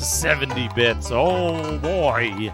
70 bits. Oh boy.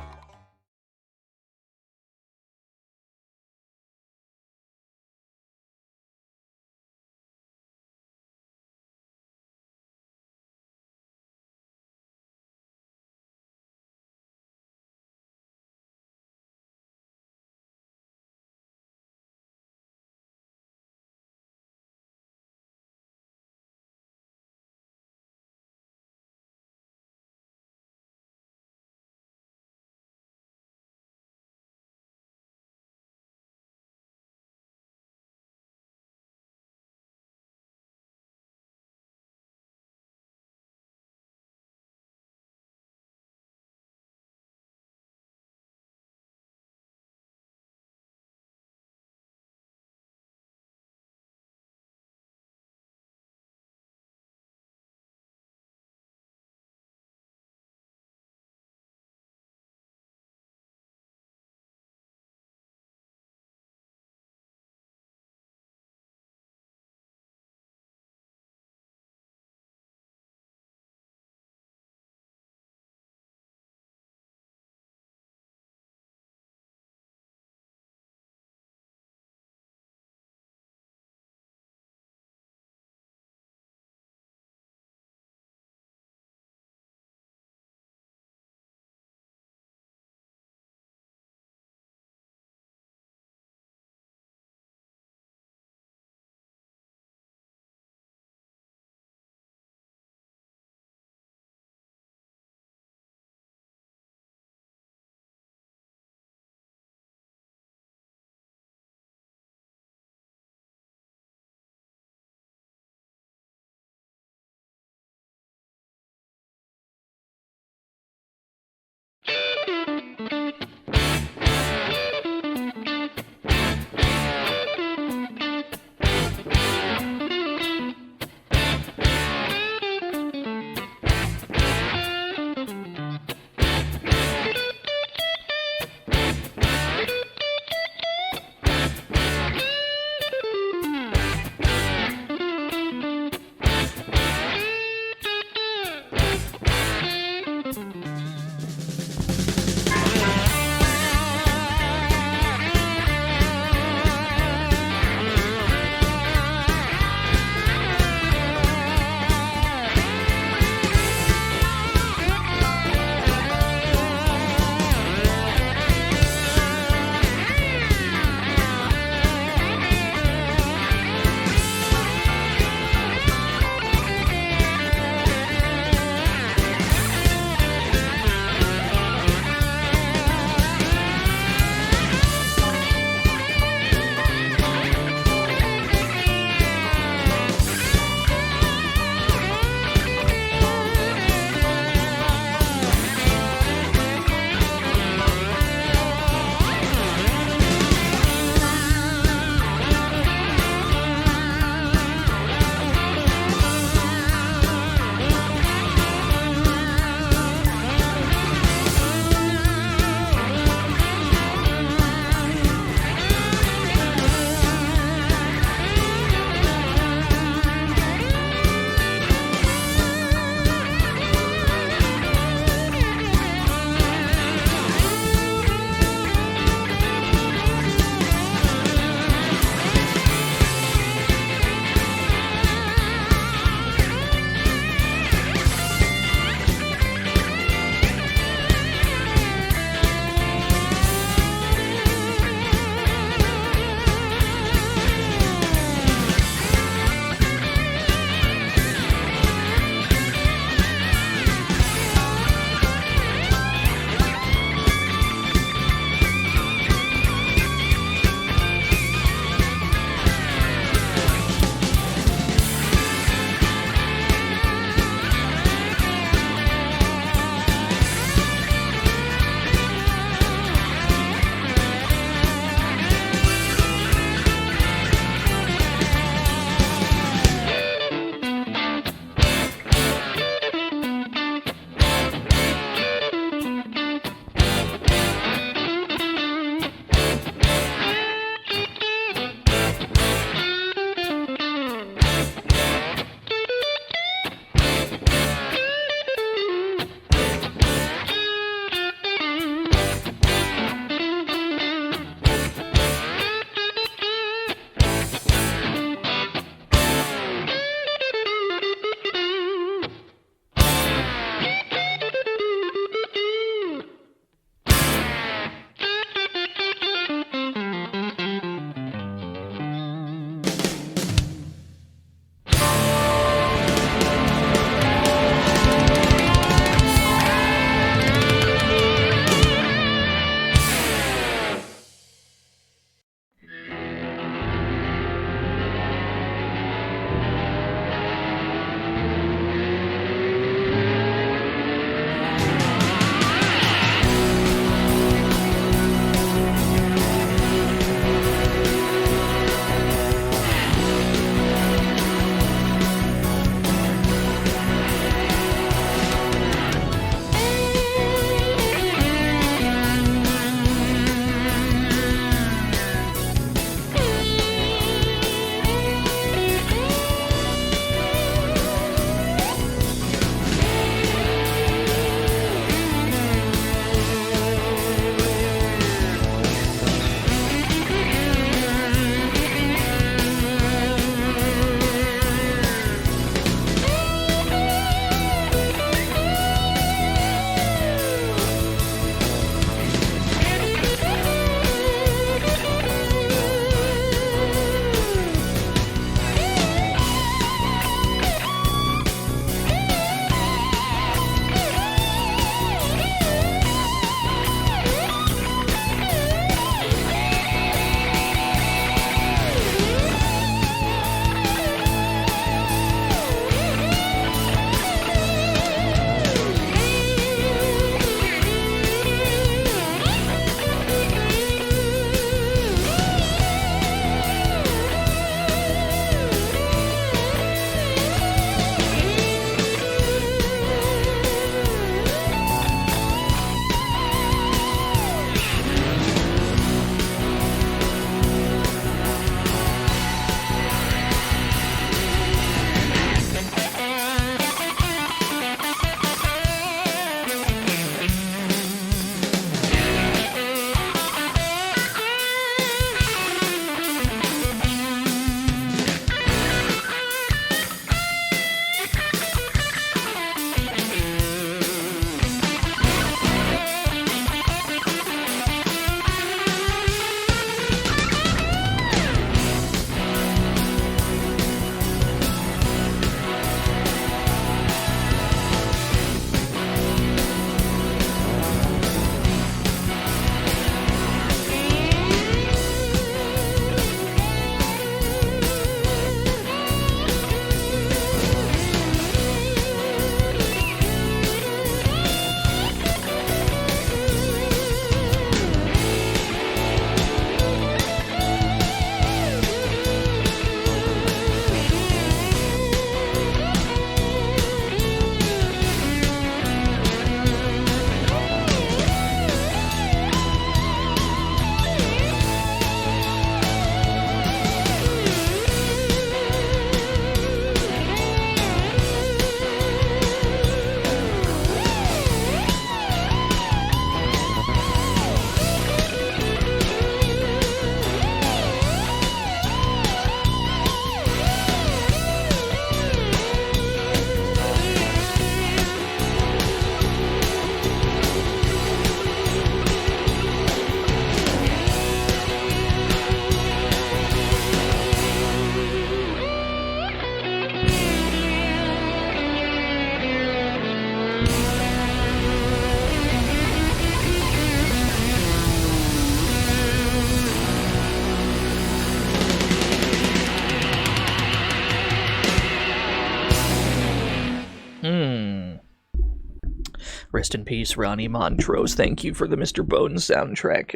Rest in peace, Ronnie Montrose. Thank you for the Mr. Bones soundtrack.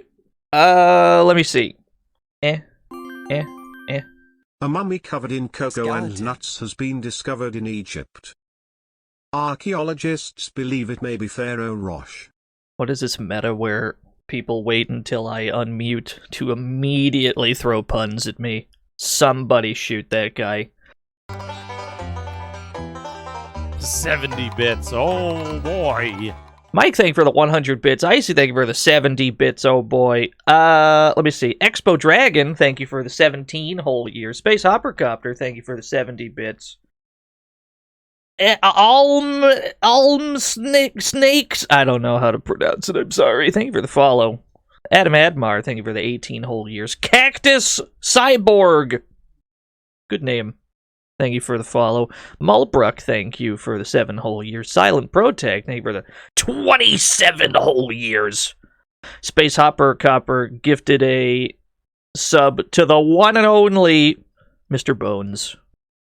Let me see. A mummy covered in cocoa and nuts has been discovered in Egypt. Archaeologists believe it may be Pharaoh Rosh. What is this meta where people wait until I unmute to immediately throw puns at me? Somebody shoot that guy. 70 bits. Oh boy. Mike, thank you for the 100 bits. Icy, thank you for the 70 bits. Oh boy. Let me see. Expo Dragon, thank you for the 17 whole years. Space Hoppercopter, thank you for the 70 bits. Snakes. I don't know how to pronounce it. I'm sorry. Thank you for the follow. Adam Admar, thank you for the 18 whole years. Cactus Cyborg. Good name. Thank you for the follow. Mulbrook, thank you for the 7 whole years. Silent Protag, thank you for the 27 whole years. Space Hopper Copper gifted a sub to the one and only Mr. Bones.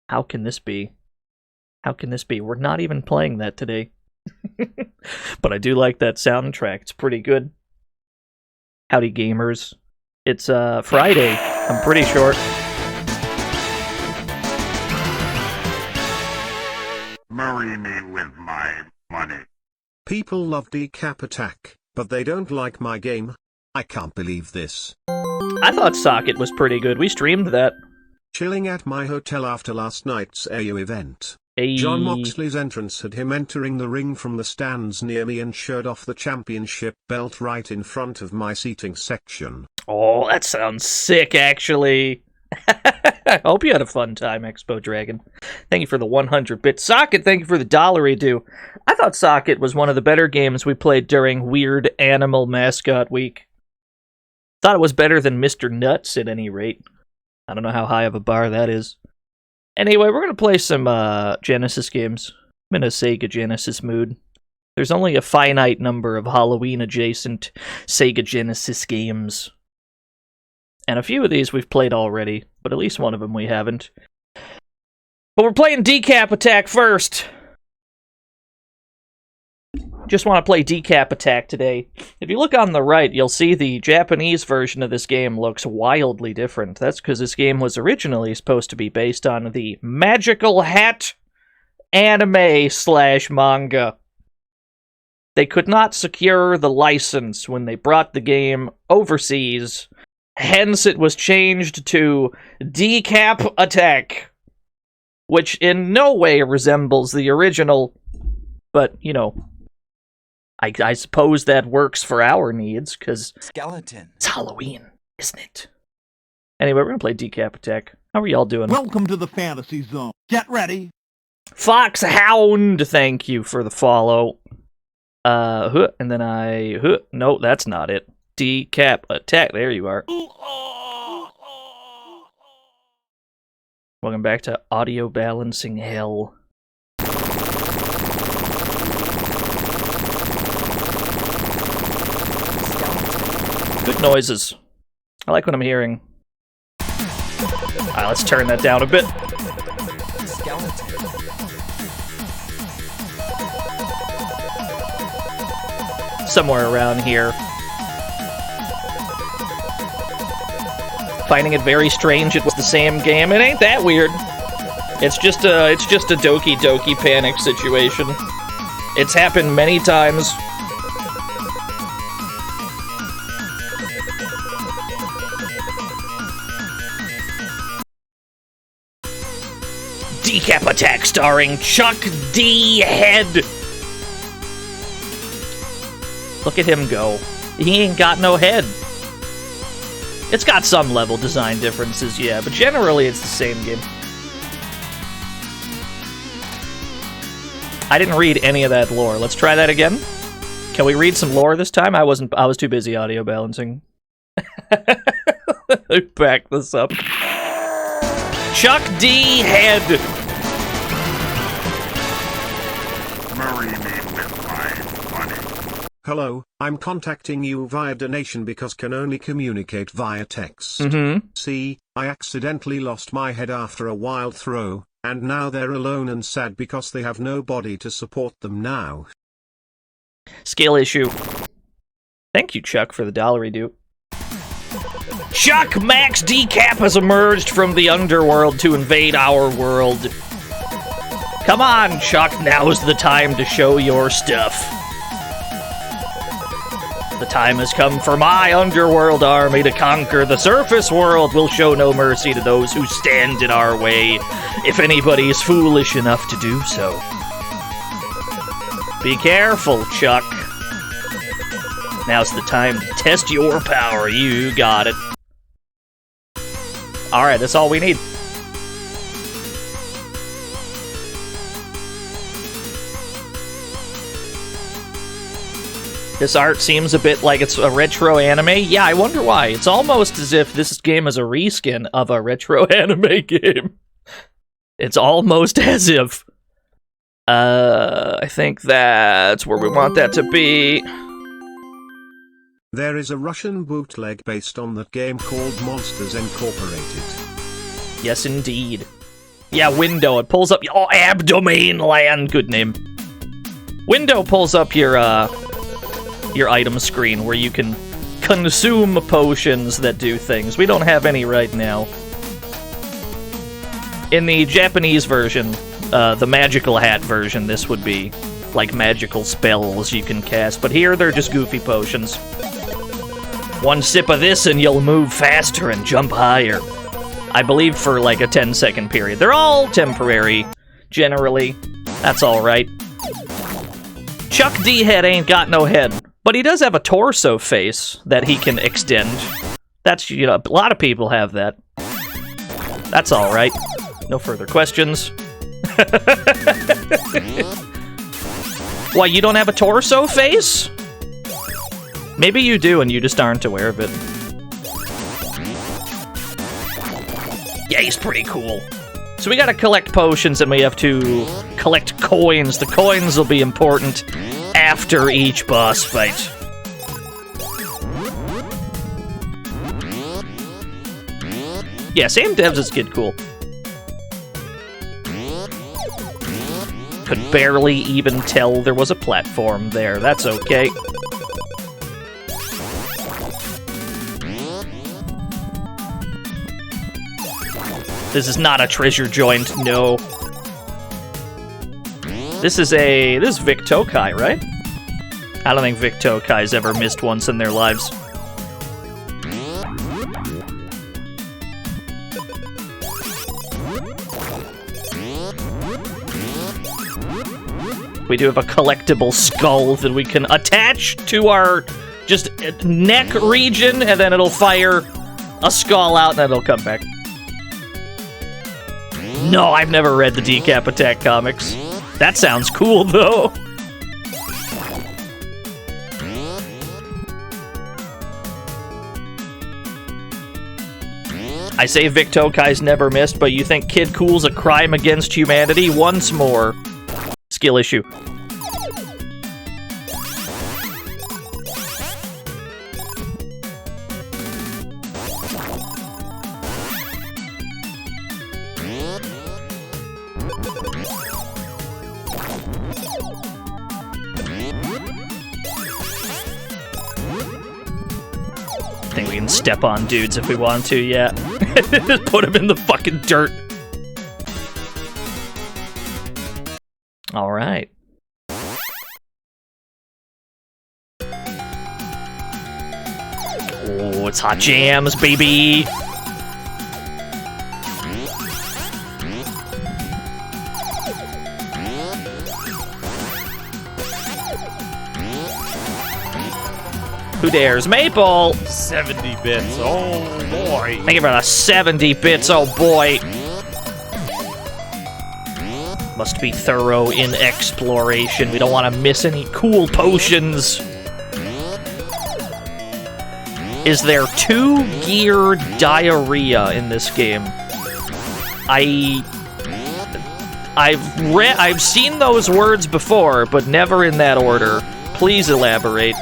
How can this be? How can this be? We're not even playing that today. But I do like that soundtrack. It's pretty good. Howdy, gamers. It's Friday, I'm pretty sure. Marry me with my money. People love Decap Attack, but they don't like my game. I can't believe this. I thought Socket was pretty good. We streamed that. Chilling at my hotel after last night's AU event. Hey. John Moxley's entrance had him entering the ring from the stands near me and showed off the championship belt right in front of my seating section. Oh, that sounds sick, actually. I hope you had a fun time, Expo Dragon. Thank you for the 100-bit. Socket, thank you for the $1 I thought Socket was one of the better games we played during Weird Animal Mascot Week. Thought it was better than Mr. Nuts, at any rate. I don't know how high of a bar that is. Anyway, we're going to play some Genesis games. I'm in a Sega Genesis mood. There's only a finite number of Halloween-adjacent Sega Genesis games. And a few of these we've played already, but at least one of them we haven't. But we're playing Decap Attack first. Just want to play Decap Attack today. If you look on the right, you'll see the Japanese version of this game looks wildly different. That's because this game was originally supposed to be based on the Magical Hat anime/manga. They could not secure the license when they brought the game overseas. Hence, it was changed to Decap Attack, which in no way resembles the original, but, you know, I suppose that works for our needs, because it's Halloween, isn't it? Anyway, we're going to play Decap Attack. How are y'all doing? Welcome to the Fantasy Zone. Get ready. Foxhound, thank you for the follow. And then no, that's not it. Decap Attack, there you are. Welcome back to Audio Balancing Hell. Good noises. I like what I'm hearing. Let's turn that down a bit. Somewhere around here. Finding it very strange it was the same game. It ain't that weird. It's just a Doki Doki Panic situation. It's happened many times. Decap Attack starring Chuck D. Head. Look at him go. He ain't got no head. It's got some level design differences, yeah, but generally it's the same game. I didn't read any of that lore. Let's try that again. Can we read some lore this time? I was too busy audio balancing. Back this up. Chuck D. Head. Marry me with my money. Hello, I'm contacting you via donation because can only communicate via text. See, I accidentally lost my head after a wild throw, and now they're alone and sad because they have nobody to support them now. Skill issue. Thank you, Chuck, for the dollary dupe. Chuck Max Decap has emerged from the underworld to invade our world. Come on, Chuck, now's the time to show your stuff. The time has come for my underworld army to conquer the surface world. We'll show no mercy to those who stand in our way, if anybody is foolish enough to do so. Be careful, Chuck. Now's the time to test your power. You got it. Alright, that's all we need. This art seems a bit like it's a retro anime. Yeah, I wonder why. It's almost as if this game is a reskin of a retro anime game. It's almost as if... I think that's where we want that to be. There is a Russian bootleg based on that game called Monsters Incorporated. Yes, indeed. Yeah, Window. It pulls up... Oh, Abdomain Land. Good name. Window pulls up your item screen where you can consume potions that do things. We don't have any right now. In the Japanese version, the magical hat version, this would be like magical spells you can cast, but here they're just goofy potions. One sip of this and you'll move faster and jump higher. I believe for like a 10-second period. They're all temporary, generally. That's alright. Chuck D-Head ain't got no head, but he does have a torso face that he can extend. That's, you know, a lot of people have that. That's alright. No further questions. Why, you don't have a torso face? Maybe you do and you just aren't aware of it. Yeah, he's pretty cool. So we gotta collect potions and we have to collect coins. The coins will be important after each boss fight. Yeah, same devs as Kid Cool. Could barely even tell there was a platform there. That's okay. This is not a treasure joint, no. This is Vic Tokai, right? I don't think Vic Tokai's ever missed once in their lives. We do have a collectible skull that we can attach to our just neck region, and then it'll fire a skull out, and then it'll come back. No, I've never read the Decap Attack comics. That sounds cool, though. I say Vic Tokai's never missed, but you think Kid Cool's a crime against humanity? Once more. Skill issue. I think we can step on dudes if we want to, yeah. Just put them in the fucking dirt. Alright. Oh, it's hot jams, baby! Who dares? Maple! 70 bits, oh boy. Thank you for the 70 bits, oh boy. Must be thorough in exploration. We don't want to miss any cool potions. Is there 2-gear diarrhea in this game? I've seen those words before, but never in that order. Please elaborate.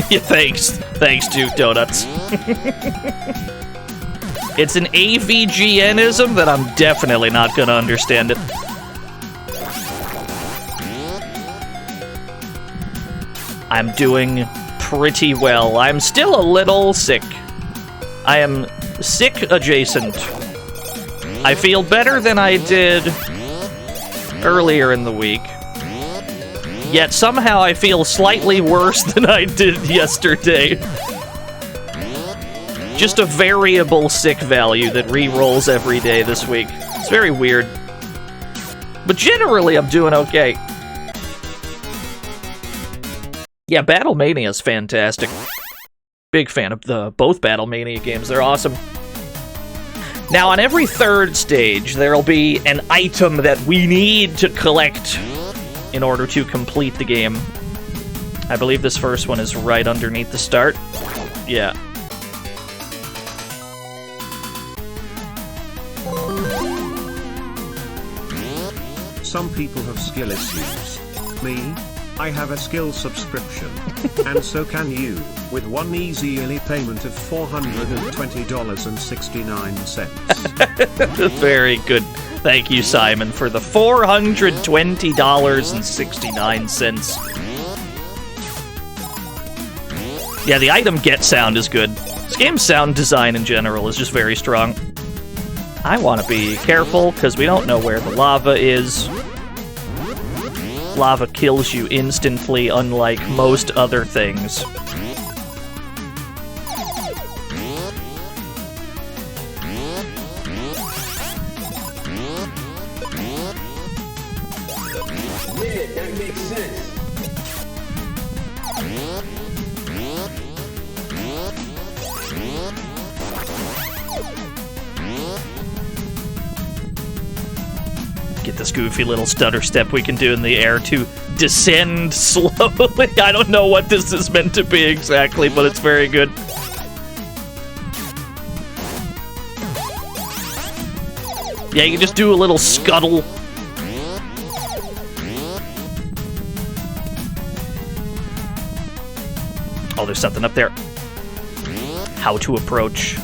Yeah, thanks. Thanks, Duke Donuts. It's an AVGNism that I'm definitely not gonna understand it. I'm doing pretty well. I'm still a little sick. I am sick adjacent. I feel better than I did earlier in the week. Yet somehow I feel slightly worse than I did yesterday. Just a variable sick value that re-rolls every day this week. It's very weird. But generally, I'm doing okay. Yeah, Battlemania is fantastic. Big fan of both Battlemania games. They're awesome. Now, on every third stage, there'll be an item that we need to collect in order to complete the game. I believe this first one is right underneath the start. Yeah. Some people have skill issues. Me? I have a skill subscription. And so can you, with one easy yearly payment of $420.69. Very good. Thank you, Simon, for the $420.69. Yeah, the item get sound is good. This game's sound design in general is just very strong. I want to be careful, because we don't know where the lava is. Lava kills you instantly, unlike most other things. Yeah, that makes sense. Get this goofy little stutter step we can do in the air to descend slowly. I don't know what this is meant to be exactly, but it's very good. Yeah, you can just do a little scuttle. Oh, there's something up there. How to approach.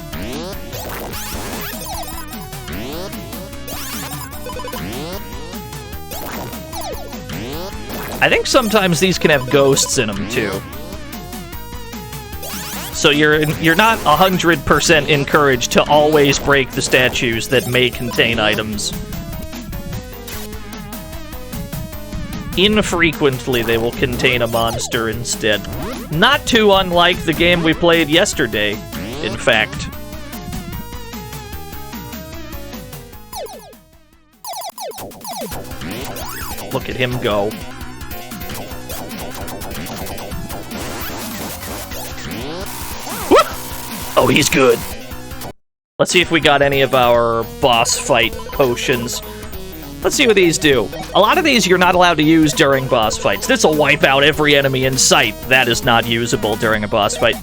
I think sometimes these can have ghosts in them, too. So you're not 100% encouraged to always break the statues that may contain items. Infrequently, they will contain a monster instead. Not too unlike the game we played yesterday, in fact. Look at him go. Oh, he's good. Let's see if we got any of our boss fight potions. Let's see what these do. A lot of these you're not allowed to use during boss fights. This will wipe out every enemy in sight. That is not usable during a boss fight.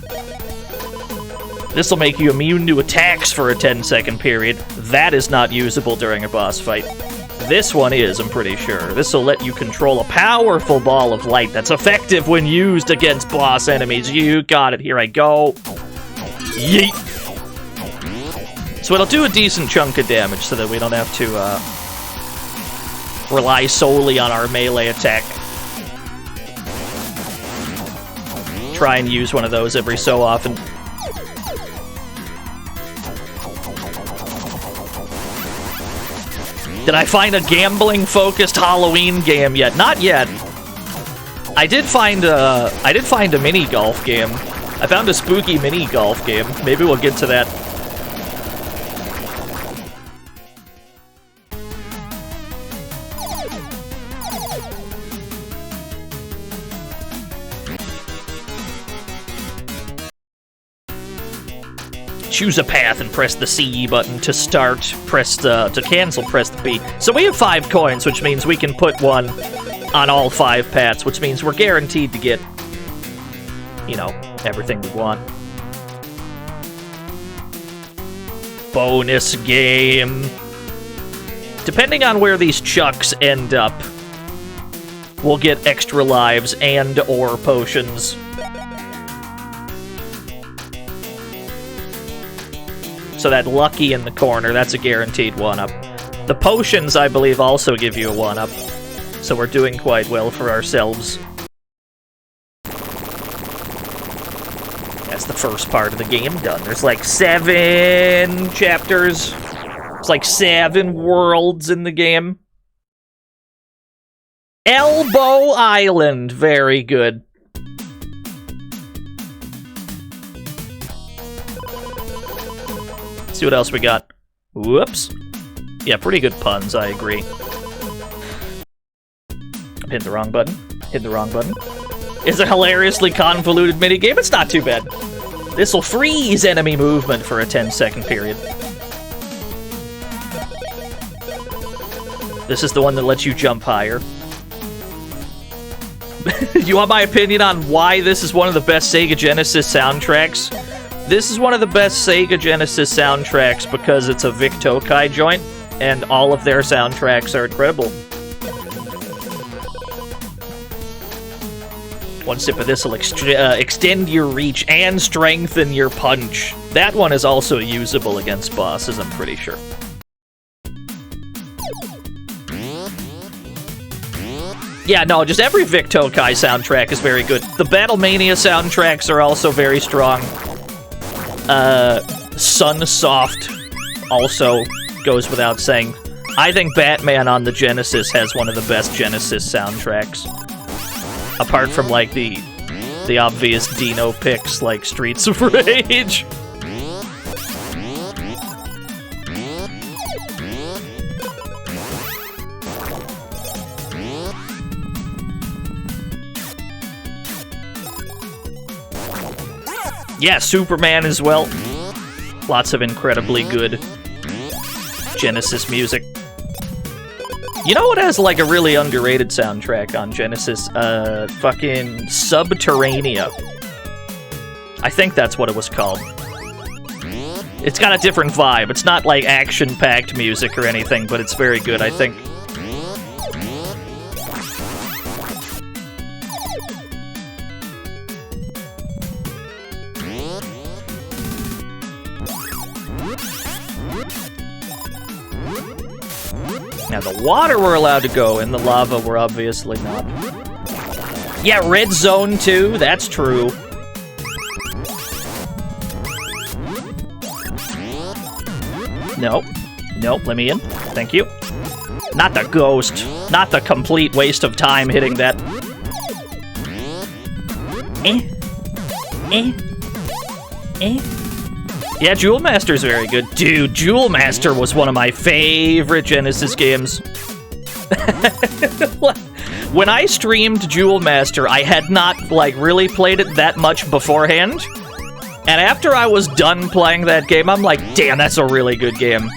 This will make you immune to attacks for a 10-second period. That is not usable during a boss fight. This one is, I'm pretty sure. This will let you control a powerful ball of light that's effective when used against boss enemies. You got it. Here I go. Yeet! So it'll do a decent chunk of damage so that we don't have to rely solely on our melee attack. Try and use one of those every so often. Did I find a gambling-focused Halloween game yet? Not yet. I did find a mini golf game. I found a spooky mini golf game. Maybe we'll get to that. Choose a path and press the C button to start. To cancel, press the B. So we have 5 coins, which means we can put one on all 5 paths, which means we're guaranteed to get, you know, everything we want. Bonus game. Depending on where these chucks end up, we'll get extra lives and or potions. So that lucky in the corner, that's a guaranteed 1-up. The potions, I believe, also give you a 1-up. So we're doing quite well for ourselves. That's the first part of the game done. There's like 7 chapters. It's like 7 worlds in the game. Elbow Island. Very good. Let's see what else we got. Whoops. Yeah, pretty good puns, I agree. Hit the wrong button. Hit the wrong button. It's a hilariously convoluted minigame. It's not too bad. This will freeze enemy movement for a 10-second period. This is the one that lets you jump higher. You want my opinion on why this is one of the best Sega Genesis soundtracks? This is one of the best Sega Genesis soundtracks because it's a Vic Tokai joint, and all of their soundtracks are incredible. One sip of this will extend your reach and strengthen your punch. That one is also usable against bosses, I'm pretty sure. Yeah, no, just every Vic Tokai soundtrack is very good. The Battlemania soundtracks are also very strong. Sunsoft also goes without saying. I think Batman on the Genesis has one of the best Genesis soundtracks. Apart from, like, the obvious Dino picks, like Streets of Rage. Yeah, Superman as well. Lots of incredibly good Genesis music. You know what has, like, a really underrated soundtrack on Genesis? Fucking Subterranea. I think that's what it was called. It's got a different vibe. It's not, like, action-packed music or anything, but it's very good, I think. Now, the water we're allowed to go, and the lava we're obviously not. Yeah, red zone too, that's true. Nope. Nope, let me in. Thank you. Not the ghost. Not the complete waste of time hitting that. Yeah, Jewel Master's very good. Dude, Jewel Master was one of my favorite Genesis games. When I streamed Jewel Master, I had not, like, really played it that much beforehand. And after I was done playing that game, I'm like, damn, that's a really good game.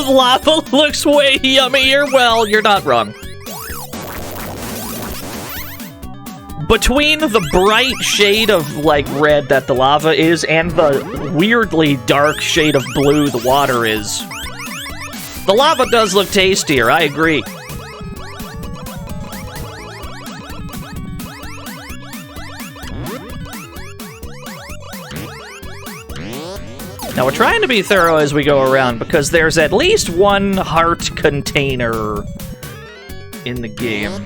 Lava looks way yummier. Well, you're not wrong. Between the bright shade of, like, red that the lava is and the weirdly dark shade of blue the water is, the lava does look tastier, I agree. Now, we're trying to be thorough as we go around, because there's at least one heart container in the game.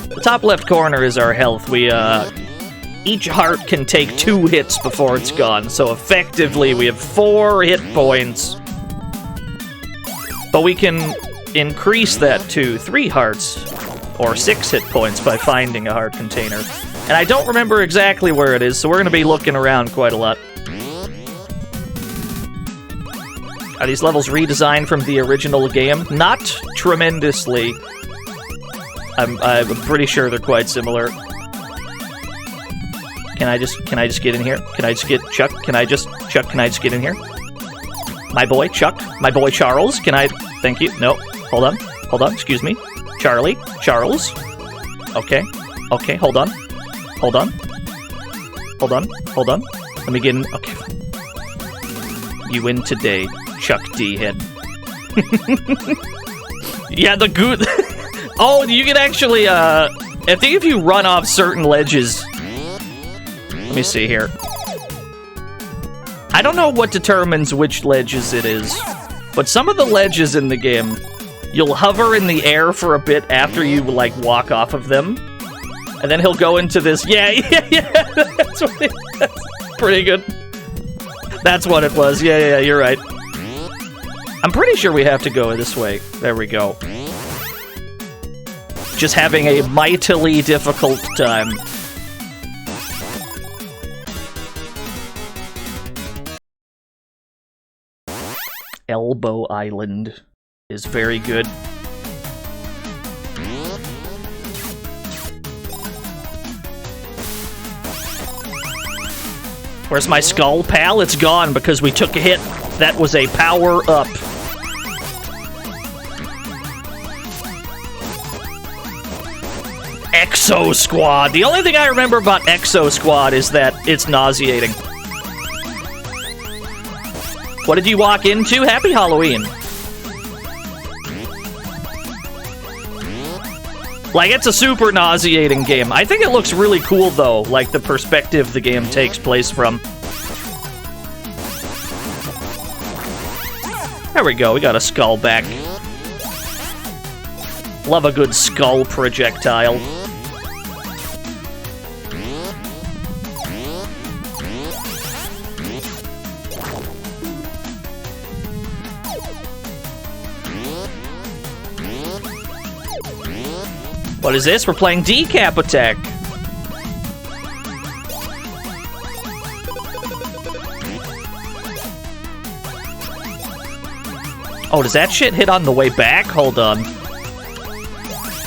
The top left corner is our health. Each heart can take 2 hits before it's gone, so effectively we have 4 hit points. But we can increase that to 3 hearts, or 6 hit points by finding a heart container. And I don't remember exactly where it is, so we're going to be looking around quite a lot. Are these levels redesigned from the original game? Not tremendously. I'm pretty sure they're quite similar. Can I just get in here? Can I just get Chuck? Can I just get in here? My boy Chuck, my boy Charles. Thank you. No, hold on. Excuse me, Charlie, Charles. Okay, hold on. Let me get in. Okay, you win today. Chuck D head. Yeah, the goo. Oh, you can actually, I think if you run off certain ledges... Let me see here. I don't know what determines which ledges it is, but some of the ledges in the game, you'll hover in the air for a bit after you, like, walk off of them, and then he'll go into this... Yeah, that's what that's pretty good. That's what it was. Yeah, you're right. I'm pretty sure we have to go this way. There we go. Just having a mightily difficult time. Elbow Island is very good. Where's my skull, pal? It's gone because we took a hit. That was a power-up. Exo Squad. The only thing I remember about Exo Squad is that it's nauseating. What did you walk into? Happy Halloween. Like, it's a super nauseating game. I think it looks really cool, though, like the perspective the game takes place from. There we go, we got a skull back. Love a good skull projectile. What is this? We're playing Decap Attack. Oh, does that shit hit on the way back? Hold on.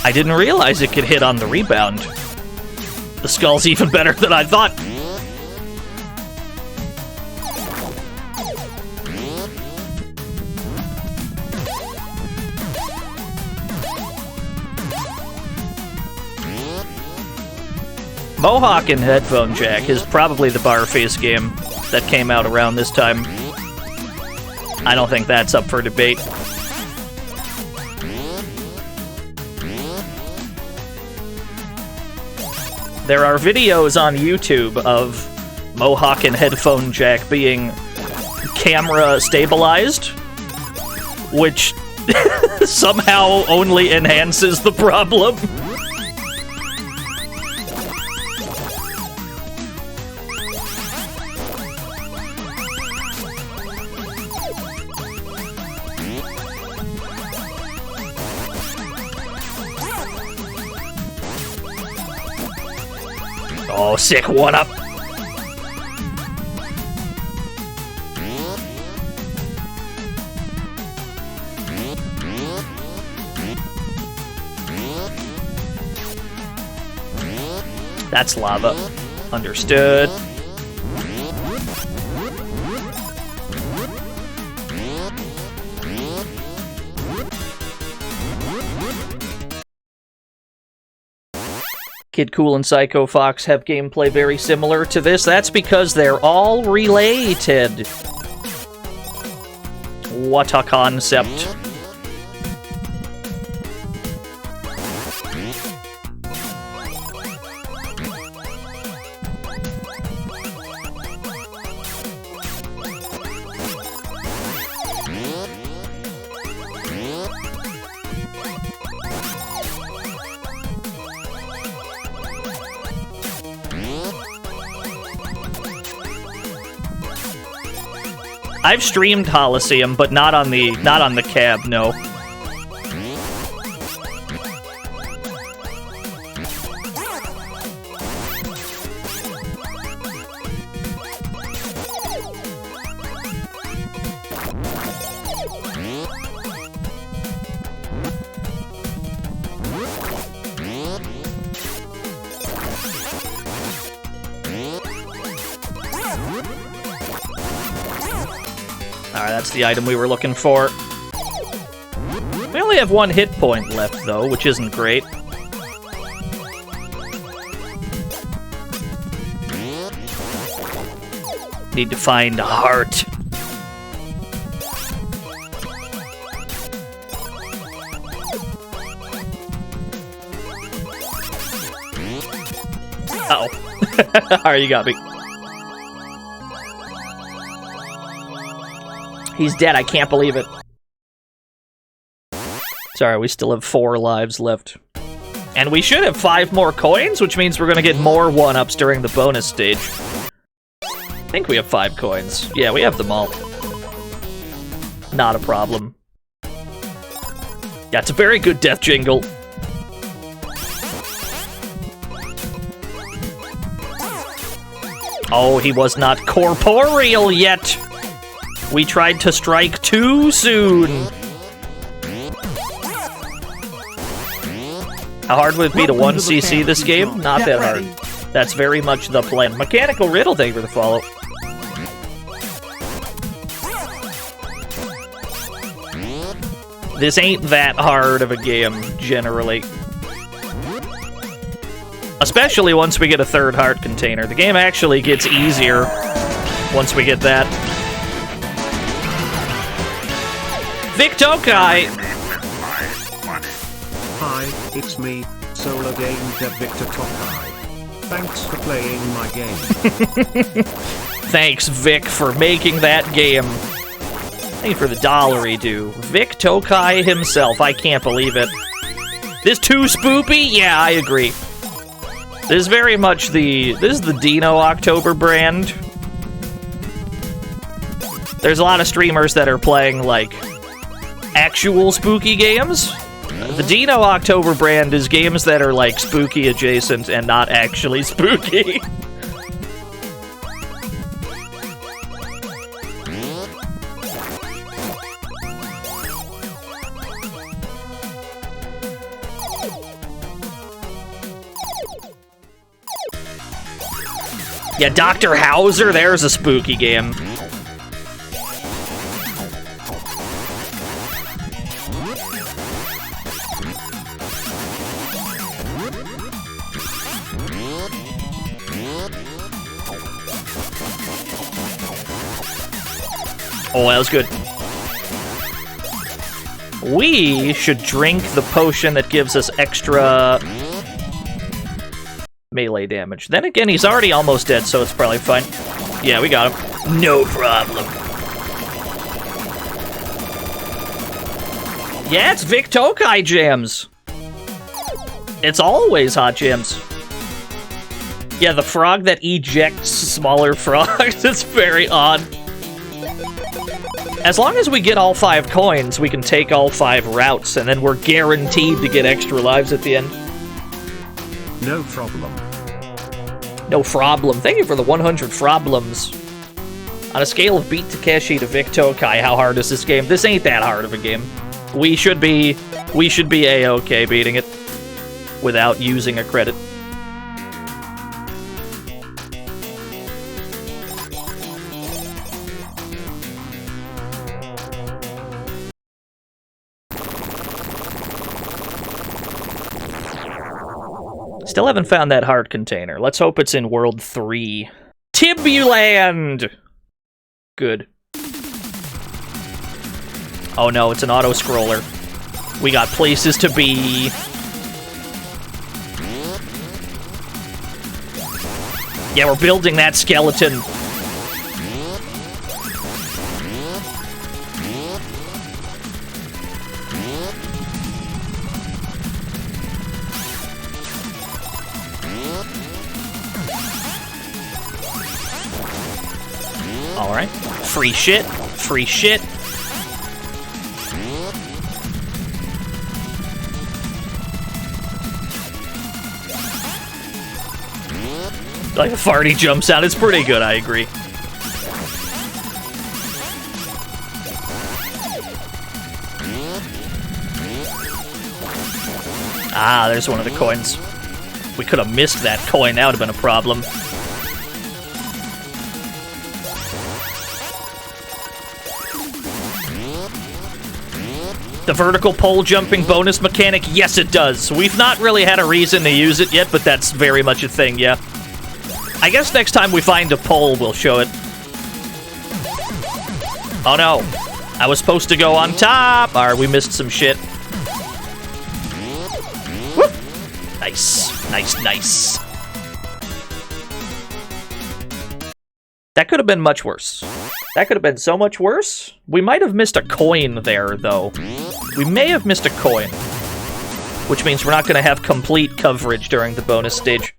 I didn't realize it could hit on the rebound. The skull's even better than I thought. Mohawk and Headphone Jack is probably the Barface game that came out around this time. I don't think that's up for debate. There are videos on YouTube of Mohawk and Headphone Jack being camera stabilized, which somehow only enhances the problem. Oh, sick one-up. That's lava. Understood. Kid Cool and Psycho Fox have gameplay very similar to this. That's because they're all related. What a concept. I've streamed Coliseum, but not on the cab, no. Alright, that's the item we were looking for. We only have one hit point left, though, which isn't great. Need to find a heart. Uh-oh. Alright, you got me. He's dead, I can't believe it. Sorry, we still have 4 lives left. And we should have 5 more coins, which means we're gonna get more 1-ups during the bonus stage. I think we have 5 coins. Yeah, we have them all. Not a problem. Yeah, it's a very good death jingle. Oh, he was not corporeal yet! We tried to strike too soon! How hard would it be to 1cc this game? Not that hard. That's very much the plan. Mechanical Riddle, thank you for the follow. This ain't that hard of a game, generally. Especially once we get a 3rd heart container. The game actually gets easier once we get that. Vic Tokai! Hi, it's me, Solo Game Dev Victor Tokai. Thanks for playing my game. Thanks, Vic, for making that game. Thank you for the dollary due. Vic Tokai himself, I can't believe it. This too spoopy? Yeah, I agree. This is very much this is the Dino October brand. There's a lot of streamers that are playing, like, actual spooky games. The Dino October brand is games that are, like, spooky adjacent and not actually spooky. Yeah, Dr. Hauser, there's a spooky game. Oh, that was good. We should drink the potion that gives us extra melee damage. Then again, he's already almost dead, so it's probably fine. Yeah, we got him. No problem. Yeah, it's Vic Tokai jams. It's always hot jams. Yeah, the frog that ejects smaller frogs. It's very odd. As long as we get all 5 coins, we can take all 5 routes, and then we're guaranteed to get extra lives at the end. No problem. No problem. Thank you for the 100 problems. On a scale of Beat Takeshi to Vic Tokai, how hard is this game? This ain't that hard of a game. We should be A-okay beating it without using a credit. Still haven't found that heart container. Let's hope it's in World 3. Tibuland! Good. Oh no, it's an auto-scroller. We got places to be. Yeah, we're building that skeleton. Alright. Free shit. Free shit. Like, Farty jumps out. It's pretty good, I agree. Ah, there's one of the coins. We could have missed that coin. That would have been a problem. The vertical pole jumping bonus mechanic, yes it does. We've not really had a reason to use it yet, but that's very much a thing, yeah. I guess next time we find a pole, we'll show it. Oh no. I was supposed to go on top! Alright, we missed some shit. Whoop! Nice. Nice, nice. could have been much worse. That could have been so much worse. We might have missed a coin there, though. We may have missed a coin. Which means we're not going to have complete coverage during the bonus stage.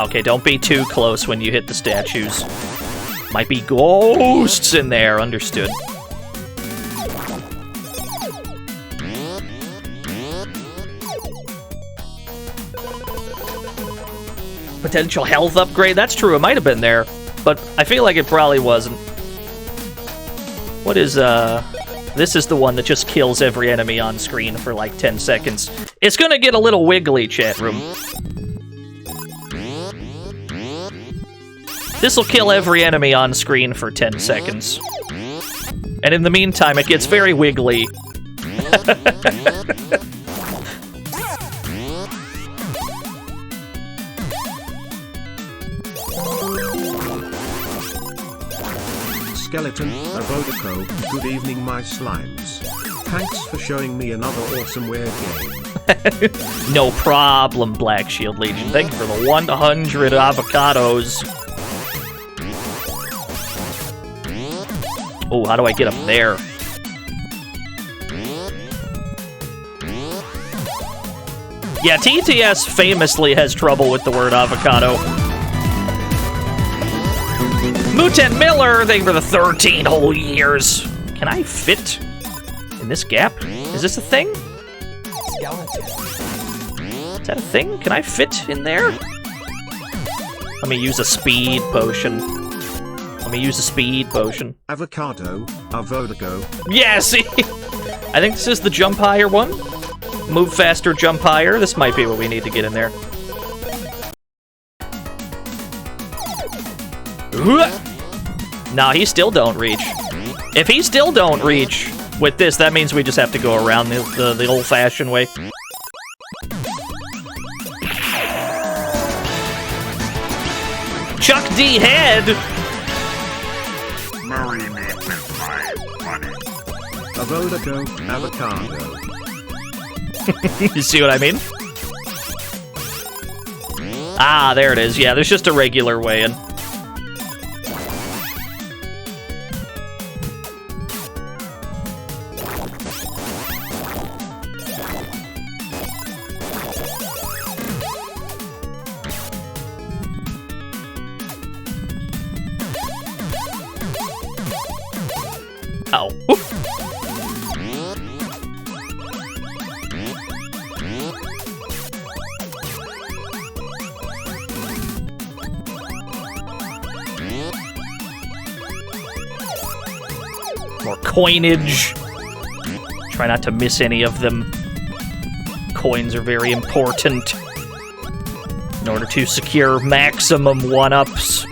Okay, don't be too close when you hit the statues. Might be ghosts in there, understood. Potential health upgrade? That's true, it might have been there. But I feel like it probably wasn't. What is, This is the one that just kills every enemy on screen for like 10 seconds. It's gonna get a little wiggly, chat room. This'll kill every enemy on screen for 10 seconds. And in the meantime, it gets very wiggly. Skeleton, Avodaco, good evening my slimes. Thanks for showing me another awesome weird game. No problem, Black Shield Legion. Thank you for the 100 avocados. Oh, how do I get up there? Yeah, TTS famously has trouble with the word avocado. Mutant Miller, thank you for the 13 whole years. Can I fit in this gap? Is this a thing? Skeleton. Is that a thing? Can I fit in there? Let me use a speed potion. Let me use a speed potion. Avocado, Avodago. Yeah, see? I think this is the jump higher one. Move faster, jump higher. This might be what we need to get in there. Nah, he still don't reach. If he still don't reach with this, that means we just have to go around the old-fashioned way. Chuck D. Head! Marry me with my money. Avodago, avocado. You see what I mean? Ah, there it is. Yeah, there's just a regular way in. Ow. Oof. More coinage. Try not to miss any of them. Coins are very important in order to secure maximum one-ups.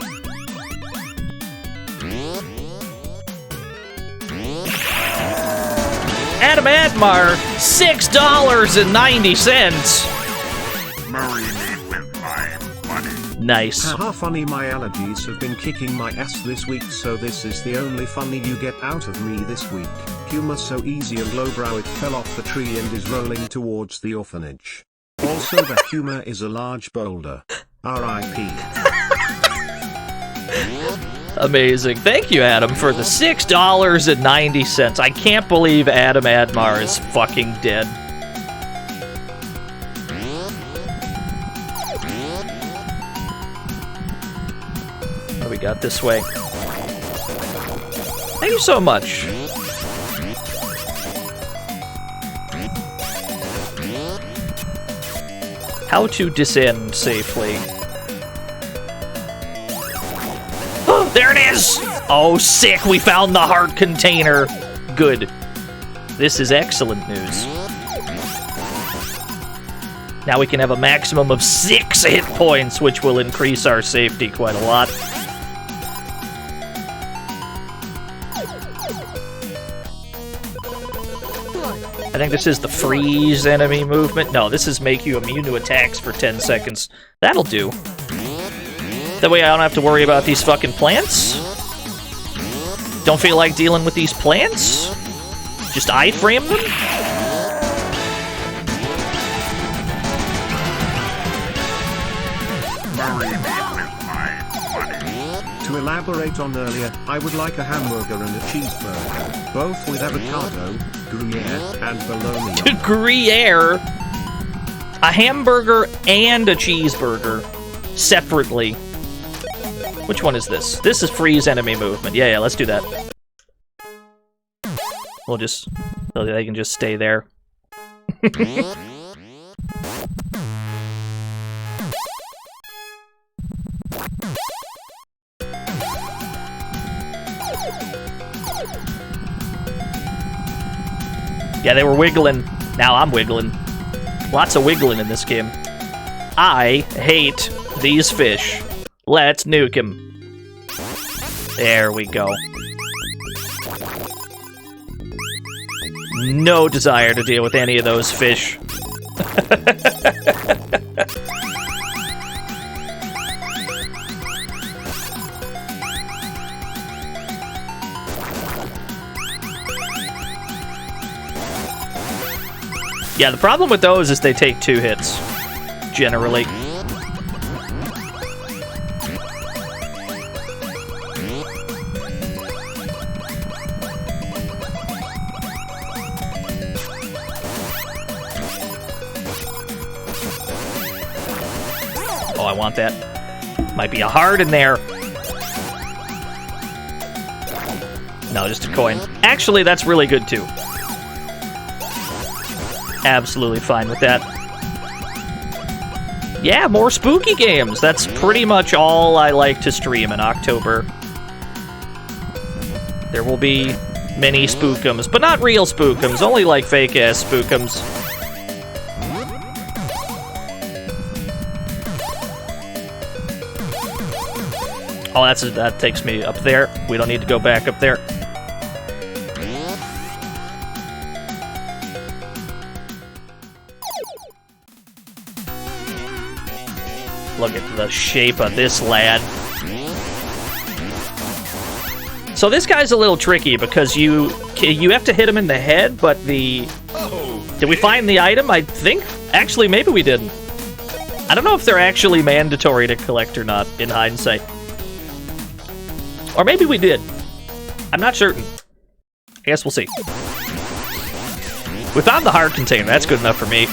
Adam Admar, $6.90. Marry me with my money. Nice. Haha funny, my allergies have been kicking my ass this week, so this is the only funny you get out of me this week. Humor so easy and lowbrow it fell off the tree and is rolling towards the orphanage. Also the humor is a large boulder. R.I.P. Amazing. Thank you, Adam, for the $6.90. I can't believe Adam Admar is fucking dead. What do we got this way? Thank you so much. How to descend safely. There it is! Oh, sick! We found the heart container! Good. This is excellent news. Now we can have a maximum of 6 hit points, which will increase our safety quite a lot. I think this is the freeze enemy movement. No, this is make you immune to attacks for 10 seconds. That'll do. That way I don't have to worry about these fucking plants. Don't feel like dealing with these plants? Just iframe them? Marry me with my money. To elaborate on earlier, I would like a hamburger and a cheeseburger, both with avocado, Gruyere, and bologna. Gruyere? A hamburger and a cheeseburger. Separately. Which one is this? This is freeze enemy movement. Yeah, let's do that. We'll just... so they can just stay there. Yeah, they were wiggling. Now I'm wiggling. Lots of wiggling in this game. I hate these fish. Let's nuke him. There we go. No desire to deal with any of those fish. Yeah, the problem with those is they take 2 hits, generally. Oh, I want that. Might be a heart in there. No, just a coin. Actually, that's really good too. Absolutely fine with that. Yeah, more spooky games. That's pretty much all I like to stream in October. There will be many spookums, but not real spookums, only like fake-ass spookums. Oh, that takes me up there. We don't need to go back up there. Look at the shape of this lad. So this guy's a little tricky because you have to hit him in the head, but the... Did we find the item? I think... Actually, maybe we didn't. I don't know if they're actually mandatory to collect or not, in hindsight. Or maybe we did. I'm not certain. I guess we'll see. We found the heart container. That's good enough for me.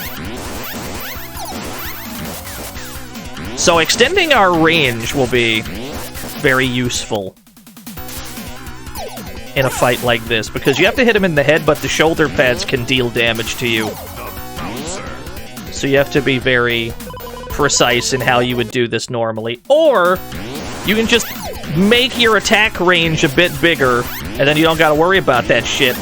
So extending our range will be very useful in a fight like this, because you have to hit him in the head, but the shoulder pads can deal damage to you. So you have to be very precise in how you would do this normally. Or you can just make your attack range a bit bigger, and then you don't gotta worry about that shit.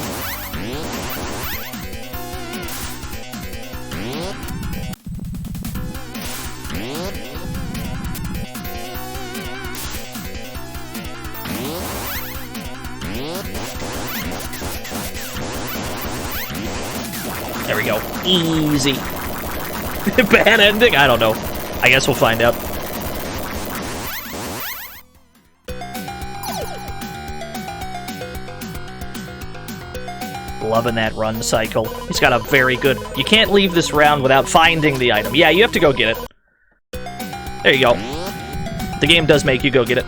There we go. Easy. Bad ending? I don't know. I guess we'll find out. Loving that run cycle. He's got a very good... You can't leave this round without finding the item. Yeah, you have to go get it. There you go. The game does make you go get it.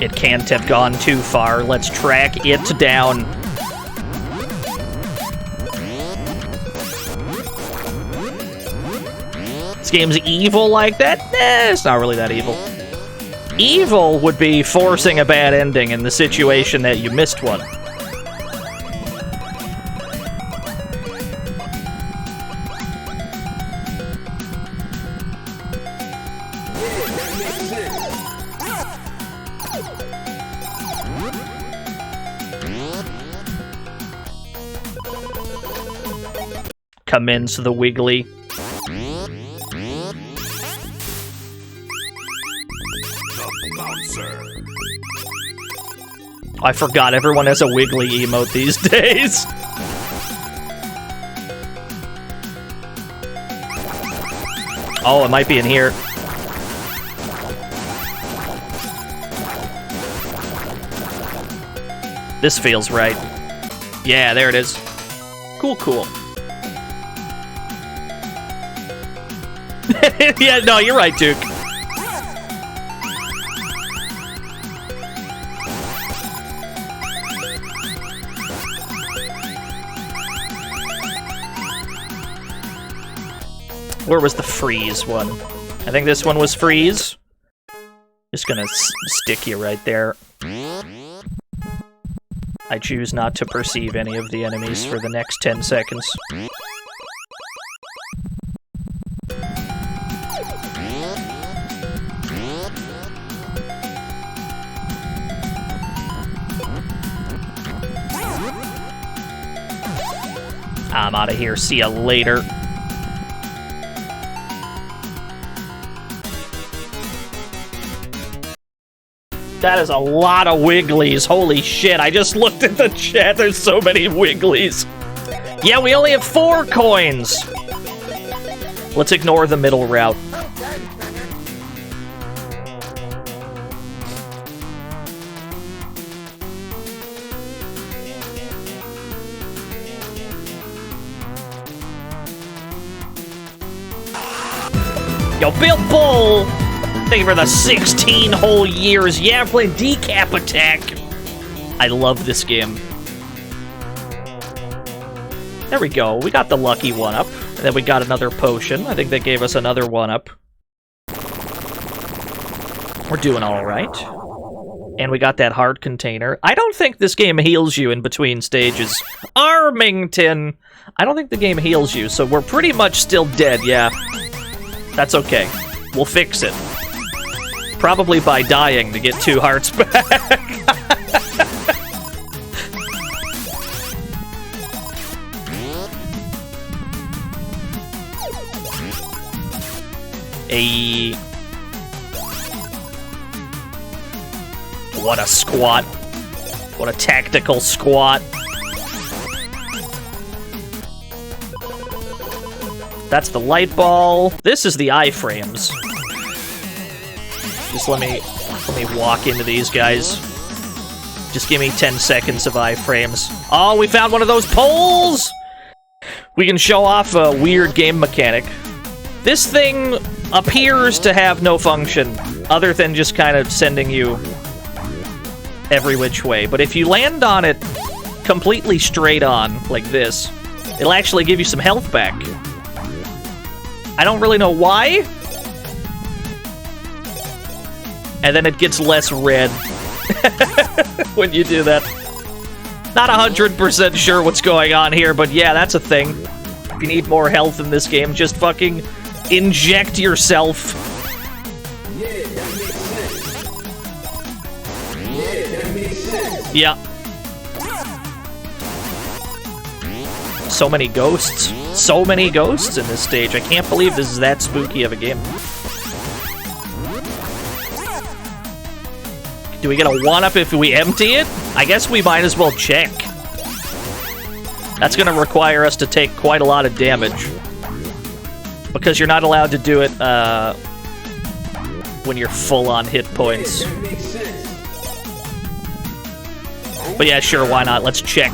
It can't have gone too far. Let's track it down. This game's evil like that? Nah, it's not really that evil. Evil would be forcing a bad ending in the situation that you missed one. Commence the wiggly. I forgot everyone has a wiggly emote these days. Oh, it might be in here. This feels right. Yeah, there it is. Cool, cool. Yeah, no, you're right, Duke. Where was the freeze one? I think this one was freeze. Just gonna stick you right there. I choose not to perceive any of the enemies for the next 10 seconds. I'm out of here. See ya later. That is a lot of wigglies. Holy shit, I just looked at the chat. There's so many wigglies. Yeah, we only have 4 coins. Let's ignore the middle route. Yo, Bill Bull! Thank you for the 16 whole years. Yeah, playing Decap Attack. I love this game. There we go. We got the lucky 1-up. And then we got another potion. I think they gave us another 1-up. We're doing alright. And we got that heart container. I don't think this game heals you in between stages. Armington! I don't think the game heals you, so we're pretty much still dead, yeah. That's okay. We'll fix it. Probably by dying to get 2 hearts back. Ayy. What a squat. What a tactical squat. That's the light ball. This is the iframes. Just let me walk into these guys. Just give me 10 seconds of iframes. Oh, we found one of those poles! We can show off a weird game mechanic. This thing appears to have no function, other than just kind of sending you every which way. But if you land on it completely straight on, like this, it'll actually give you some health back. I don't really know why. And then it gets less red when you do that. Not 100% sure what's going on here, but yeah, that's a thing. If you need more health in this game, just fucking inject yourself. Yeah, that makes sense. Yeah, that makes sense. Yeah. So many ghosts. So many ghosts in this stage. I can't believe this is that spooky of a game. Do we get a 1-up if we empty it? I guess we might as well check. That's gonna require us to take quite a lot of damage. Because you're not allowed to do it, when you're full on hit points. But yeah, sure, why not? Let's check.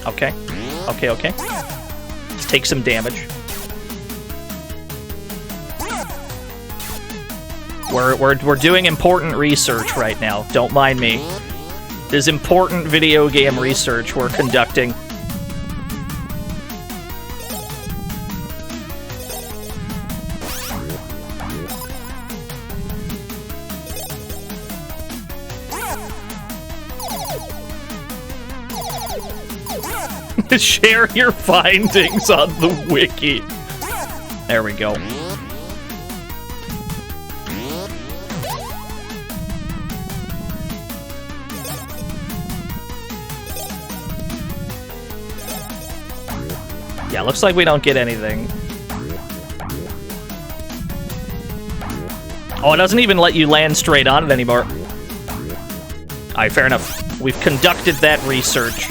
Okay. Okay, okay. Let's take some damage. We're doing important research right now. Don't mind me. This is important video game research we're conducting. Share your findings on the wiki. There we go. Yeah, looks like we don't get anything. Oh, it doesn't even let you land straight on it anymore. Alright, fair enough. We've conducted that research.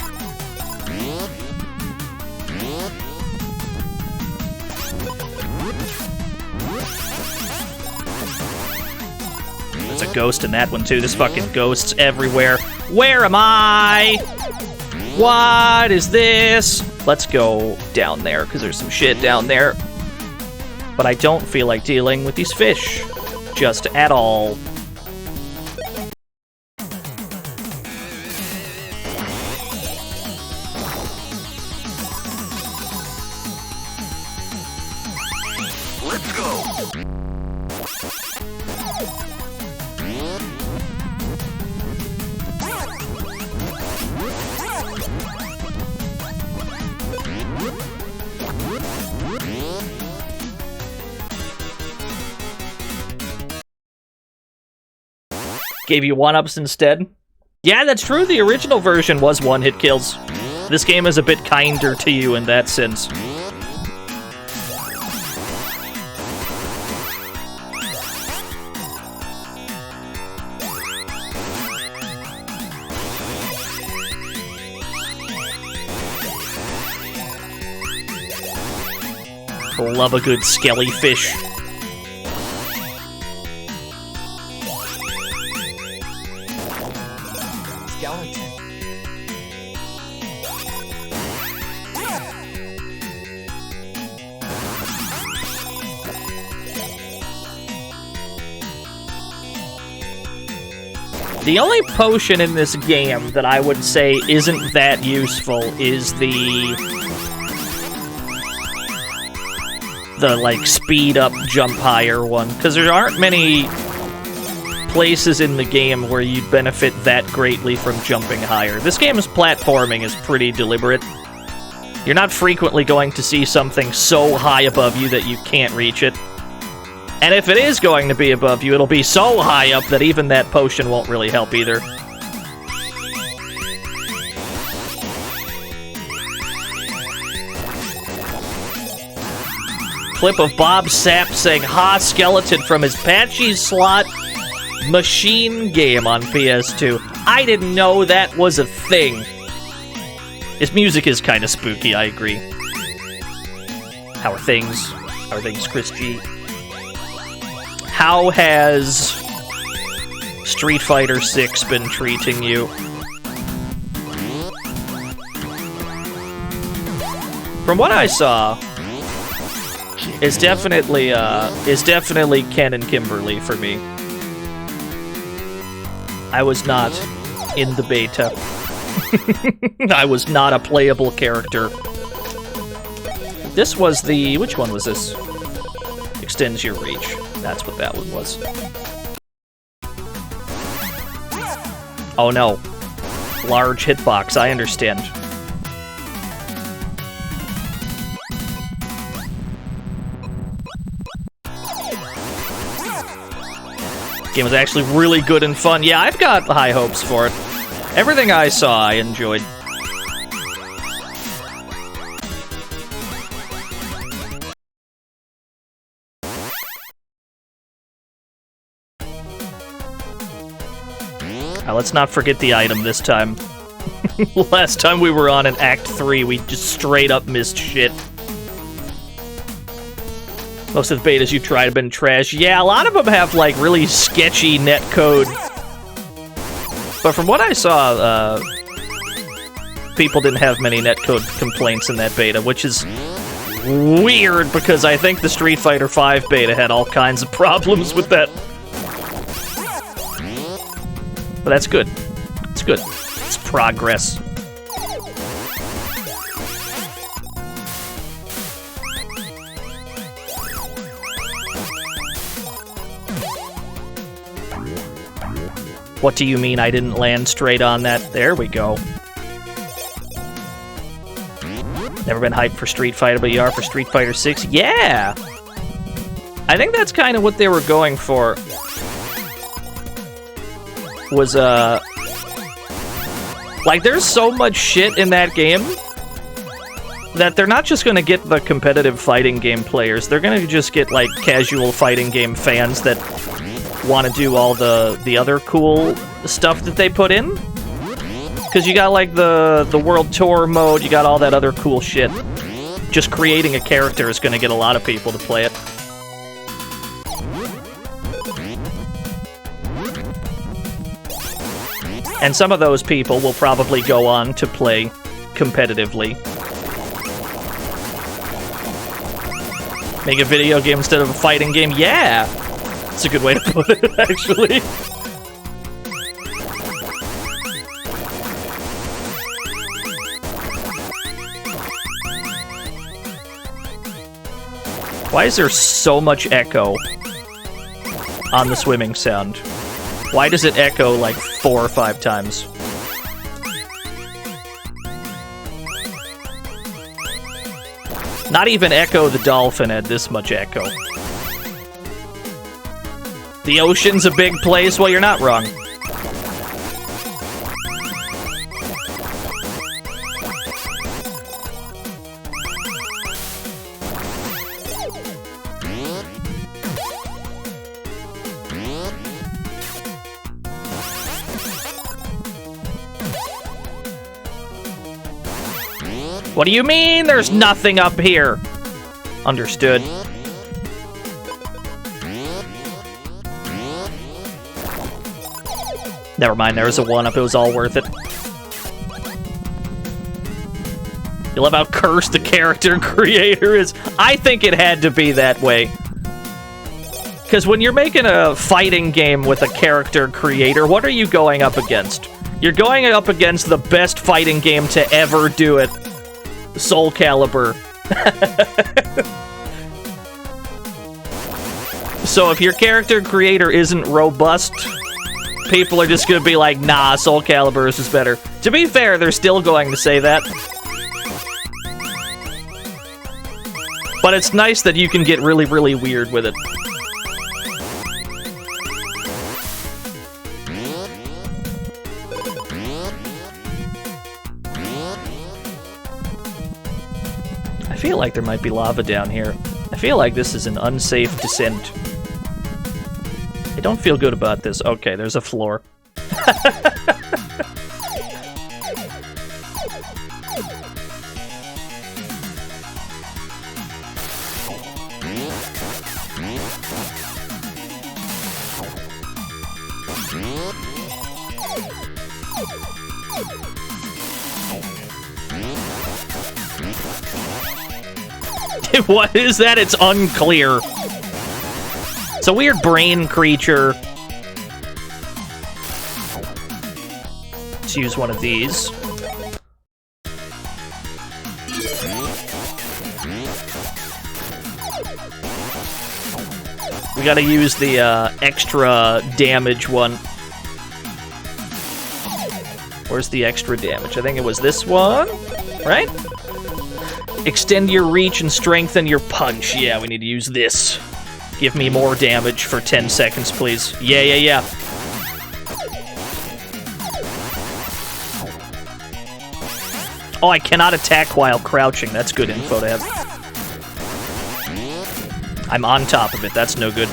ghost in that one, too. There's fucking ghosts everywhere. Where am I? What is this? Let's go down there, because there's some shit down there. But I don't feel like dealing with these fish. Just at all. Let's go. Gave you 1-ups instead? Yeah, that's true. The original version was one-hit kills. This game is a bit kinder to you in that sense. Love a good skelly fish. Skeleton. The only potion in this game that I would say isn't that useful is the like speed up jump higher one, because there aren't many places in the game where you'd benefit that greatly from jumping higher. This game's platforming is pretty deliberate. You're not frequently going to see something so high above you that you can't reach it. And if it is going to be above you, it'll be so high up that even that potion won't really help either. Clip of Bob Sapp saying "Ha skeleton" from his Patchy Slot machine game on PS2. I didn't know that was a thing. His music is kind of spooky, I agree. How are things? How are things, Chris G? How has Street Fighter 6 been treating you? From what I saw, it's definitely Ken and Kimberly for me. I was not in the beta. I was not a playable character. This was the... which one was this? Extends your reach. That's what that one was. Oh no. Large hitbox, I understand. Game was actually really good and fun. Yeah, I've got high hopes for it. Everything I saw, I enjoyed. Let's not forget the item this time. Last time we were on in Act 3, we just straight up missed shit. Most of the betas you've tried have been trash. Yeah, a lot of them have, like, really sketchy netcode. But from what I saw, people didn't have many netcode complaints in that beta, which is weird because I think the Street Fighter V beta had all kinds of problems with that. But that's good. It's good. It's progress. What do you mean I didn't land straight on that? There we go. Never been hyped for Street Fighter, but you are for Street Fighter 6? Yeah! I think that's kind of what they were going for. Was, like, there's so much shit in that game that they're not just gonna get the competitive fighting game players, they're gonna just get, like, casual fighting game fans that want to do all the other cool stuff that they put in. Because you got, like, the World Tour mode, you got all that other cool shit. Just creating a character is gonna get a lot of people to play it. And some of those people will probably go on to play competitively. Make a video game instead of a fighting game? Yeah! That's a good way to put it, actually. Why is there so much echo on the swimming sound? Why does it echo like 4 or 5 times? Not even Echo the Dolphin had this much echo. The ocean's a big place? Well, you're not wrong. What do you mean there's nothing up here? Understood. Never mind, there was a 1-up, it was all worth it. You love how cursed the character creator is. I think it had to be that way. Because when you're making a fighting game with a character creator, what are you going up against? You're going up against the best fighting game to ever do it. Soul Calibur. So if your character creator isn't robust, people are just gonna be like, nah, Soul Calibur is better. To be fair, they're still going to say that. But it's nice that you can get really, really weird with it. I feel like there might be lava down here. I feel like this is an unsafe descent. I don't feel good about this. Okay, there's a floor. What is that? It's unclear. It's a weird brain creature. Let's use one of these. We gotta use the extra damage one. Where's the extra damage? I think it was this one, right? Extend your reach and strengthen your punch. Yeah, we need to use this. Give me more damage for 10 seconds, please. Yeah. Oh, I cannot attack while crouching. That's good info to have. I'm on top of it. That's no good.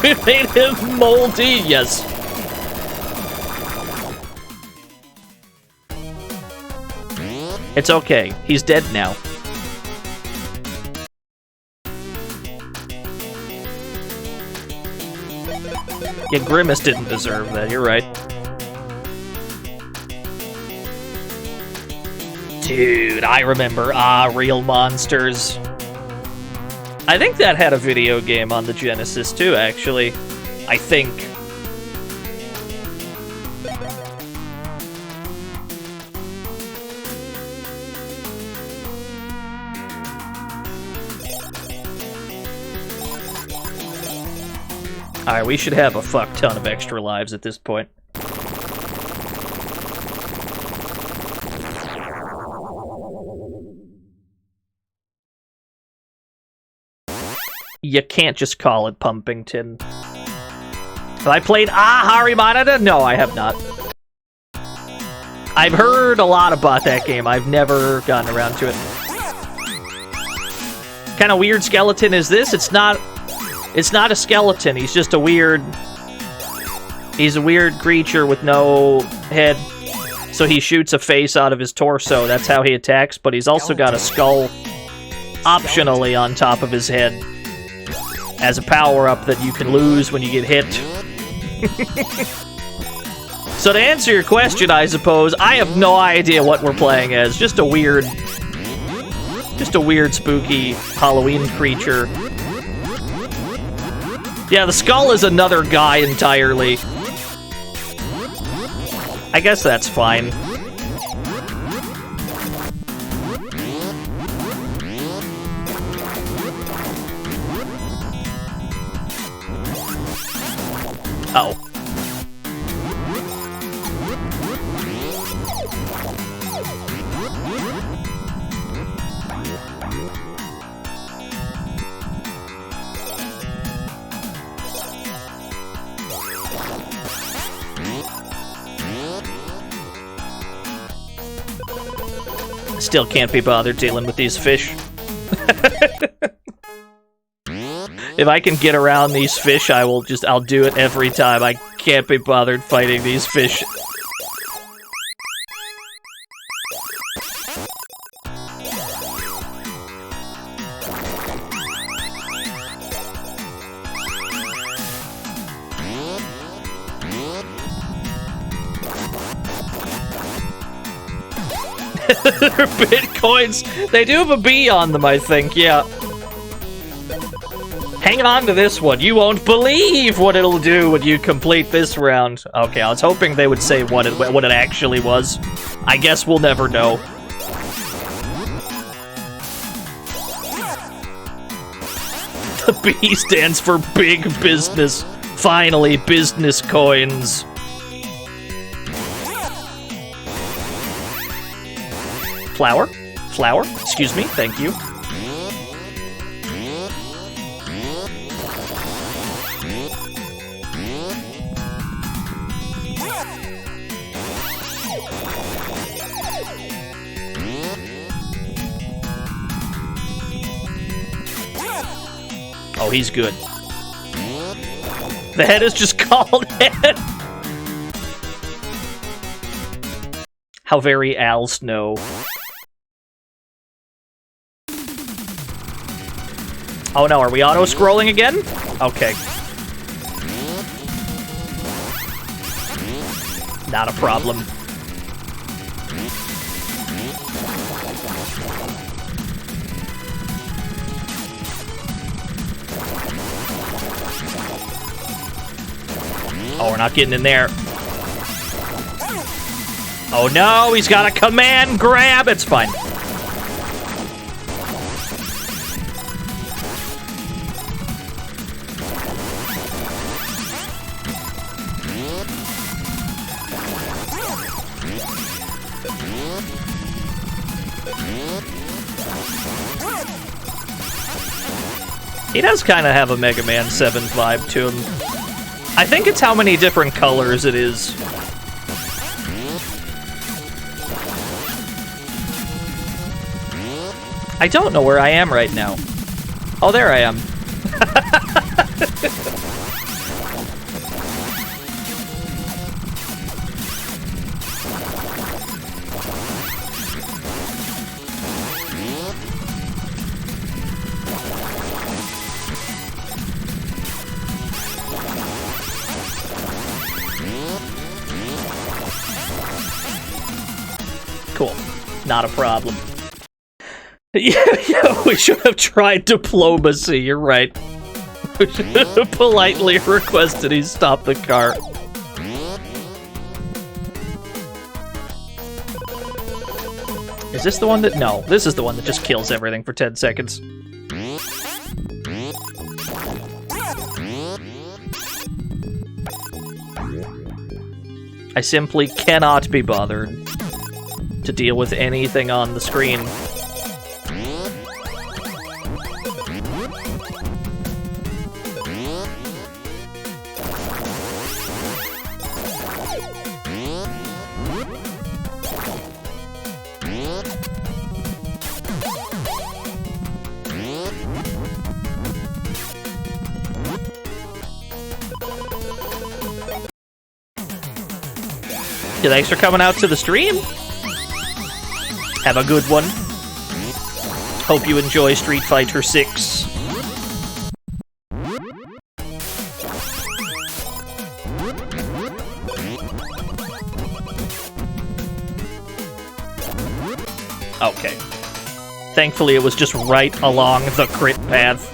We made him moldy, yes. It's okay, he's dead now. Yeah, Grimace didn't deserve that, you're right. Dude, I remember Real Monsters. I think that had a video game on the Genesis too, actually. I think. Alright, we should have a fuck ton of extra lives at this point. You can't just call it Pumpington. Have I played Harimanada? No, I have not. I've heard a lot about that game. I've never gotten around to it. What kind of weird skeleton is this? It's not a skeleton. He's just a weird... He's a weird creature with no head. So he shoots a face out of his torso. That's how he attacks, but he's also got a skull. optionally on top of his head as a power-up that you can lose when you get hit. So to answer your question, I suppose, I have no idea what we're playing as. Just a weird, spooky Halloween creature. Yeah, the skull is another guy entirely. I guess that's fine. Oh. Still can't be bothered dealing with these fish. If I can get around these fish, I'll do it every time. I can't be bothered fighting these fish. They're bitcoins. They do have a B on them, I think, yeah. Hang on to this one. You won't believe what it'll do when you complete this round. Okay, I was hoping they would say what it actually was. I guess we'll never know. The B stands for big business. Finally, business coins. Flower? Flower? Excuse me, thank you. Oh, he's good. The head is just called head. How very Al Snow. Oh no, are we auto-scrolling again? Okay. Not a problem. Oh, we're not getting in there. Oh no, he's got a command grab! It's fine. He does kind of have a Mega Man 7 vibe to him. I think it's how many different colors it is. I don't know where I am right now. Oh, there I am. Cool. Not a problem. Yeah, we should have tried diplomacy, you're right. We should have politely requested he stop the car. Is this the one that... No, this is the one that just kills everything for 10 seconds. I simply cannot be bothered to deal with anything on the screen. Thanks for coming out to the stream. Have a good one. Hope you enjoy Street Fighter 6. Okay. Thankfully, it was just right along the crit path.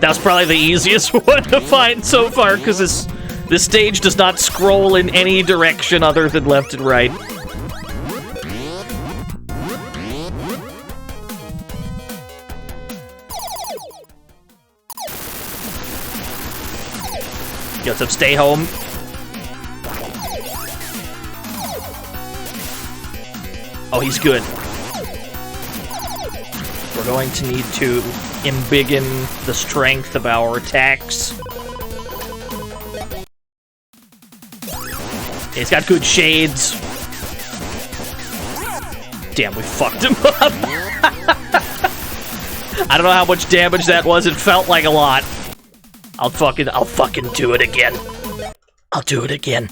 That was probably the easiest one to find so far, because this stage does not scroll in any direction other than left and right. Got some stay home. Oh, he's good. We're going to need to embiggen the strength of our attacks. He's got good shades. Damn, we fucked him up. I don't know how much damage that was. It felt like a lot. I'll fucking do it again. I'll do it again.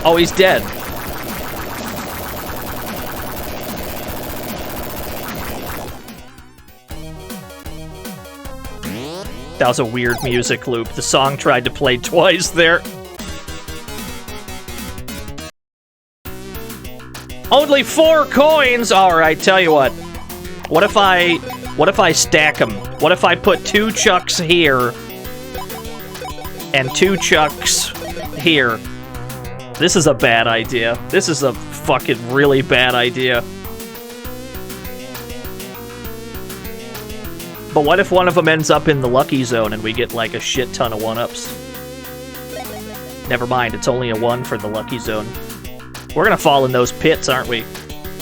Oh, he's dead. That was a weird music loop. The song tried to play twice there. Only 4 coins? Alright, tell you what. What if I stack them? What if I put 2 chucks here and 2 chucks here? This is a bad idea. This is a fucking really bad idea. But what if one of them ends up in the lucky zone and we get like a shit ton of 1-ups? Never mind, it's only a 1 for the lucky zone. We're gonna fall in those pits, aren't we?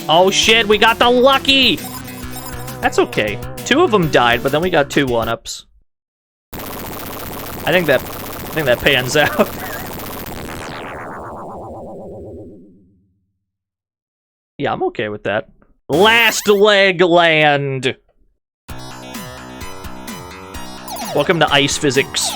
Oh shit, we got the lucky! That's okay. 2 of them died, but then we got 2 1-ups. I think that pans out. Yeah, I'm okay with that. Last leg land! Welcome to ice physics.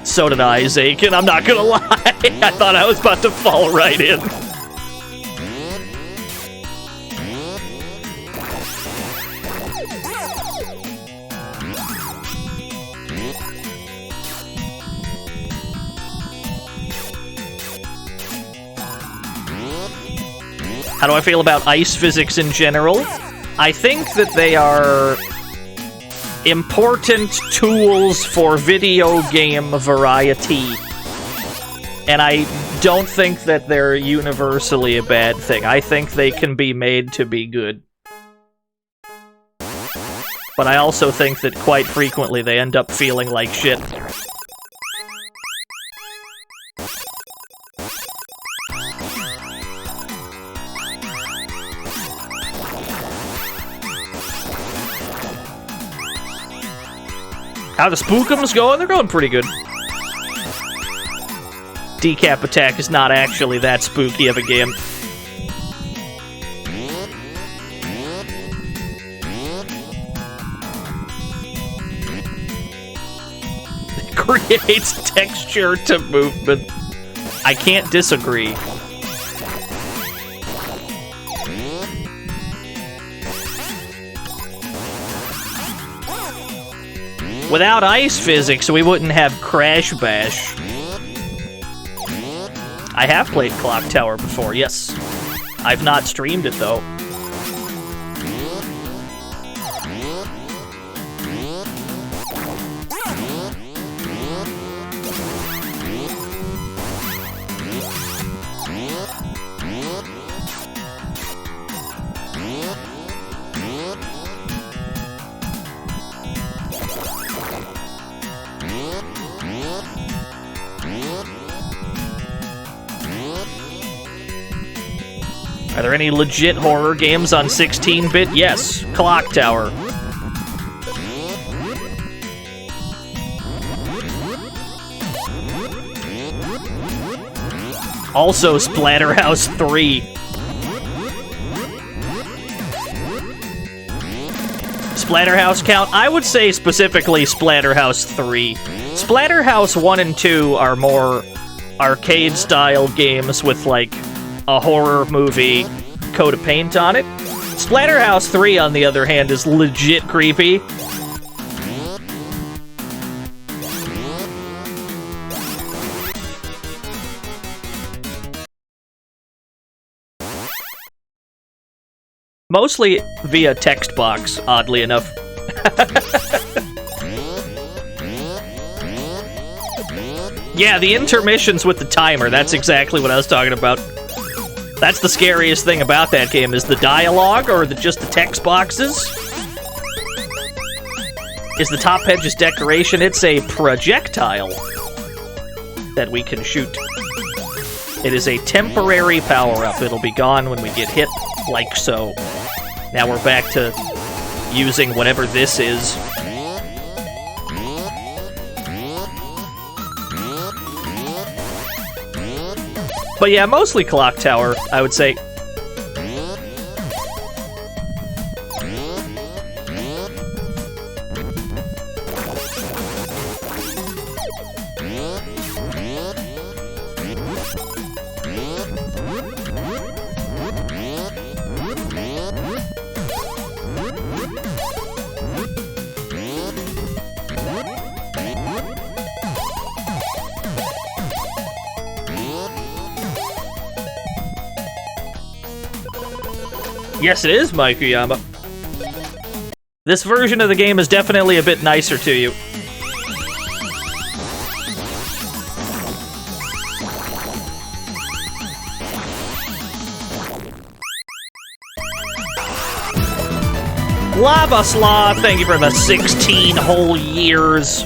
So did I, Zaken, I'm not gonna lie. I thought I was about to fall right in. How do I feel about ice physics in general? I think that they are important tools for video game variety. And I don't think that they're universally a bad thing. I think they can be made to be good. But I also think that quite frequently they end up feeling like shit. How the spookums going? They're going pretty good. Decap attack is not actually that spooky of a game. It creates texture to movement. I can't disagree. Without ice physics, we wouldn't have Crash Bash. I have played Clock Tower before, yes. I've not streamed it, though. Are there any legit horror games on 16-bit? Yes. Clock Tower. Also Splatterhouse 3. Splatterhouse count? I would say specifically Splatterhouse 3. Splatterhouse 1 and 2 are more arcade-style games with, like, a horror movie coat of paint on it. Splatterhouse 3, on the other hand, is legit creepy. Mostly via text box, oddly enough. Yeah, the intermissions with the timer, that's exactly what I was talking about. That's the scariest thing about that game, is the dialogue, or just the text boxes. Is the top head just decoration? It's a projectile that we can shoot. It is a temporary power-up. It'll be gone when we get hit, like so. Now we're back to using whatever this is. But yeah, mostly Clock Tower, I would say. Yes, it is, Mikeyama. This version of the game is definitely a bit nicer to you. Lava Slaw, thank you for the 16 whole years.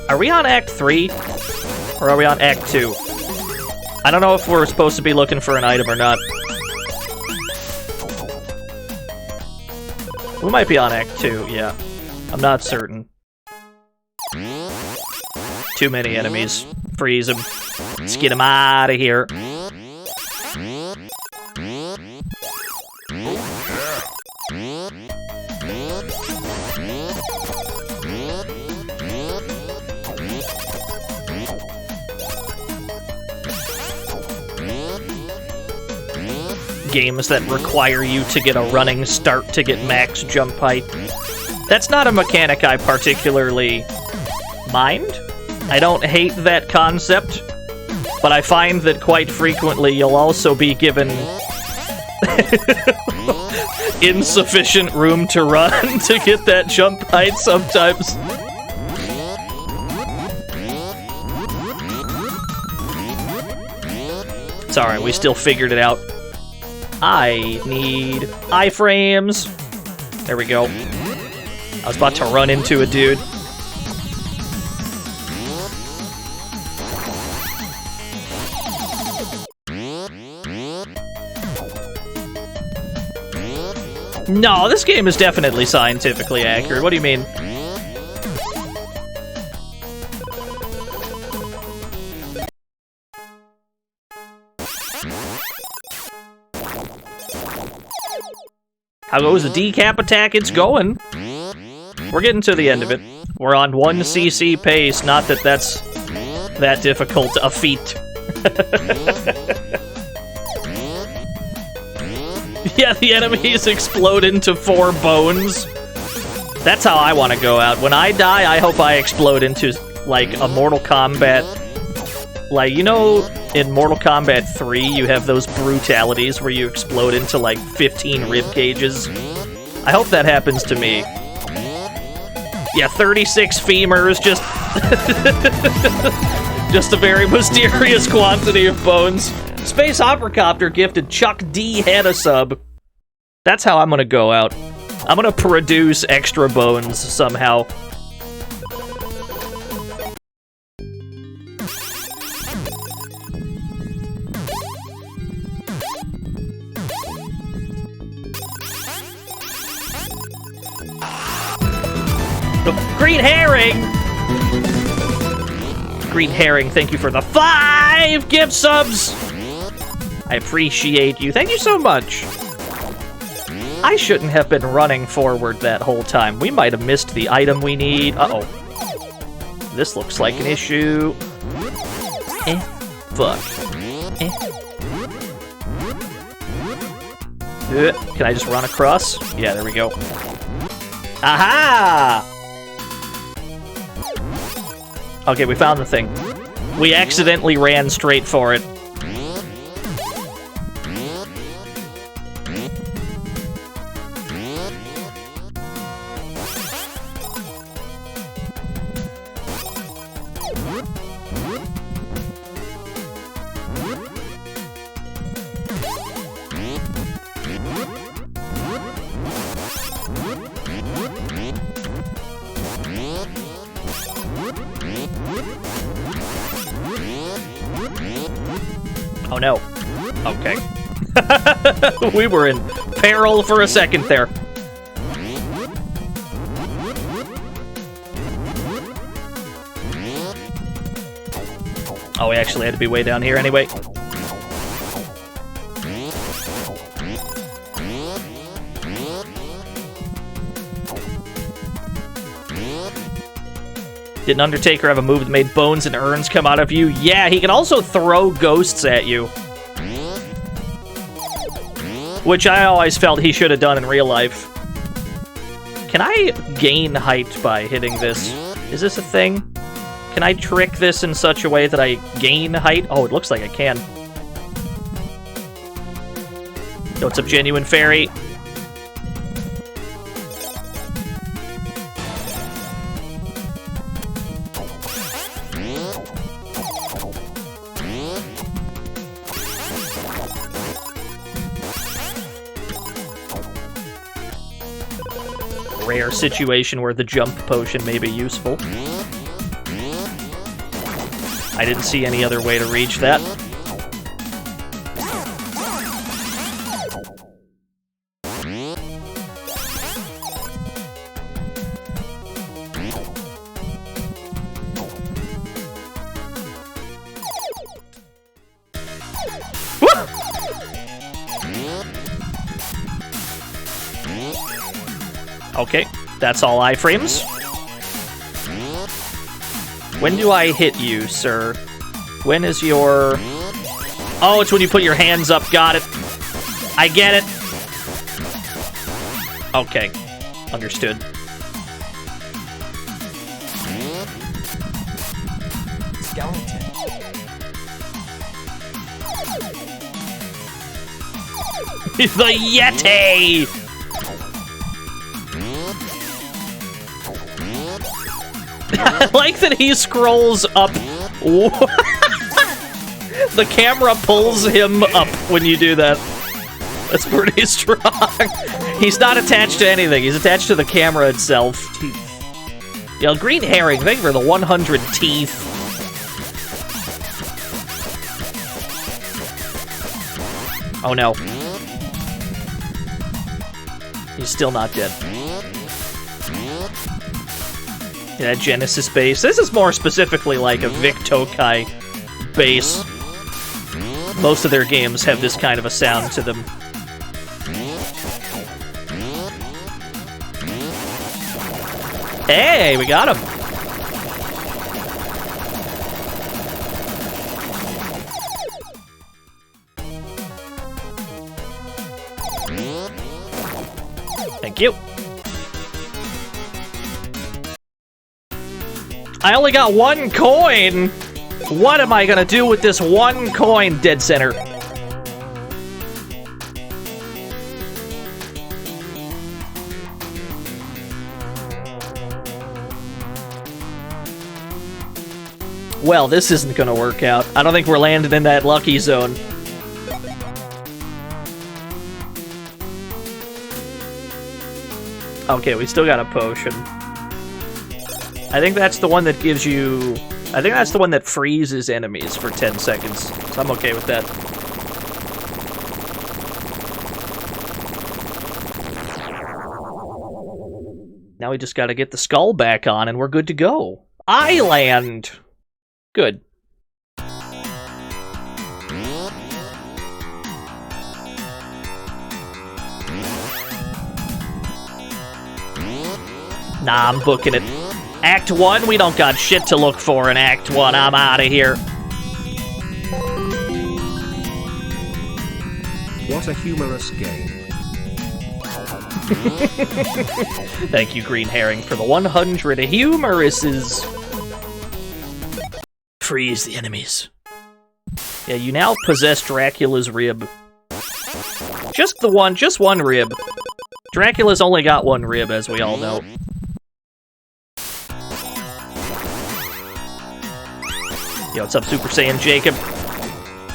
Are we on Act 3? Or are we on Act 2? I don't know if we're supposed to be looking for an item or not. We might be on Act 2, yeah. I'm not certain. Too many enemies. Freeze them. Let's get them out of here. Games that require you to get a running start to get max jump height. That's not a mechanic I particularly mind. I don't hate that concept, but I find that quite frequently you'll also be given insufficient room to run to get that jump height sometimes. It's alright, we still figured it out. I need iframes. There we go. I was about to run into a dude. No, this game is definitely scientifically accurate. What do you mean? How goes the Decap attack? It's going. We're getting to the end of it. We're on 1 CC pace, not that that's that difficult a feat. Yeah, the enemies explode into 4 bones. That's how I want to go out. When I die, I hope I explode into, like, a Mortal Kombat... Like, you know, in Mortal Kombat 3, you have those brutalities where you explode into, like, 15 rib cages. I hope that happens to me. Yeah, 36 femurs, just... just a very mysterious quantity of bones. Space Operacopter gifted Chuck D. had a sub. That's how I'm gonna go out. I'm gonna produce extra bones somehow. Green Herring! Green Herring, thank you for the 5 gift subs! I appreciate you. Thank you so much. I shouldn't have been running forward that whole time. We might have missed the item we need. Uh-oh. This looks like an issue. Fuck. Can I just run across? Yeah, there we go. Aha! Okay, we found the thing. We accidentally ran straight for it. Oh no. Okay. We were in peril for a second there. Oh, we actually had to be way down here anyway. Didn't Undertaker have a move that made bones and urns come out of you? Yeah, he can also throw ghosts at you. Which I always felt he should have done in real life. Can I gain height by hitting this? Is this a thing? Can I trick this in such a way that I gain height? Oh, it looks like I can. Yo, what's up, Genuine Fairy? Rare situation where the jump potion may be useful. I didn't see any other way to reach that. Okay, that's all iframes. When do I hit you, sir? When is your... Oh, it's when you put your hands up. Got it. I get it. Okay, understood. Skeleton. The Yeti! I like that he scrolls up. The camera pulls him up when you do that. That's pretty strong. He's not attached to anything. He's attached to the camera itself. Yo, Green Herring, thank you for the 100 teeth. Oh no. He's still not dead. Yeah, Genesis base. This is more specifically like a Vic Tokai base. Most of their games have this kind of a sound to them. Hey, we got him! Thank you. I only got 1 coin! What am I gonna do with this 1 coin, dead center? Well, this isn't gonna work out. I don't think we're landing in that lucky zone. Okay, we still got a potion. I think that's the one that gives you... I think that's the one that freezes enemies for 10 seconds. So I'm okay with that. Now we just gotta get the skull back on and we're good to go. Island! Good. Nah, I'm booking it. Act 1, we don't got shit to look for in Act 1. I'm out of here. What a humorous game. Thank you, Green Herring, for the 100 humorouses. Freeze the enemies. Yeah, you now possess Dracula's rib. Just one rib. Dracula's only got one rib, as we all know. Yo, what's up, Super Saiyan Jacob?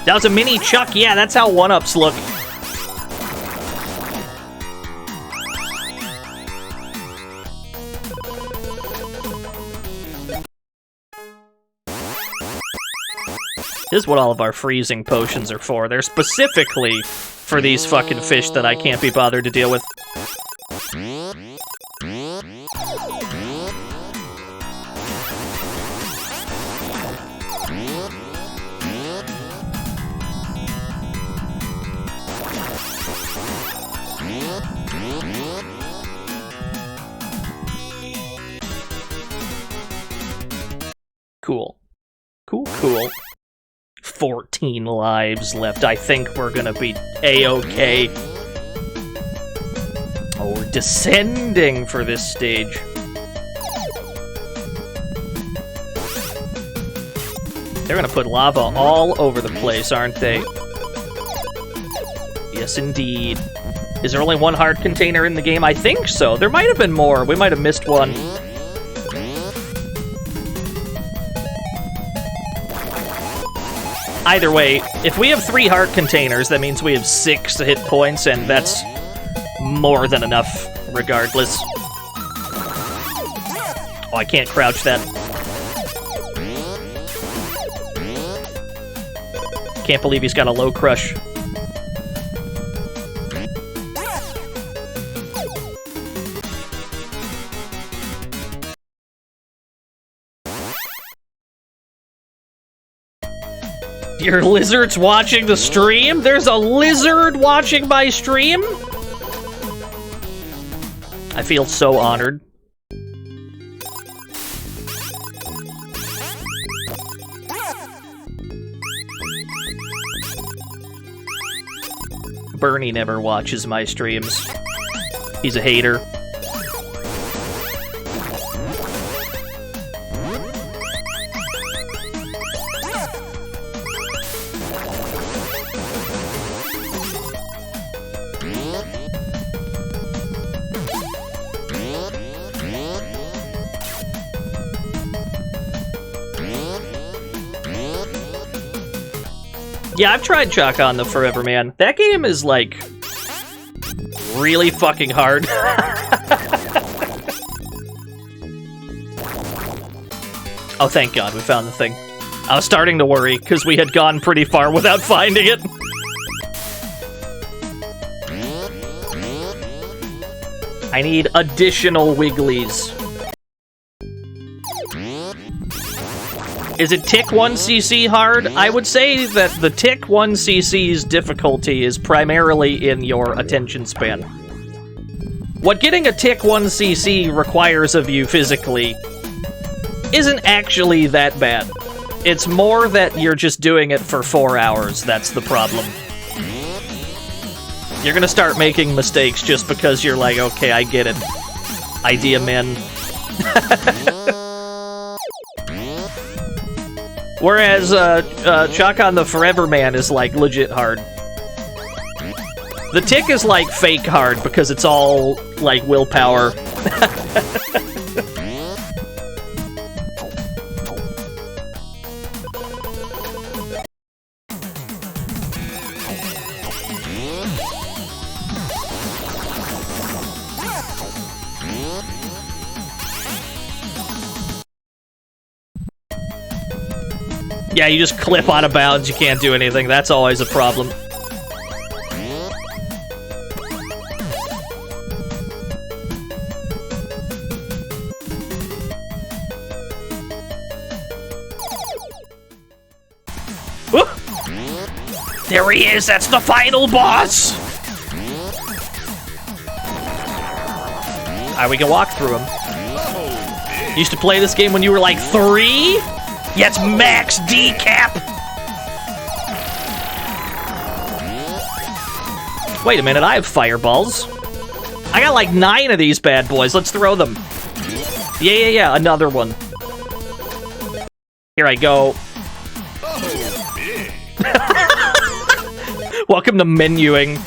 That was a mini Chuck. Yeah, that's how 1-ups look. This is what all of our freezing potions are for. They're specifically for these fucking fish that I can't be bothered to deal with. Cool. Cool. 14 lives left. I think we're gonna be A-okay. Oh, we're descending for this stage. They're gonna put lava all over the place, aren't they? Yes, indeed. Is there only one heart container in the game? I think so. There might have been more. We might have missed one. Either way, if we have 3 heart containers, that means we have 6 hit points, and that's more than enough, regardless. Oh, I can't crouch that. Can't believe he's got a low crush. Your lizard's watching the stream? There's a lizard watching my stream? I feel so honored. Bernie never watches my streams. He's a hater. Yeah, I've tried Chalk on the Forever Man. That game is, like, really fucking hard. Oh, thank God, we found the thing. I was starting to worry, because we had gone pretty far without finding it. I need additional Wigglies. Is it Tick 1cc hard? I would say that the Tick 1cc's difficulty is primarily in your attention span. What getting a Tick 1cc requires of you physically isn't actually that bad. It's more that you're just doing it for 4 hours, that's the problem. You're gonna start making mistakes just because you're like, okay, I get it. Idea men. Whereas, Chalk on the Forever Man is, like, legit hard. The Tick is, like, fake hard, because it's all, like, willpower. Yeah, you just clip out of bounds, you can't do anything. That's always a problem. Whoop! There he is, that's the final boss! Alright, we can walk through him. Used to play this game when you were like 3? Yeah, it's Max Decap! Wait a minute, I have fireballs. I got like 9 of these bad boys. Let's throw them. Yeah, another one. Here I go. Welcome to menuing.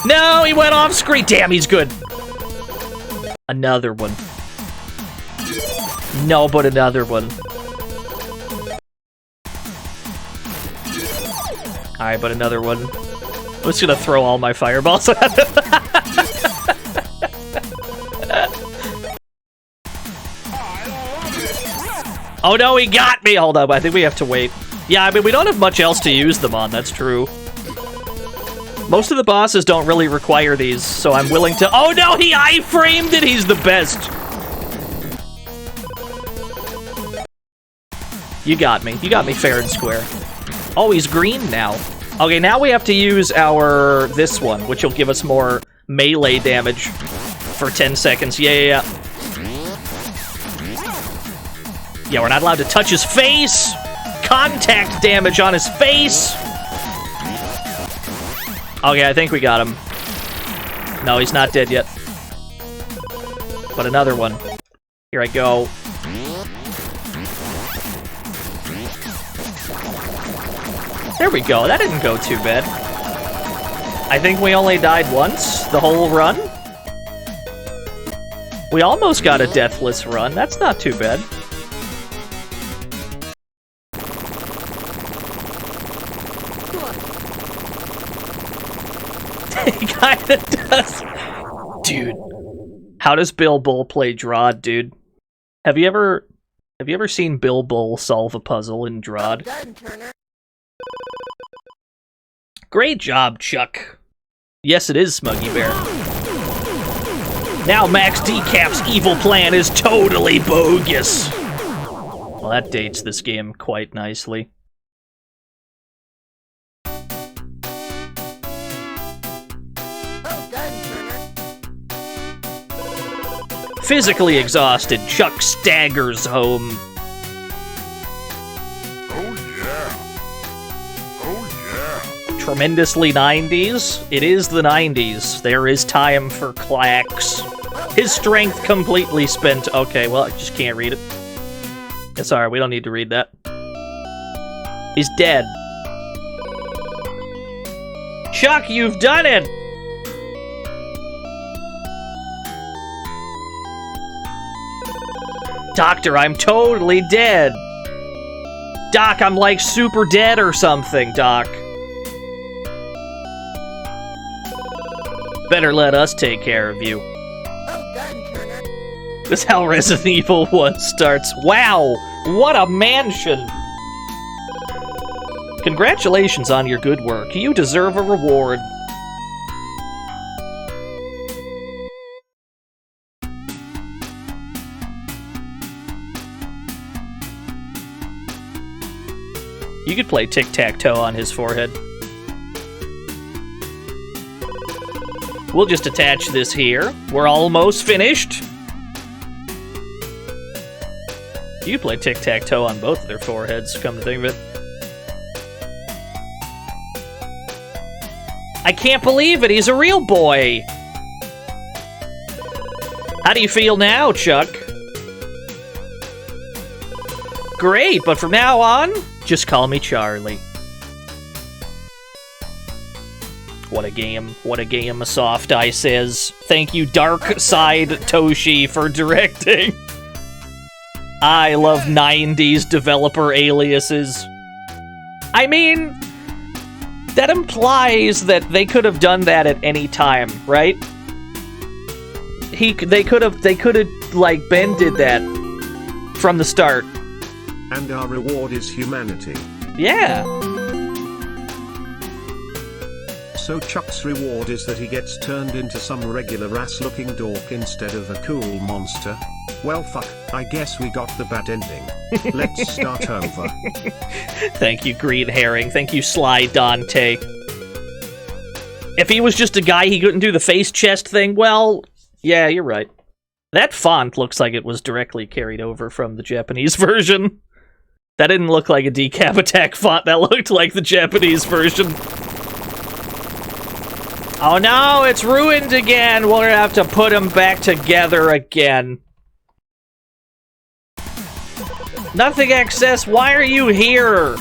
No, he went off screen. Damn, he's good. Another one. No, but another one. Alright, but another one. I'm just gonna throw all my fireballs at him. Oh no, he got me! Hold up, I think we have to wait. Yeah, I mean, we don't have much else to use them on, that's true. Most of the bosses don't really require these, so I'm willing to— oh no, he iframed it! He's the best! You got me fair and square. Oh, he's green now. Okay, now we have to use our— this one, which will give us more melee damage for 10 seconds. Yeah. Yeah, we're not allowed to touch his face! Contact damage on his face! Okay, I think we got him. No, he's not dead yet. But another one. Here I go. There we go, that didn't go too bad. I think we only died once, the whole run. We almost got a deathless run, that's not too bad. He kinda does. Dude. How does Bill Bull play Drod, dude? Have you ever seen Bill Bull solve a puzzle in Drod? Great job, Chuck. Yes, it is Smuggy Bear. Now Max Decap's evil plan is totally bogus. Well, that dates this game quite nicely. Physically exhausted, Chuck staggers home. Tremendously 90s. It is the 90s. There is time for clacks. His strength completely spent. Okay, well, I just can't read it. It's alright, we don't need to read that. He's dead. Chuck, you've done it! Doctor, I'm totally dead. Doc, I'm like super dead or something, Doc. Better let us take care of you. This is how Resident Evil 1 starts. Wow, what a mansion! Congratulations on your good work. You deserve a reward. You could play tic-tac-toe on his forehead. We'll just attach this here. We're almost finished. You could play tic-tac-toe on both of their foreheads, come to think of it. I can't believe it, he's a real boy! How do you feel now, Chuck? Great, but from now on, just call me Charlie. What a game, Soft Eye says. Thank you, Dark Side Toshi, for directing. I love 90s developer aliases. I mean, that implies that they could have done that at any time, right? They could have, like, Ben did that from the start. And our reward is humanity. Yeah. So Chuck's reward is that he gets turned into some regular ass-looking dork instead of a cool monster. Well, fuck, I guess we got the bad ending. Let's start over. Thank you, Green Herring. Thank you, Sly Dante. If he was just a guy, he couldn't do the face chest thing, well, yeah, you're right. That font looks like it was directly carried over from the Japanese version. That didn't look like a Decap Attack font. That looked like the Japanese version. Oh no, it's ruined again. We're gonna have to put them back together again. Nothing excess, why are you here?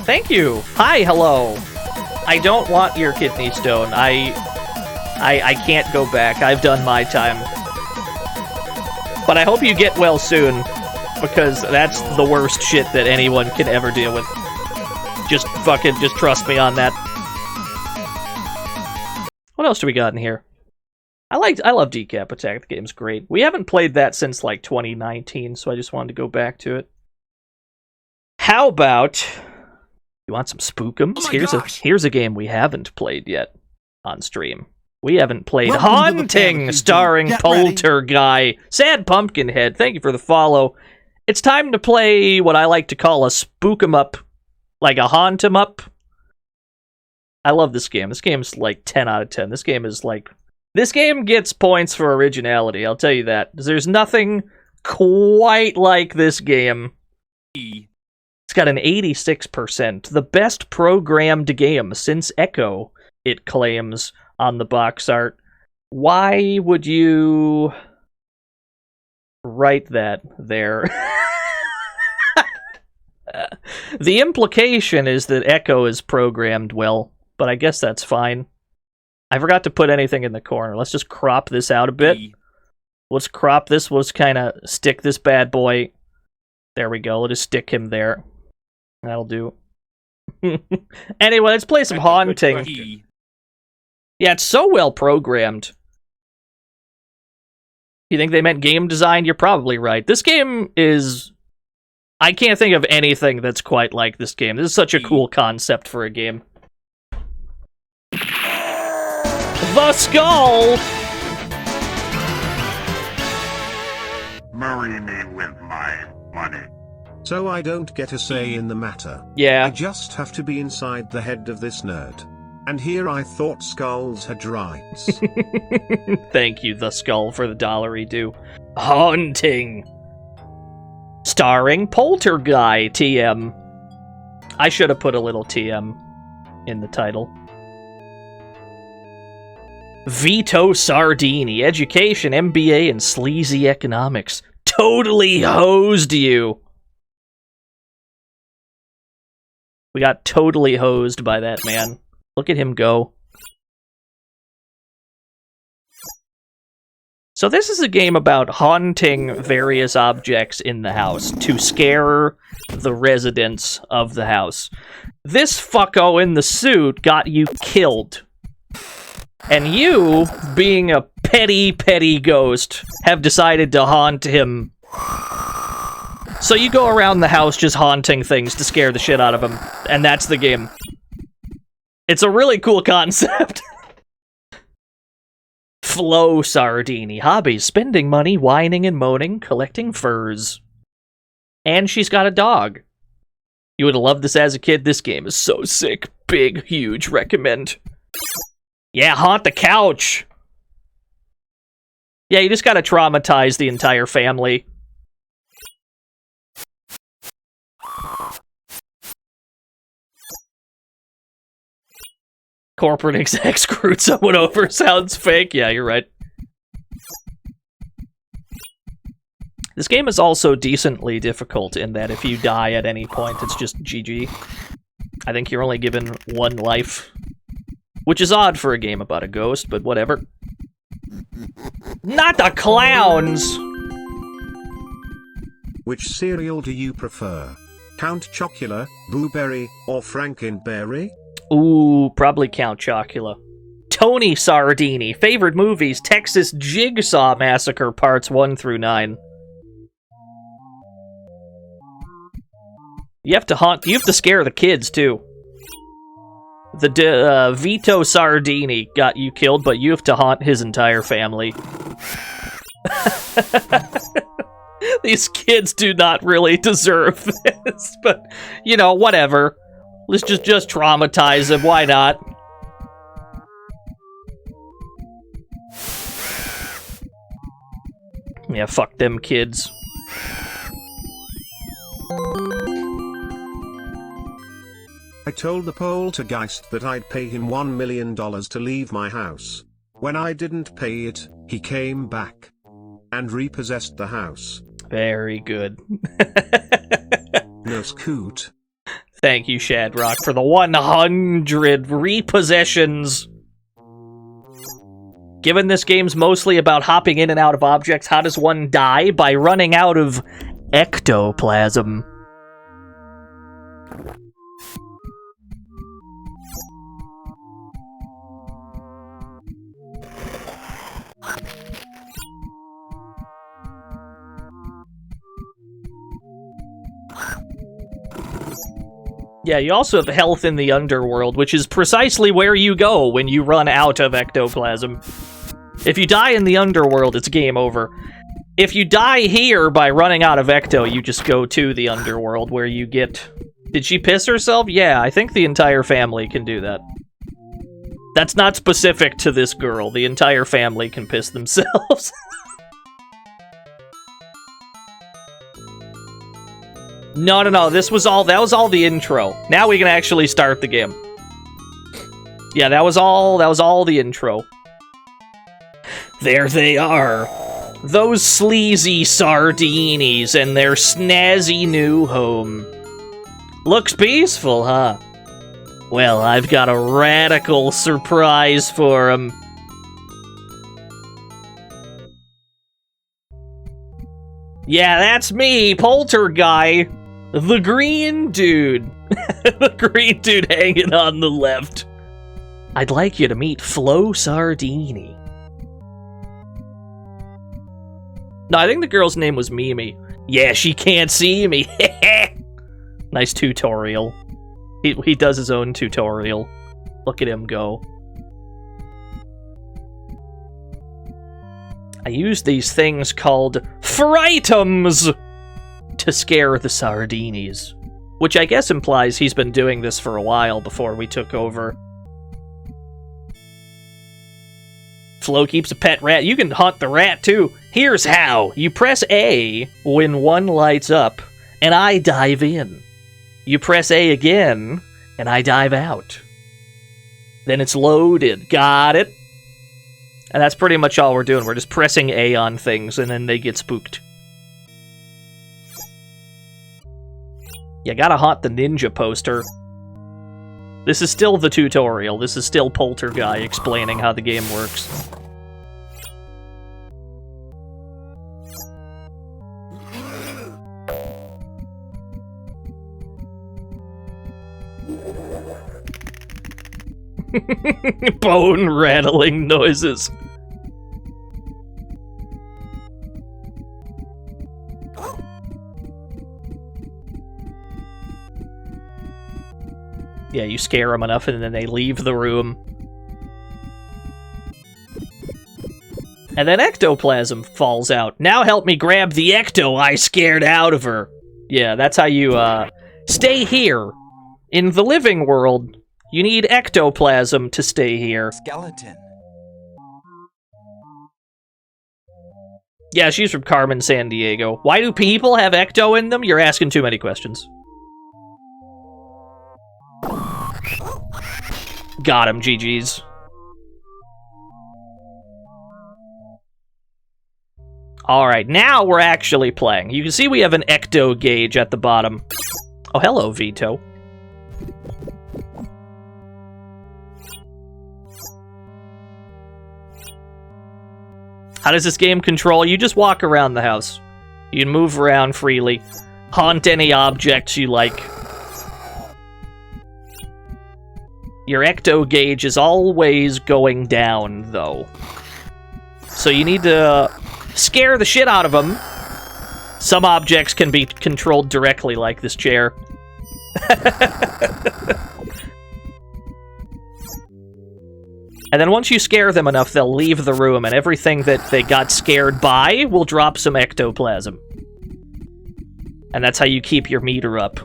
Thank you. Hi, hello. I don't want your kidney stone. I can't go back. I've done my time. But I hope you get well soon, because that's the worst shit that anyone can ever deal with. Just trust me on that. What else do we got in here? I love Decap Attack. The game's great. We haven't played that since like 2019, so I just wanted to go back to it. How about you want some spookums? Oh Here's a game we haven't played yet on stream. We haven't played Welcome to the Haunting, fantasy starring zone. Get ready. Polterguy. Sad Pumpkinhead. Thank you for the follow. It's time to play what I like to call a spook 'em up, like a haunt 'em up. I love this game. This game's like 10 out of 10. This game gets points for originality, I'll tell you that. There's nothing quite like this game. It's got an 86%. The best programmed game since Echo, it claims on the box art. Why would you write that there? The implication is that Echo is programmed well, but I guess that's fine. I forgot to put anything in the corner. Let's just crop this out a bit. Let's crop this. We'll just kind of stick this bad boy. There we go. We'll just stick him there. That'll do. Anyway, let's play some Haunting. Yeah, it's so well programmed. You think they meant game design? You're probably right. This game is... I can't think of anything that's quite like this game. This is such a cool concept for a game. The Skull! Marry me with my money. So I don't get a say in the matter. I Yeah. just have to be inside the head of this nerd. And here I thought Skulls had rights. Thank you, The Skull, for the $1 due. Haunting! Starring Polterguy, TM. I should have put a little TM in the title. Vito Sardini, education, MBA, and sleazy economics. Totally hosed you. We got totally hosed by that man. Look at him go. So this is a game about haunting various objects in the house to scare the residents of the house. This fucko in the suit got you killed. And you, being a petty ghost, have decided to haunt him. So you go around the house just haunting things to scare the shit out of him. And that's the game. It's a really cool concept. Flo Sardini. Hobbies: spending money, whining and moaning, collecting furs. And she's got a dog. You would have loved this as a kid. This game is so sick. Big, huge recommend. Yeah, haunt the couch! Yeah, you just gotta traumatize the entire family. Corporate exec screwed someone over sounds fake. Yeah, you're right. This game is also decently difficult in that if you die at any point, it's just GG. I think you're only given one life. Which is odd for a game about a ghost, but whatever. Not the clowns! Which cereal do you prefer? Count Chocula, Blueberry, or Frankenberry? Ooh, probably Count Chocula. Tony Sardini. Favorite movies: Texas Jigsaw Massacre Parts 1 through 9. You have to scare the kids, too. The Vito Sardini got you killed, but you have to haunt his entire family. These kids do not really deserve this, but, you know, whatever. Let's just traumatize them, why not? Yeah, fuck them kids. I told the poltergeist that I'd pay him $1 million to leave my house. When I didn't pay it, he came back and repossessed the house. Very good. No scoot. Thank you, Shadrock, for the 100 repossessions. Given this game's mostly about hopping in and out of objects, how does one die? By running out of ectoplasm. Yeah, you also have health in the underworld, which is precisely where you go when you run out of ectoplasm. If you die in the underworld, it's game over. If you die here by running out of ecto, you just go to the underworld where you get... Did she piss herself? Yeah, I think the entire family can do that. That's not specific to this girl. The entire family can piss themselves. No, that was all the intro. Now we can actually start the game. Yeah, that was all the intro. There they are. Those sleazy sardinis and their snazzy new home. Looks peaceful, huh? Well, I've got a radical surprise for 'em. Yeah, that's me, Polterguy. The green dude. The green dude hanging on the left. I'd like you to meet Flo Sardini. No, I think the girl's name was Mimi. Yeah, she can't see me. Nice tutorial. He does his own tutorial. Look at him go. I use these things called frightums to scare the sardinis. Which I guess implies he's been doing this for a while before we took over. Flo keeps a pet rat. You can hunt the rat too. Here's how. You press A when one lights up, and I dive in. You press A again, and I dive out. Then it's loaded. Got it? And that's pretty much all we're doing. We're just pressing A on things, and then they get spooked. You gotta haunt the ninja poster. This is still the tutorial. This is still Polterguy explaining how the game works. Bone rattling noises. Yeah, you scare them enough and then they leave the room. And then ectoplasm falls out. Now help me grab the ecto I scared out of her. Yeah, that's how you, stay here. In the living world, you need ectoplasm to stay here. Skeleton. Yeah, she's from Carmen, San Diego. Why do people have ecto in them? You're asking too many questions. Got him, GG's. Alright, now we're actually playing. You can see we have an ecto gauge at the bottom. Oh, hello, Vito. How does this game control? You just walk around the house. You can move around freely. Haunt any objects you like. Your ecto gauge is always going down, though. So you need to scare the shit out of them. Some objects can be controlled directly, like this chair. And then once you scare them enough, they'll leave the room, and everything that they got scared by will drop some ectoplasm. And that's how you keep your meter up.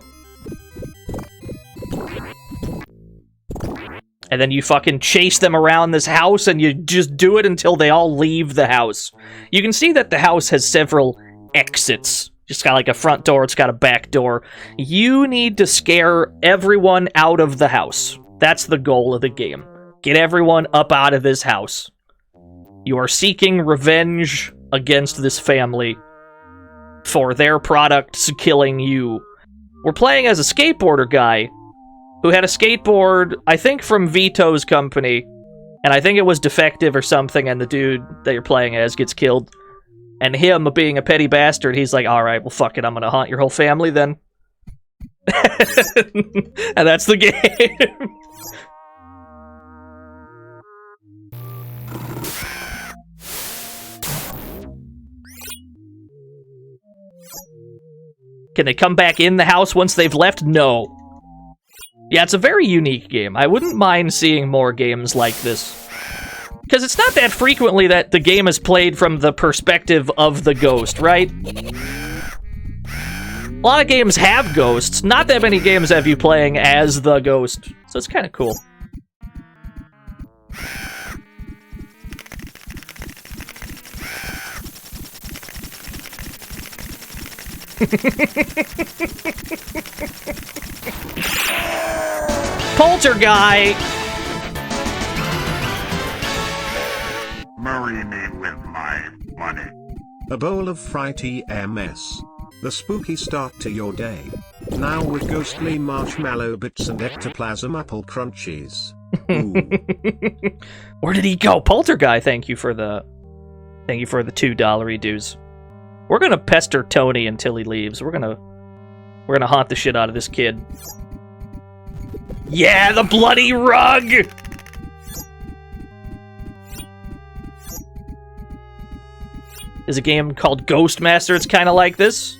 And then you fucking chase them around this house, and you just do it until they all leave the house. You can see that the house has several exits. Just got like a front door, it's got a back door. You need to scare everyone out of the house. That's the goal of the game. Get everyone up out of this house. You are seeking revenge against this family for their products killing you. We're playing as a skateboarder guy who had a skateboard, I think from Vito's company, and I think it was defective or something, and the dude that you're playing as gets killed. And him, being a petty bastard, he's like, alright, well fuck it, I'm gonna haunt your whole family then. And that's the game. Can they come back in the house once they've left? No. Yeah, it's a very unique game. I wouldn't mind seeing more games like this. Because it's not that frequently that the game is played from the perspective of the ghost, right? A lot of games have ghosts. Not that many games have you playing as the ghost. So it's kind of cool. Polterguy! Marry me with my money. A bowl of fried EMS. The spooky start to your day. Now with ghostly marshmallow bits and ectoplasm apple crunchies. Ooh. Where did he go? Polterguy, thank you for the $2 dues. We're gonna pester Tony until he leaves. We're gonna haunt the shit out of this kid. Yeah, the bloody rug! There's a game called Ghostbusters. It's kind of like this.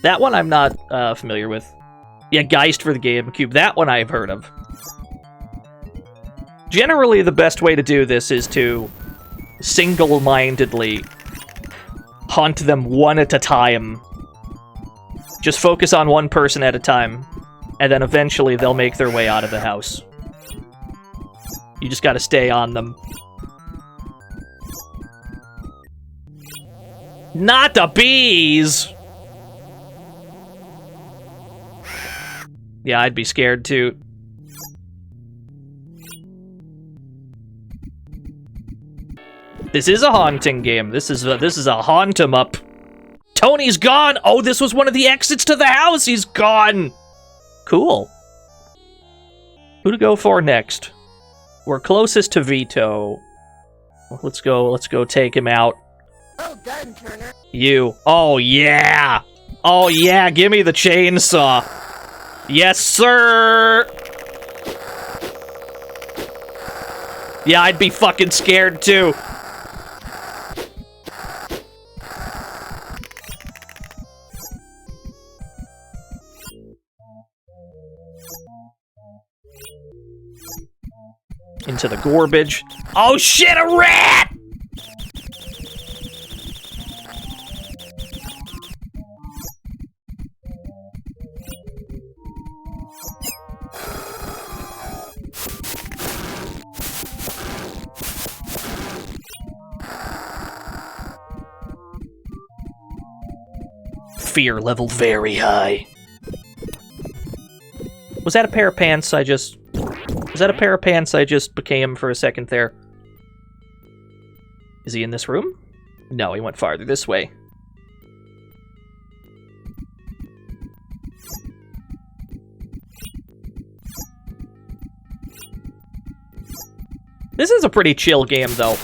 That one I'm not familiar with. Yeah, Geist for the GameCube. That one I've heard of. Generally, the best way to do this is to single-mindedly haunt them one at a time. Just focus on one person at a time, and then eventually they'll make their way out of the house. You just gotta stay on them. Not the bees! Yeah, I'd be scared too. This is a haunting game. This is a haunt 'em up. Tony's gone! Oh, this was one of the exits to the house! He's gone! Cool. Who to go for next? We're closest to Vito. Let's go take him out. Well done, Turner. You. Oh, yeah! Oh, yeah, give me the chainsaw. Yes, sir! Yeah, I'd be fucking scared, too. Into the garbage. Oh shit, a rat! Fear level very high. Was that a pair of pants I just... Was that a pair of pants I just became for a second there? Is he in this room? No, he went farther this way. This is a pretty chill game, though.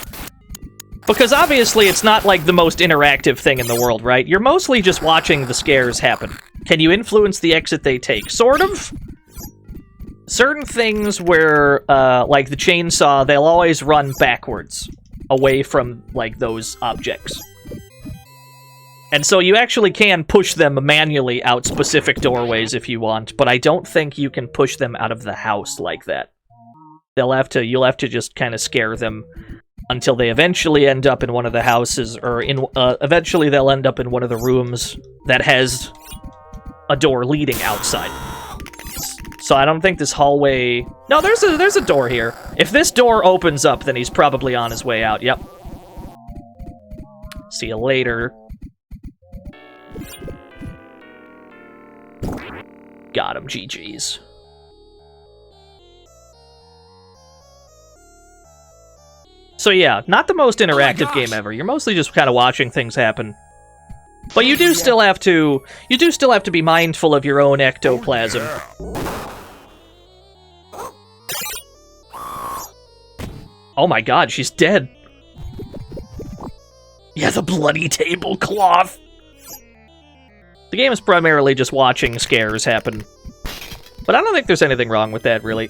Because obviously it's not like the most interactive thing in the world, right? You're mostly just watching the scares happen. Can you influence the exit they take? Sort of? Certain things where, like the chainsaw, they'll always run backwards, away from, like, those objects. And so you actually can push them manually out specific doorways if you want, but I don't think you can push them out of the house like that. You'll have to just kind of scare them until they eventually end up in one of the houses, or eventually they'll end up in one of the rooms that has a door leading outside. So I don't think this hallway... No, there's a door here. If this door opens up, then he's probably on his way out. Yep. See you later. Got him, GG's. So yeah, not the most interactive game ever. You're mostly just kind of watching things happen. But you do still have to be mindful of your own ectoplasm. Oh my god, she's dead. Yeah, the bloody tablecloth. The game is primarily just watching scares happen. But I don't think there's anything wrong with that, really.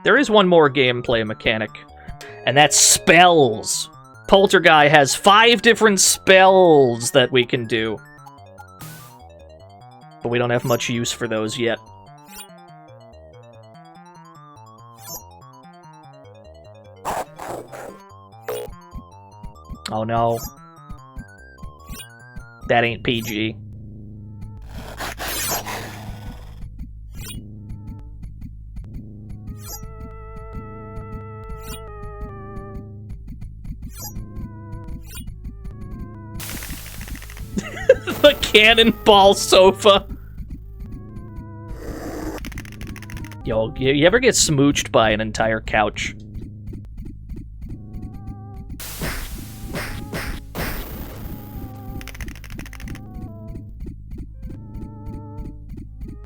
There is one more gameplay mechanic, and that's spells. Polterguy has 5 different spells that we can do. But we don't have much use for those yet. Oh no. That ain't PG. The cannonball sofa. Yo, you ever get smooched by an entire couch?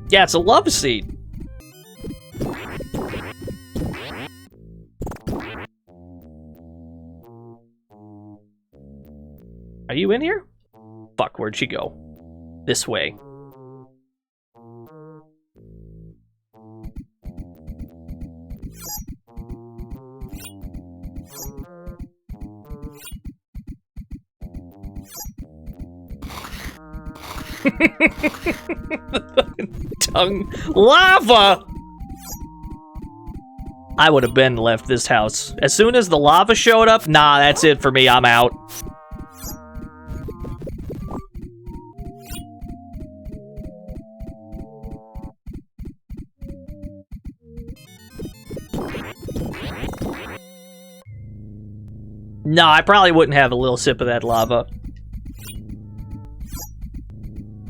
Yeah, it's a love seat. Are you in here? Fuck, where'd she go? This way. Tongue lava. I would have been left this house as soon as the lava showed up. Nah, that's it for me. I'm out. No, I probably wouldn't have a little sip of that lava.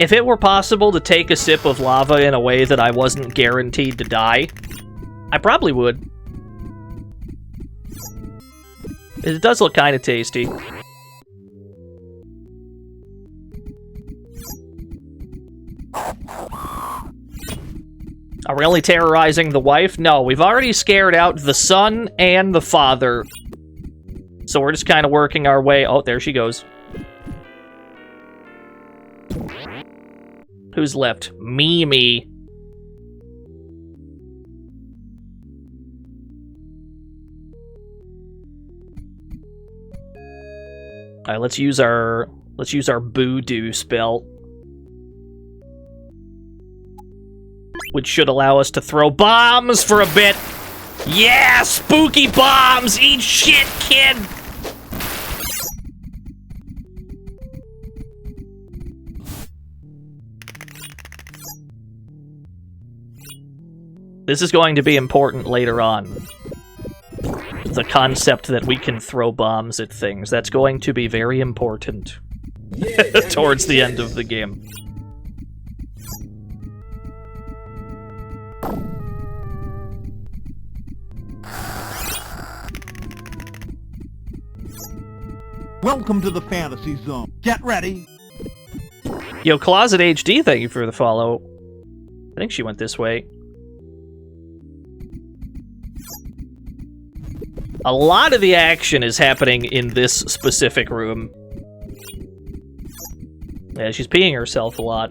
If it were possible to take a sip of lava in a way that I wasn't guaranteed to die, I probably would. It does look kind of tasty. Are we only terrorizing the wife? No, we've already scared out the son and the father. So we're just kind of working our way... Oh, there she goes. Who's left? Mimi. Alright, let's use our voodoo spell. Which should allow us to throw bombs for a bit. Yeah, spooky bombs! Eat shit, kid! This is going to be important later on. The concept that we can throw bombs at things. That's going to be very important towards the end of the game. Welcome to the fantasy zone. Get ready. Yo, Closet HD, thank you for the follow. I think she went this way. A lot of the action is happening in this specific room. Yeah, she's peeing herself a lot.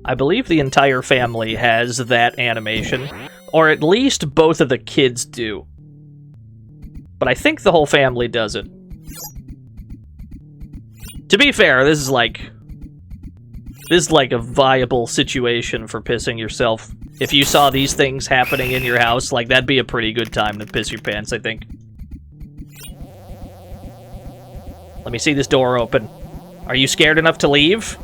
I believe the entire family has that animation. Or at least both of the kids do. But I think the whole family does it. To be fair, this is like a viable situation for pissing yourself. If you saw these things happening in your house, like, that'd be a pretty good time to piss your pants, I think. Let me see this door open. Are you scared enough to leave?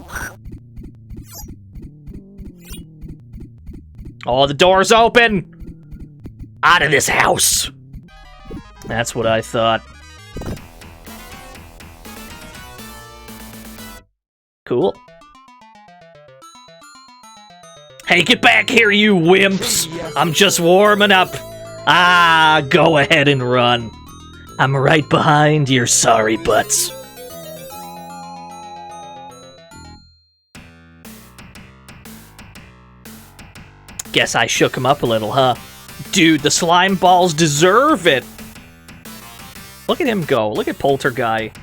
Oh, the door's open! Out of this house! That's what I thought. Cool. Hey, get back here, you wimps! I'm just warming up. Ah, go ahead and run. I'm right behind your sorry butts. Guess I shook him up a little, huh? Dude, the slime balls deserve it! Look at him go. Look at Polterguy.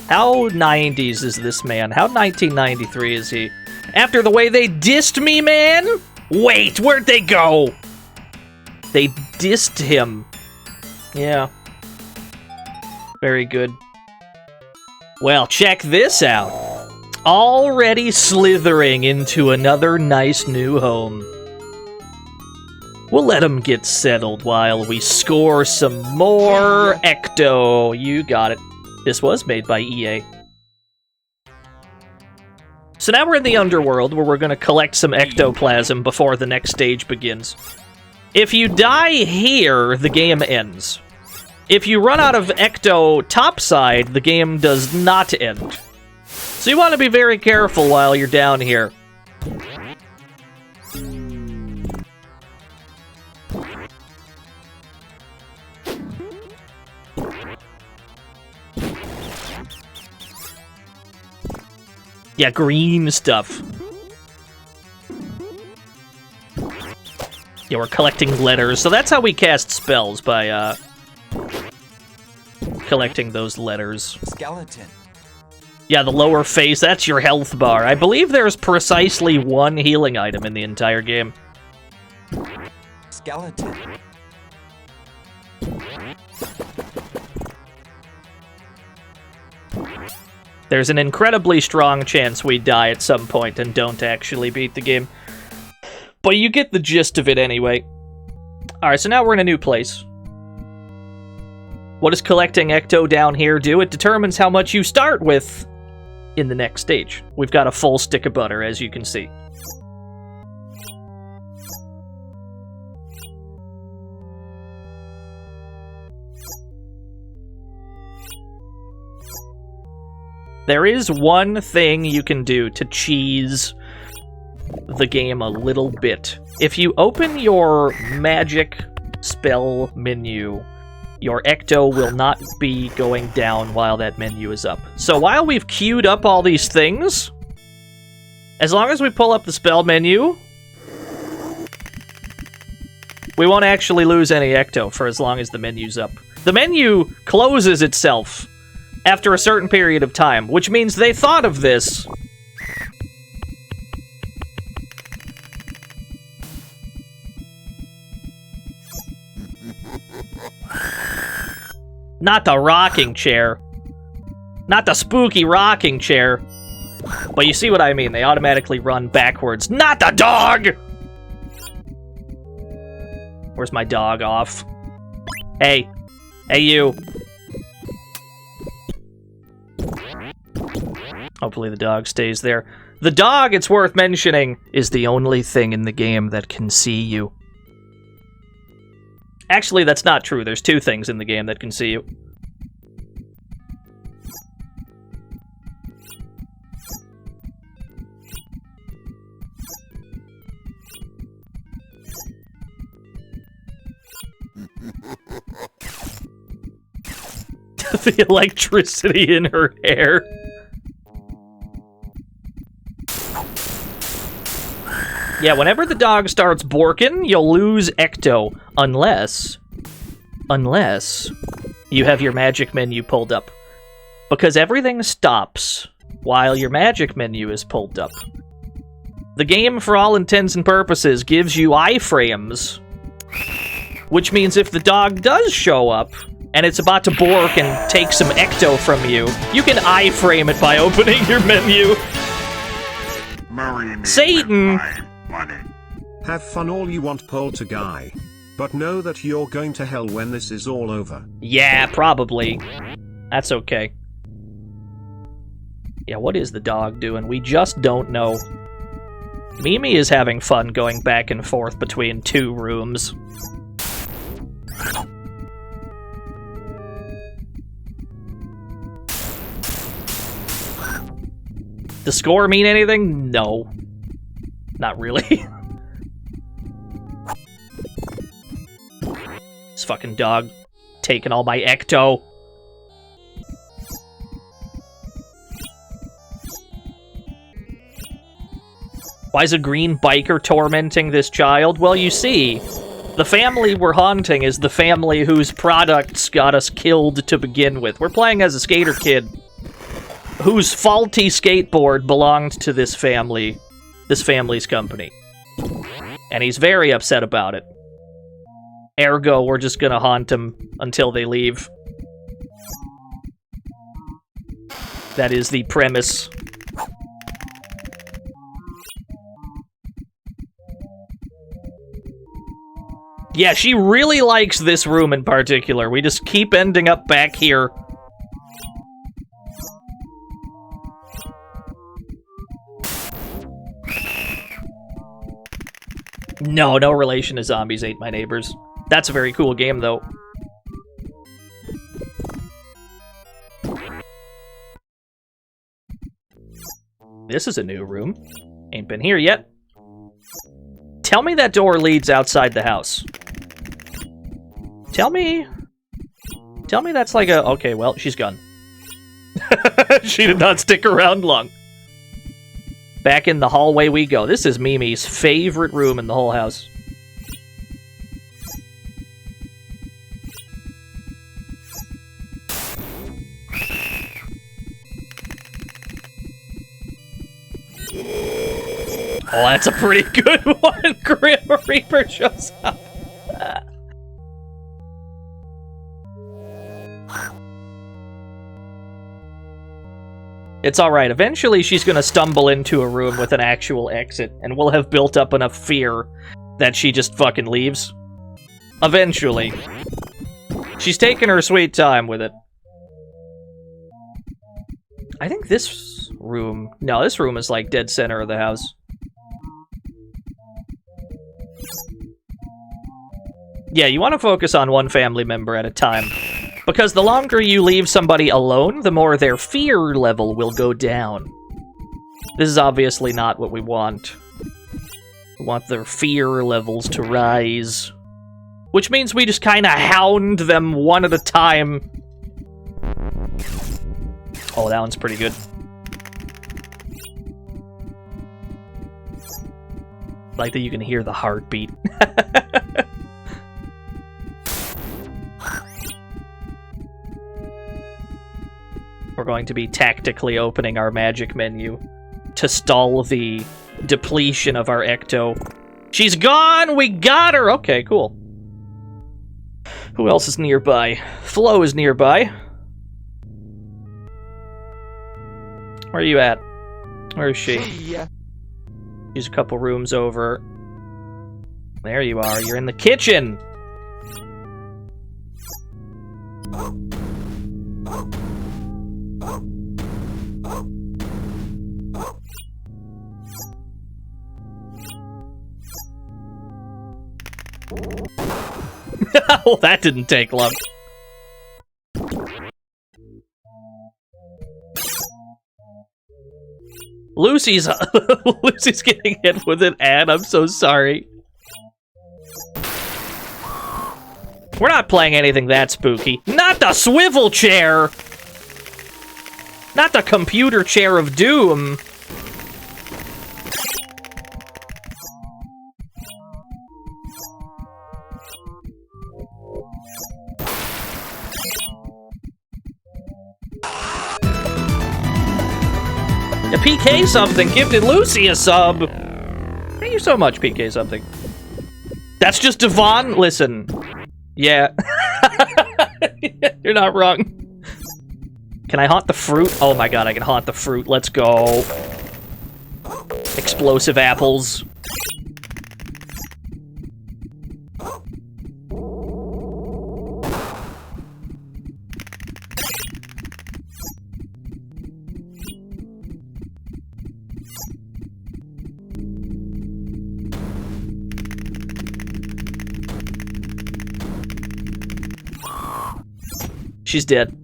How 90s is this man? How 1993 is he? After the way they dissed me, man? Wait, where'd they go? They dissed him. Yeah. Very good. Well, check this out. Already slithering into another nice new home. We'll let him get settled while we score some more Ecto. You got it. This was made by EA. So now we're in the underworld where we're going to collect some ectoplasm before the next stage begins. If you die here, the game ends. If you run out of ecto topside, the game does not end. So you want to be very careful while you're down here. Yeah, green stuff. Yeah, we're collecting letters. So that's how we cast spells, by, collecting those letters. Skeleton. Yeah, the lower face, that's your health bar. I believe there's precisely one healing item in the entire game. Skeleton. There's an incredibly strong chance we die at some point and don't actually beat the game. But you get the gist of it anyway. Alright, so now we're in a new place. What does collecting Ecto down here do? It determines how much you start with in the next stage. We've got a full stick of butter, as you can see. There is one thing you can do to cheese the game a little bit. If you open your magic spell menu, your Ecto will not be going down while that menu is up. So while we've queued up all these things, as long as we pull up the spell menu, we won't actually lose any Ecto for as long as the menu's up. The menu closes itself after a certain period of time, which means they thought of this. Not the rocking chair. Not the spooky rocking chair. But you see what I mean, they automatically run backwards. Not the dog! Where's my dog off? Hey. Hey, you. Hopefully the dog stays there. The dog, it's worth mentioning, is the only thing in the game that can see you. Actually, that's not true. There's two things in the game that can see you. The electricity in her hair. Yeah, whenever the dog starts borking, you'll lose Ecto, unless you have your magic menu pulled up. Because everything stops while your magic menu is pulled up. The game, for all intents and purposes, gives you iframes, which means if the dog does show up, and it's about to bork and take some Ecto from you, you can iframe it by opening your menu. Marry me Satan! with my money. Have fun all you want, Polterguy. But know that you're going to hell when this is all over. Yeah, probably. That's okay. Yeah, what is the dog doing? We just don't know. Mimi is having fun going back and forth between 2 rooms. Does score mean anything? No. Not really. This fucking dog taking all my ecto. Why is a green biker tormenting this child? Well, you see, the family we're haunting is the family whose products got us killed to begin with. We're playing as a skater kid whose faulty skateboard belonged to this family's company. And he's very upset about it. Ergo, we're just gonna haunt him until they leave. That is the premise. Yeah, she really likes this room in particular. We just keep ending up back here. No relation to Zombies Ate My Neighbors. That's a very cool game, though. This is a new room. Ain't been here yet. Tell me that door leads outside the house. Tell me that's like a... Okay, well, she's gone. She did not stick around long. Back in the hallway we go. This is Mimi's favorite room in the whole house. Oh, that's a pretty good one. Grim Reaper shows up. It's alright. Eventually she's gonna stumble into a room with an actual exit, and we'll have built up enough fear that she just fucking leaves. Eventually. She's taking her sweet time with it. I think this room... No, this room is like dead center of the house. Yeah, you want to focus on one family member at a time. Because the longer you leave somebody alone, the more their fear level will go down. This is obviously not what we want. We want their fear levels to rise. Which means we just kind of hound them one at a time. Oh, that one's pretty good. Like that you can hear the heartbeat. We're going to be tactically opening our magic menu to stall the depletion of our ecto. She's gone! We got her! Okay, cool. Who else is nearby? Flo is nearby. Where are you at? Where is she? Yeah. She's a couple rooms over. There you are. You're in the kitchen! Well, that didn't take long. Lucy's Lucy's getting hit with an ad. I'm so sorry. We're not playing anything that spooky. Not the swivel chair! Not the computer chair of doom! A PK something gifted Lucy a sub! Thank you so much, PK something. That's just Devon? Listen. Yeah. You're not wrong. Can I haunt the fruit? Oh my god, I can haunt the fruit. Let's go. Explosive apples. she's dead.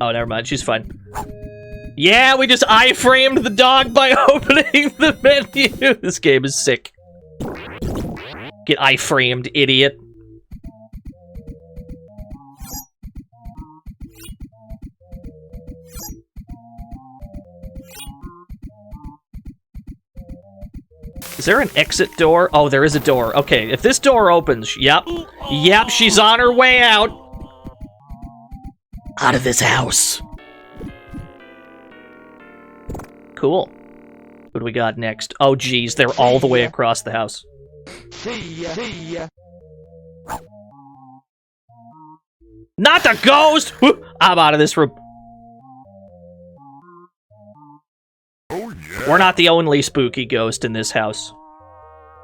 Oh, never mind. She's fine. Yeah, we just iframed the dog by opening the menu. This game is sick. Get iframed, idiot. Is there an exit door? Oh, there is a door. Okay, if this door opens, yep. Yep, she's on her way out. Out of this house. Cool. What do we got next? Oh, geez, they're all the way across the house. See ya. Not the ghost! I'm out of this room. Oh yeah. We're not the only spooky ghost in this house.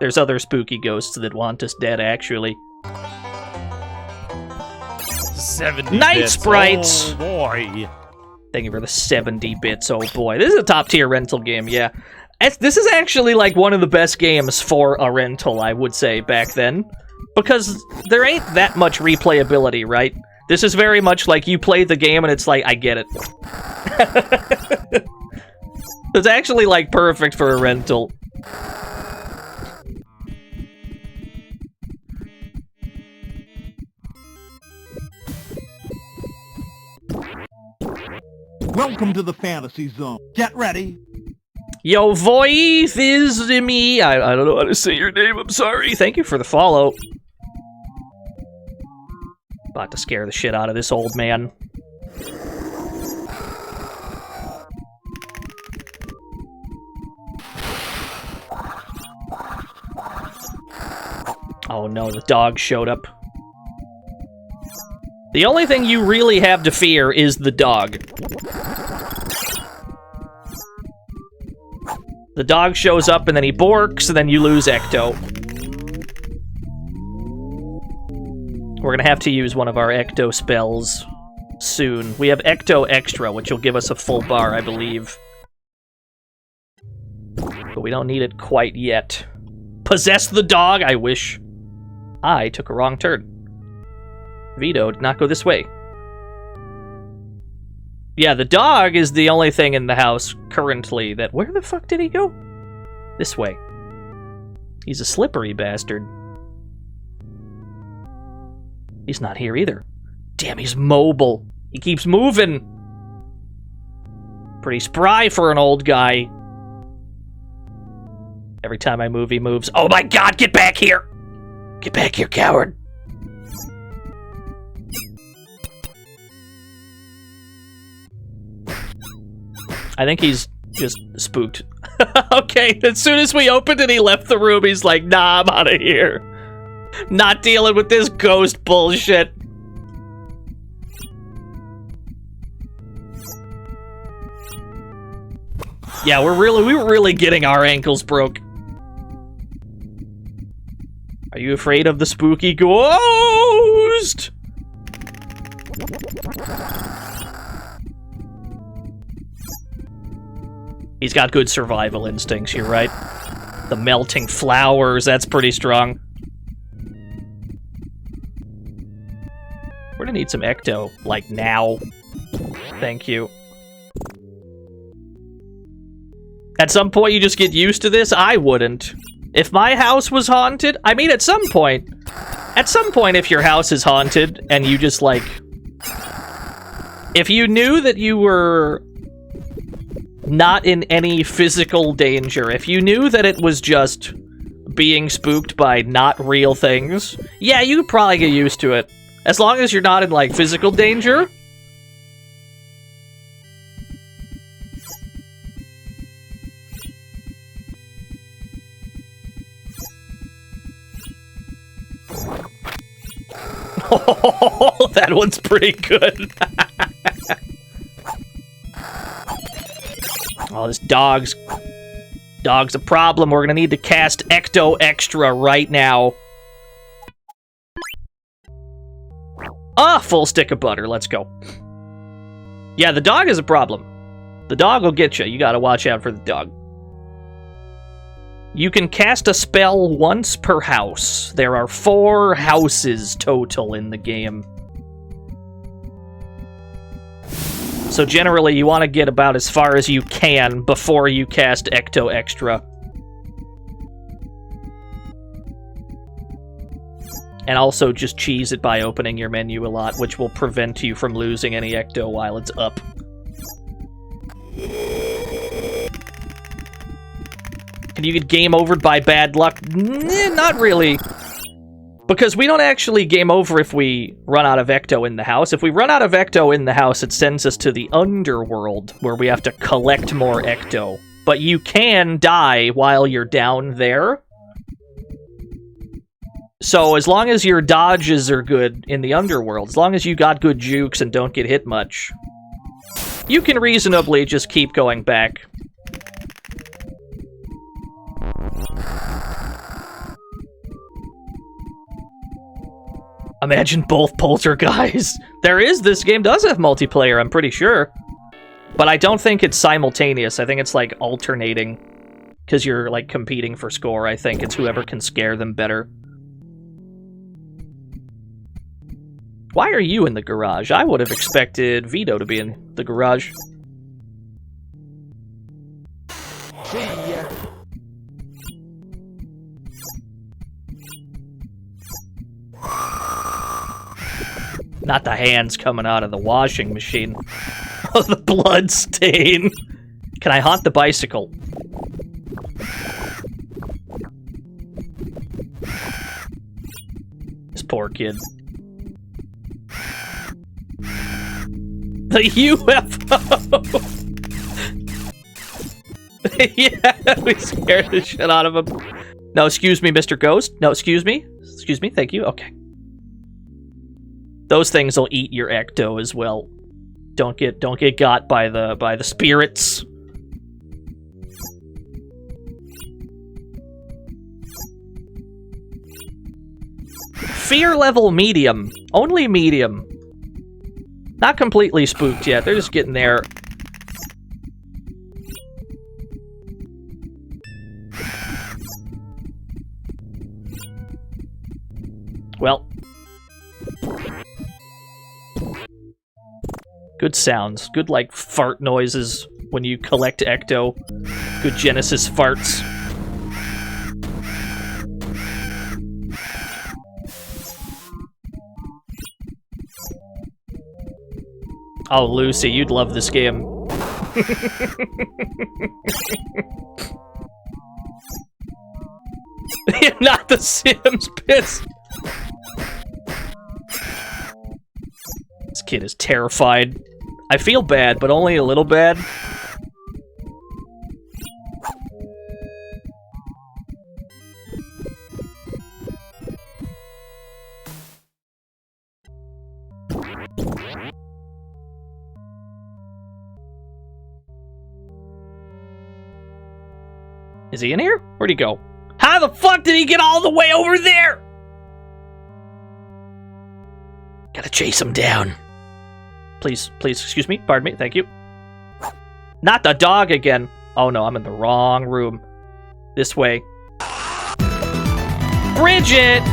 There's other spooky ghosts that want us dead, actually. 70 Night bits. sprites! Oh boy. Thank you for the 70 bits, oh boy. This is a top-tier rental game, yeah. This is actually, like, one of the best games for a rental, I would say, back then. Because there ain't that much replayability, right? This is very much like you play the game and it's like, I get it. It's actually, like, perfect for a rental. Welcome to the fantasy zone. Get ready. Yo, voice is me. I don't know how to say your name, I'm sorry. Thank you for the follow. About to scare the shit out of this old man. Oh no, the dog showed up. The only thing you really have to fear is the dog. The dog shows up and then he borks and then you lose Ecto. We're gonna have to use one of our Ecto spells soon. We have Ecto Extra, which will give us a full bar, I believe. But we don't need it quite yet. Possess the dog? I wish. I took a wrong turn. Vito did not go this way. Yeah, the dog is the only thing in the house currently that... Where the fuck did he go? This way. He's a slippery bastard. He's not here either. Damn, he's mobile. He keeps moving. Pretty spry for an old guy. Every time I move, he moves. Oh my god, get back here! Get back here, coward. I think he's just spooked. Okay, as soon as we opened it, he left the room. He's like, nah, I'm out of here. Not dealing with this ghost bullshit. Yeah, we were really getting our ankles broke. Are you afraid of the spooky ghost? He's got good survival instincts, you're right. The melting flowers, that's pretty strong. We're gonna need some Ecto, like now. Thank you. At some point you just get used to this? I wouldn't. If my house was haunted, I mean at some point if your house is haunted and you just like... If you knew that you were not in any physical danger, if you knew that it was just being spooked by not real things, yeah, you could probably get used to it. As long as you're not in, like, physical danger. Oh, that one's pretty good. Oh, this dog's a problem. We're gonna need to cast Ecto Extra right now. Ah, full stick of butter. Let's go. Yeah, the dog is a problem. The dog will get you. You gotta watch out for the dog. You can cast a spell once per house. There are 4 houses total in the game. So generally, you want to get about as far as you can before you cast Ecto Extra. And also just cheese it by opening your menu a lot, which will prevent you from losing any Ecto while it's up. Can you get game overed by bad luck? Not really. Because we don't actually game over if we run out of Ecto in the house. If we run out of Ecto in the house, it sends us to the underworld, where we have to collect more Ecto. But you can die while you're down there. So as long as your dodges are good in the underworld, as long as you got good jukes and don't get hit much, you can reasonably just keep going back. Imagine both Polterguys. This game does have multiplayer, I'm pretty sure. But I don't think it's simultaneous. I think it's like alternating. Because you're like competing for score, I think. It's whoever can scare them better. Why are you in the garage? I would have expected Vito to be in the garage. See ya. Not the hands coming out of the washing machine. Oh, the blood stain. Can I haunt the bicycle? This poor kid. The UFO! Yeah, we scared the shit out of him. No, excuse me, Mr. Ghost. No, excuse me. Excuse me, thank you. Okay. Those things will eat your Ecto as well. Don't get got by the spirits. Fear level medium. Only medium. Not completely spooked yet. They're just getting there. Well. Good sounds. Good, like, fart noises when you collect Ecto. Good Genesis farts. Oh, Lucy, you'd love this game. Not the Sims piss. This kid is terrified. I feel bad, but only a little bad. Is he in here? Where'd he go? How the fuck did he get all the way over there? Gotta chase him down. Please, excuse me. Pardon me. Thank you. Not the dog again. Oh no, I'm in the wrong room. This way. Bridget!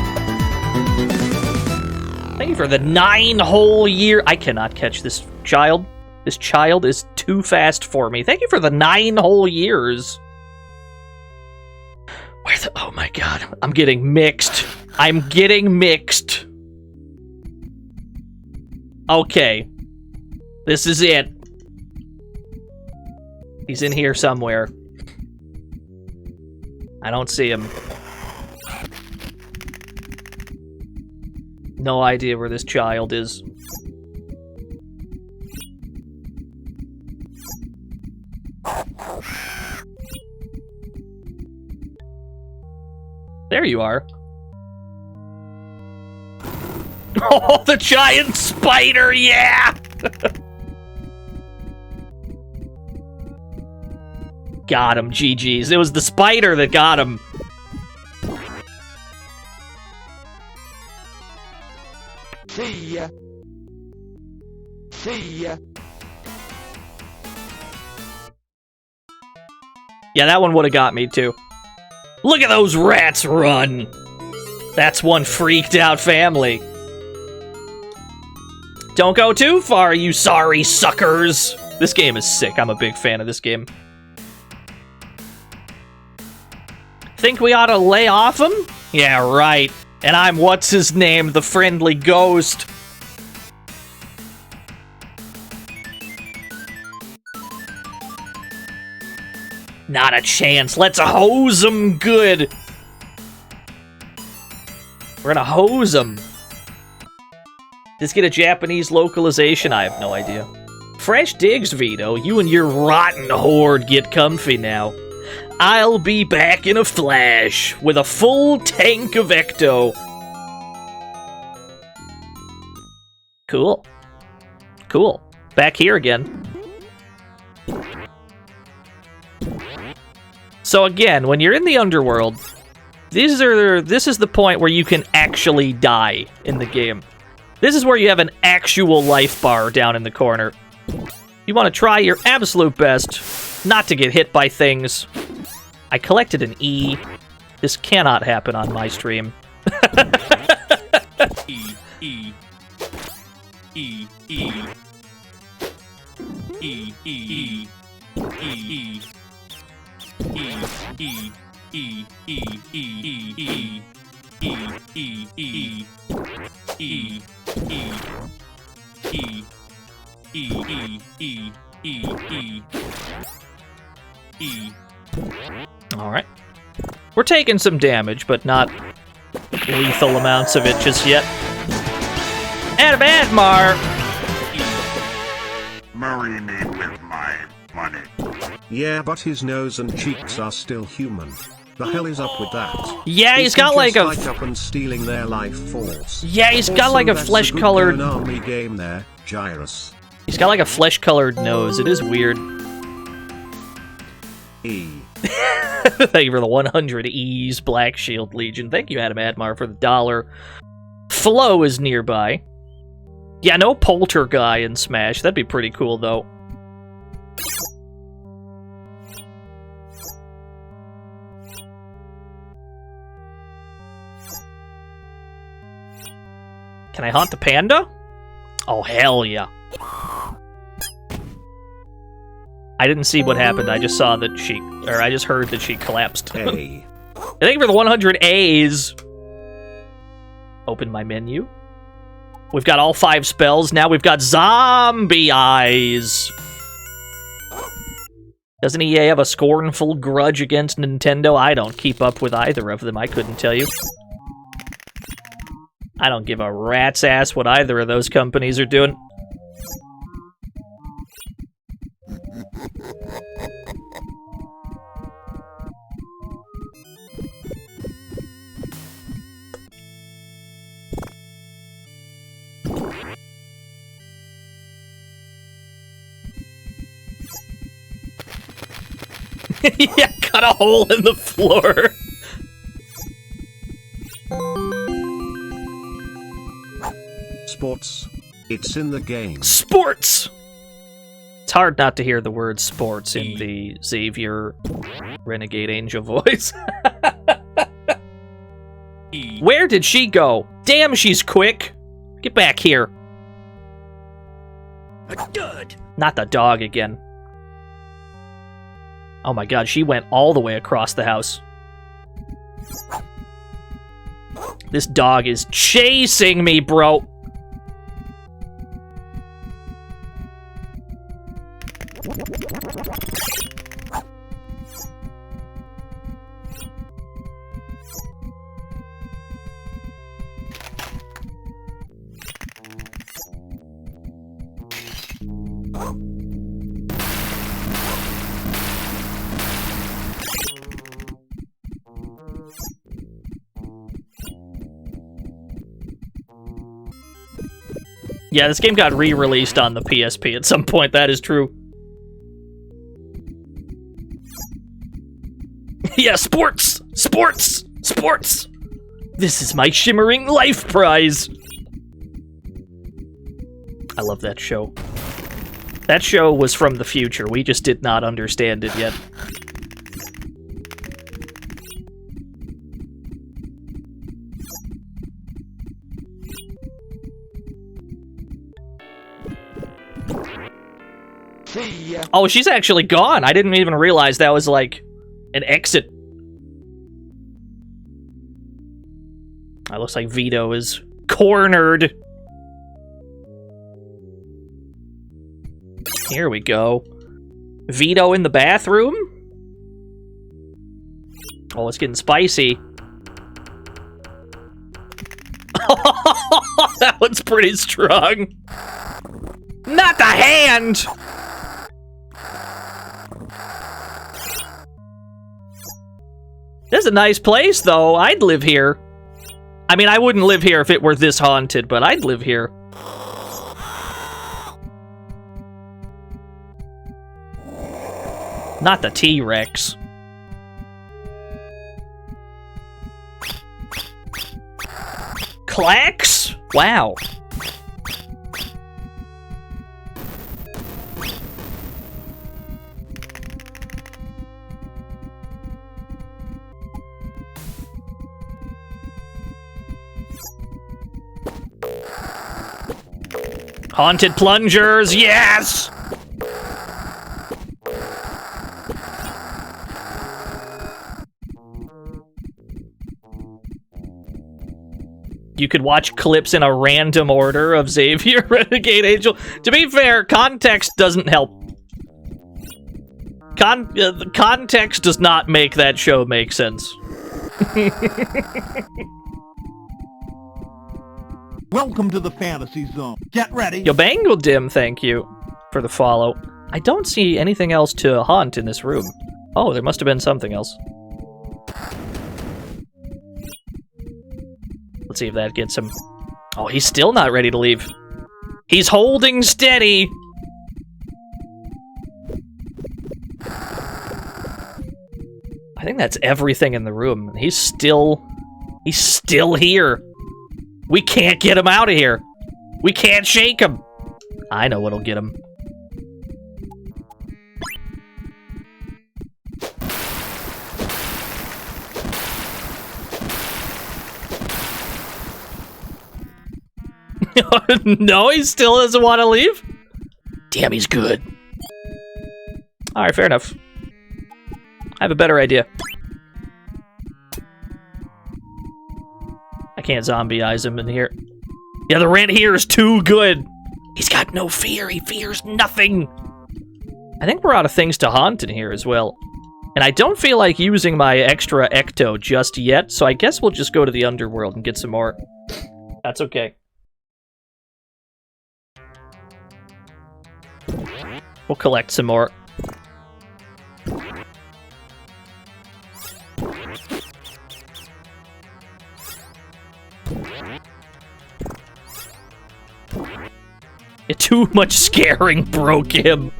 Thank you for the 9 whole year. I cannot catch this child. This child is too fast for me. Thank you for the 9 whole years. Oh my god. I'm getting mixed. I'm getting mixed. Okay. This is it. He's in here somewhere. I don't see him. No idea where this child is. There you are. Oh, the giant spider, yeah! Got him, GG's. It was the spider that got him. See ya. See ya. Yeah, that one would have got me, too. Look at those rats run! That's one freaked out family. Don't go too far, you sorry suckers! This game is sick. I'm a big fan of this game. Think we ought to lay off him? Yeah, right. And I'm what's-his-name, the friendly ghost. Not a chance. Let's hose him good. We're gonna hose him. Does get a Japanese localization? I have no idea. Fresh digs, Vito. You and your rotten horde get comfy now. I'll be back in a flash with a full tank of Ecto. Cool. Cool. Back here again. So again, when you're in the underworld, this is the point where you can actually die in the game. This is where you have an actual life bar down in the corner. You want to try your absolute best not to get hit by things. I collected an E. This cannot happen on my stream. E, E. E, E. E, E, E. E, E. E, E, E, E, E, E, E, E, E, E, E. Alright. We're taking some damage, but not lethal amounts of it just yet. Adam Admar! Marry me with my money. Yeah, but his nose and cheeks are still human. The hell is up with that? Yeah, he's Is got he like a... just up and stealing their life force? Yeah, he's got Also, like a that's flesh-colored... good army game there, Gyrus. He's got like a flesh-colored nose. It is weird. E. Thank you for the 100 E's, Black Shield Legion. Thank you, Adam Admar, for the $1. Flo is nearby. Yeah, no Polterguy in Smash. That'd be pretty cool, though. Can I haunt the panda? Oh, hell yeah. I didn't see what happened. I just saw that she... Or I just heard that she collapsed. A. Thank you for the 100 A's. Open my menu. We've got all 5 spells. Now we've got zombie eyes. Doesn't EA have a scornful grudge against Nintendo? I don't keep up with either of them. I couldn't tell you. I don't give a rat's ass what either of those companies are doing. Yeah, cut a hole in the floor. Sports. It's in the game. Sports! It's hard not to hear the word sports in the Xavier Renegade Angel voice. Where did she go? Damn, she's quick. Get back here. Not the dog again. Oh my god, she went all the way across the house. This dog is chasing me, bro. Yeah, this game got re-released on the PSP at some point, that is true. Yeah, sports! Sports! Sports! This is my shimmering life prize! I love that show. That show was from the future, we just did not understand it yet. See ya. Oh, she's actually gone. I didn't even realize that was, like, an exit. It looks like Vito is cornered. Here we go. Vito in the bathroom? Oh, it's getting spicy. That one's pretty strong. Not the hand! This is a nice place, though. I'd live here. I mean, I wouldn't live here if it were this haunted, but I'd live here. Not the T-Rex. Clacks? Wow. Haunted plungers, yes! You could watch clips in a random order of Xavier, Renegade Angel. To be fair, context doesn't help. The context does not make that show make sense. Welcome to the fantasy zone. Get ready. Yo, Bangle Dim, thank you for the follow. I don't see anything else to haunt in this room. Oh, there must have been something else. Let's see if that gets him. Oh, he's still not ready to leave. He's holding steady. I think that's everything in the room. He's still here. We can't get him out of here. We can't shake him. I know what'll get him. No, he still doesn't want to leave? Damn, he's good. Alright, fair enough. I have a better idea. I can't zombie-eyes him in here. Yeah, the rent here is too good. He's got no fear. He fears nothing. I think we're out of things to haunt in here as well. And I don't feel like using my extra ecto just yet, so I guess we'll just go to the underworld and get some more. That's okay. We'll collect some more. Too much scaring broke him.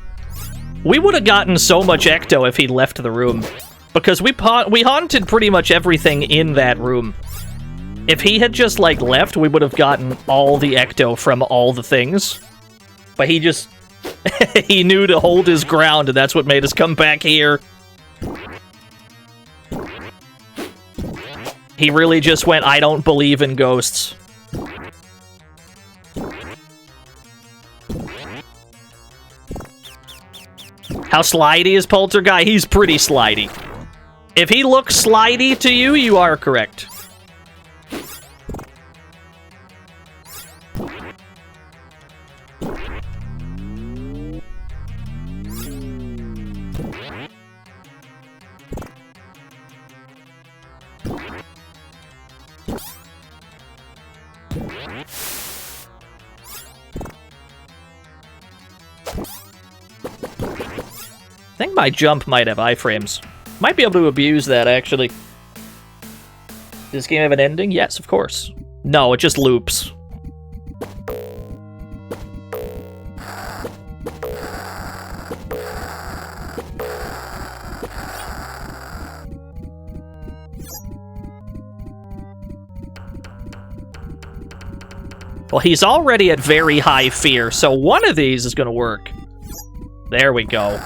We would have gotten so much ecto if he left the room. Because we haunted pretty much everything in that room. If he had just, like, left, we would have gotten all the ecto from all the things. But he just... he knew to hold his ground, and that's what made us come back here. He really just went, I don't believe in ghosts. How slidey is Polterguy? He's pretty slidey. If he looks slidey to you, you are correct. I think my jump might have iframes. Might be able to abuse that, actually. Does this game have an ending? Yes, of course. No, it just loops. Well, he's already at very high fear, so one of these is gonna work. There we go.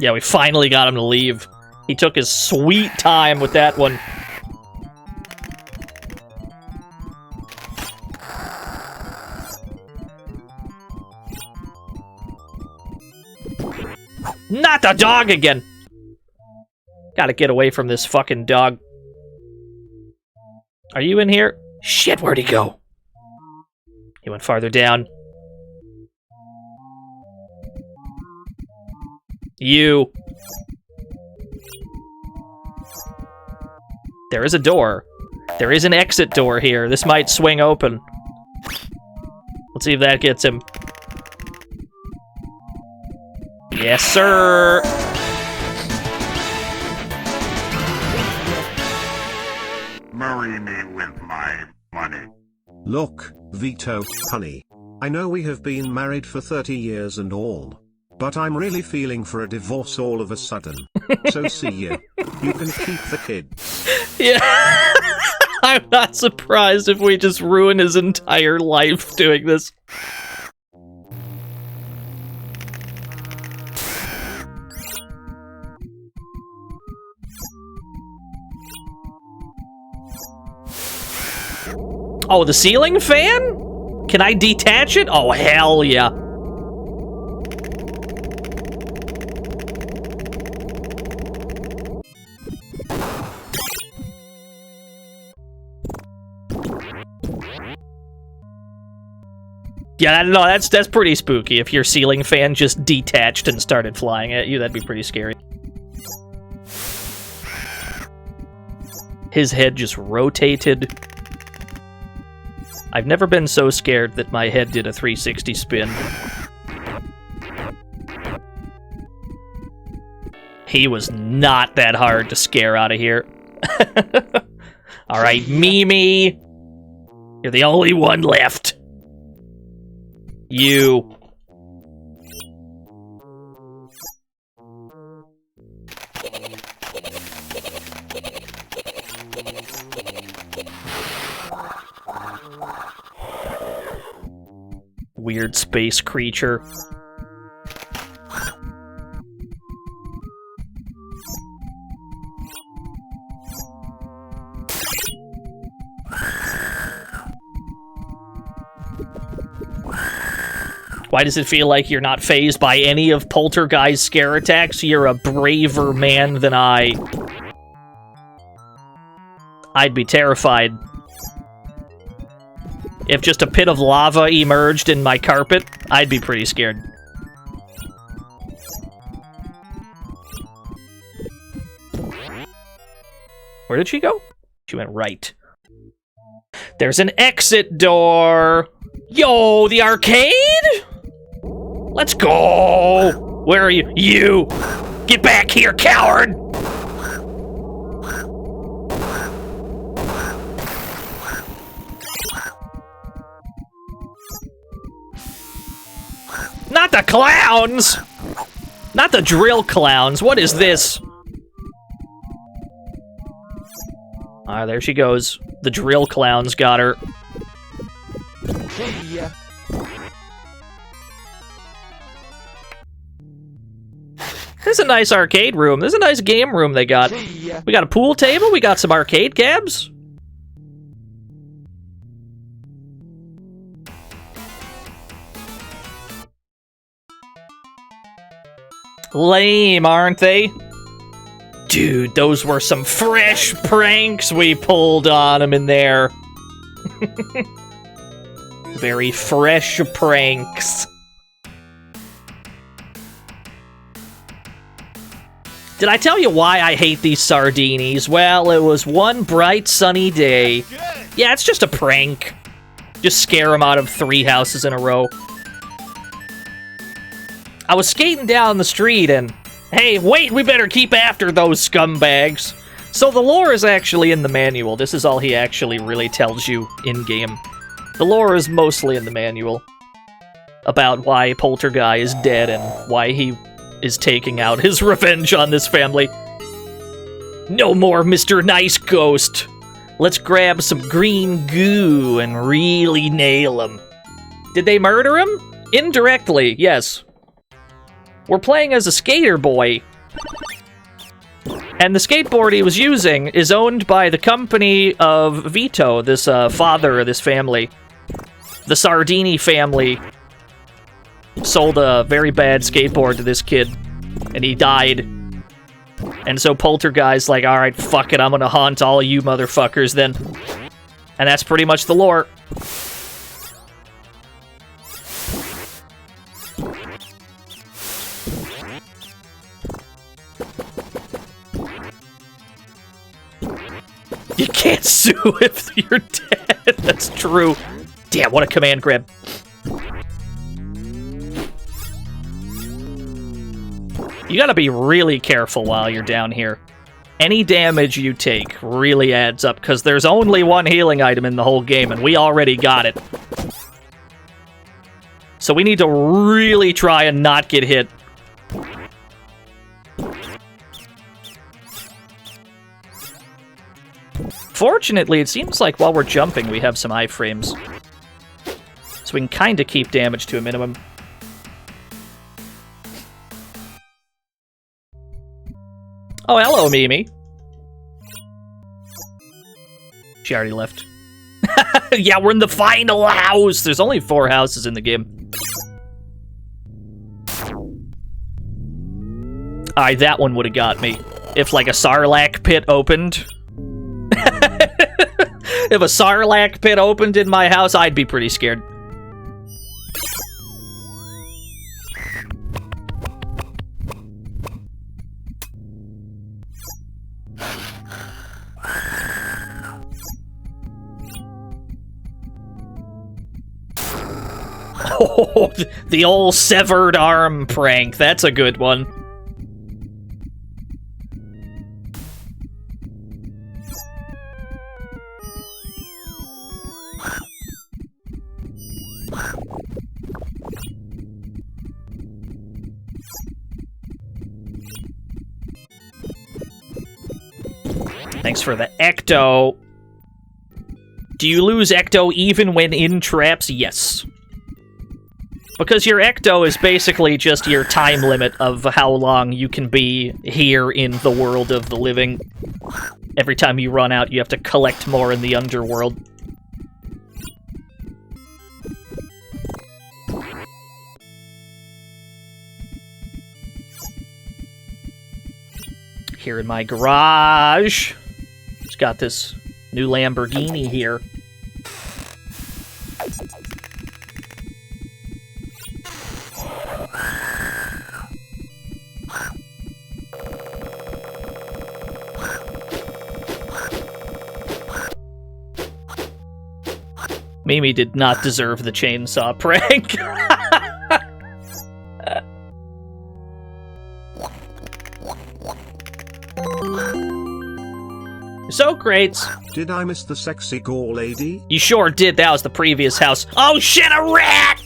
Yeah, we finally got him to leave. He took his sweet time with that one. Not the dog again! Gotta get away from this fucking dog. Are you in here? Shit, where'd he go? He went farther down. You. There is a door. There is an exit door here. This might swing open. Let's see if that gets him. Yes, sir! Marry me with my money. Look, Vito, honey. I know we have been married for 30 years and all. But I'm really feeling for a divorce all of a sudden. So see you. You can keep the kid. Yeah. I'm not surprised if we just ruin his entire life doing this. Oh, the ceiling fan? Can I detach it? Oh, hell yeah. Yeah, no, that's pretty spooky. If your ceiling fan just detached and started flying at you, that'd be pretty scary. His head just rotated. I've never been so scared that my head did a 360 spin. He was not that hard to scare out of here. Alright, Mimi. You're the only one left. You. Weird space creature. Why does it feel like you're not fazed by any of Polterguy's scare attacks? You're a braver man than I. I'd be terrified. If just a pit of lava emerged in my carpet, I'd be pretty scared. Where did she go? She went right. There's an exit door! Yo, the arcade?! Let's go! Where are you? You! Get back here, coward! Not the clowns! Not the drill clowns. What is this? Ah, there she goes. The drill clowns got her. See ya. This is a nice arcade room. This is a nice game room they got. See ya. We got a pool table. We got some arcade cabs. Lame, aren't they? Dude, those were some fresh pranks we pulled on them in there. Very fresh pranks. Did I tell you why I hate these sardinis? Well, it was one bright sunny day. Yeah, it's just a prank. Just scare them out of 3 houses in a row. I was skating down the street and, hey, wait, we better keep after those scumbags. So the lore is actually in the manual. This is all he actually really tells you in-game. The lore is mostly in the manual. About why Polterguy is dead and why he is taking out his revenge on this family. No more Mr. Nice Ghost. Let's grab some green goo and really nail him. Did they murder him? Indirectly, yes. We're playing as a skater boy. And the skateboard he was using is owned by the company of Vito, this father of this family. The Sardini family sold a very bad skateboard to this kid, and he died. And so Polterguy's like, alright, fuck it, I'm gonna haunt all you motherfuckers then. And that's pretty much the lore. You can't sue if you're dead. That's true. Damn, what a command grab. You gotta be really careful while you're down here. Any damage you take really adds up, because there's only one healing item in the whole game, and we already got it. So we need to really try and not get hit. Fortunately, it seems like while we're jumping, we have some iframes. So we can kind of keep damage to a minimum. Oh, hello, Mimi. She already left. Yeah, we're in the final house! There's only 4 houses in the game. Alright, that one would have got me. If, like, a Sarlacc pit opened. If a Sarlacc pit opened in my house, I'd be pretty scared. Oh, the old severed arm prank. That's a good one. Thanks for the ecto. Do you lose ecto even when in traps? Yes. Because your ecto is basically just your time limit of how long you can be here in the world of the living. Every time you run out, you have to collect more in the underworld. Here in my garage, it's got this new Lamborghini here. Mimi did not deserve the chainsaw prank. So great. Did I miss the sexy gore lady? You sure did. That was the previous house. Oh shit, a rat!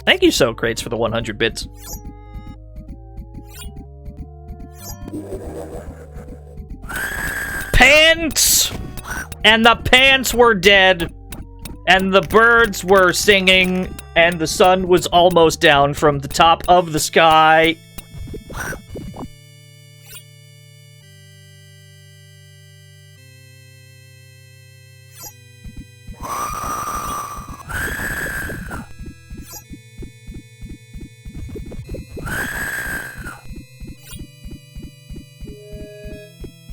Thank you, So Crates, for the 100 bits. Pants! And the pants were dead. And the birds were singing. And the sun was almost down from the top of the sky.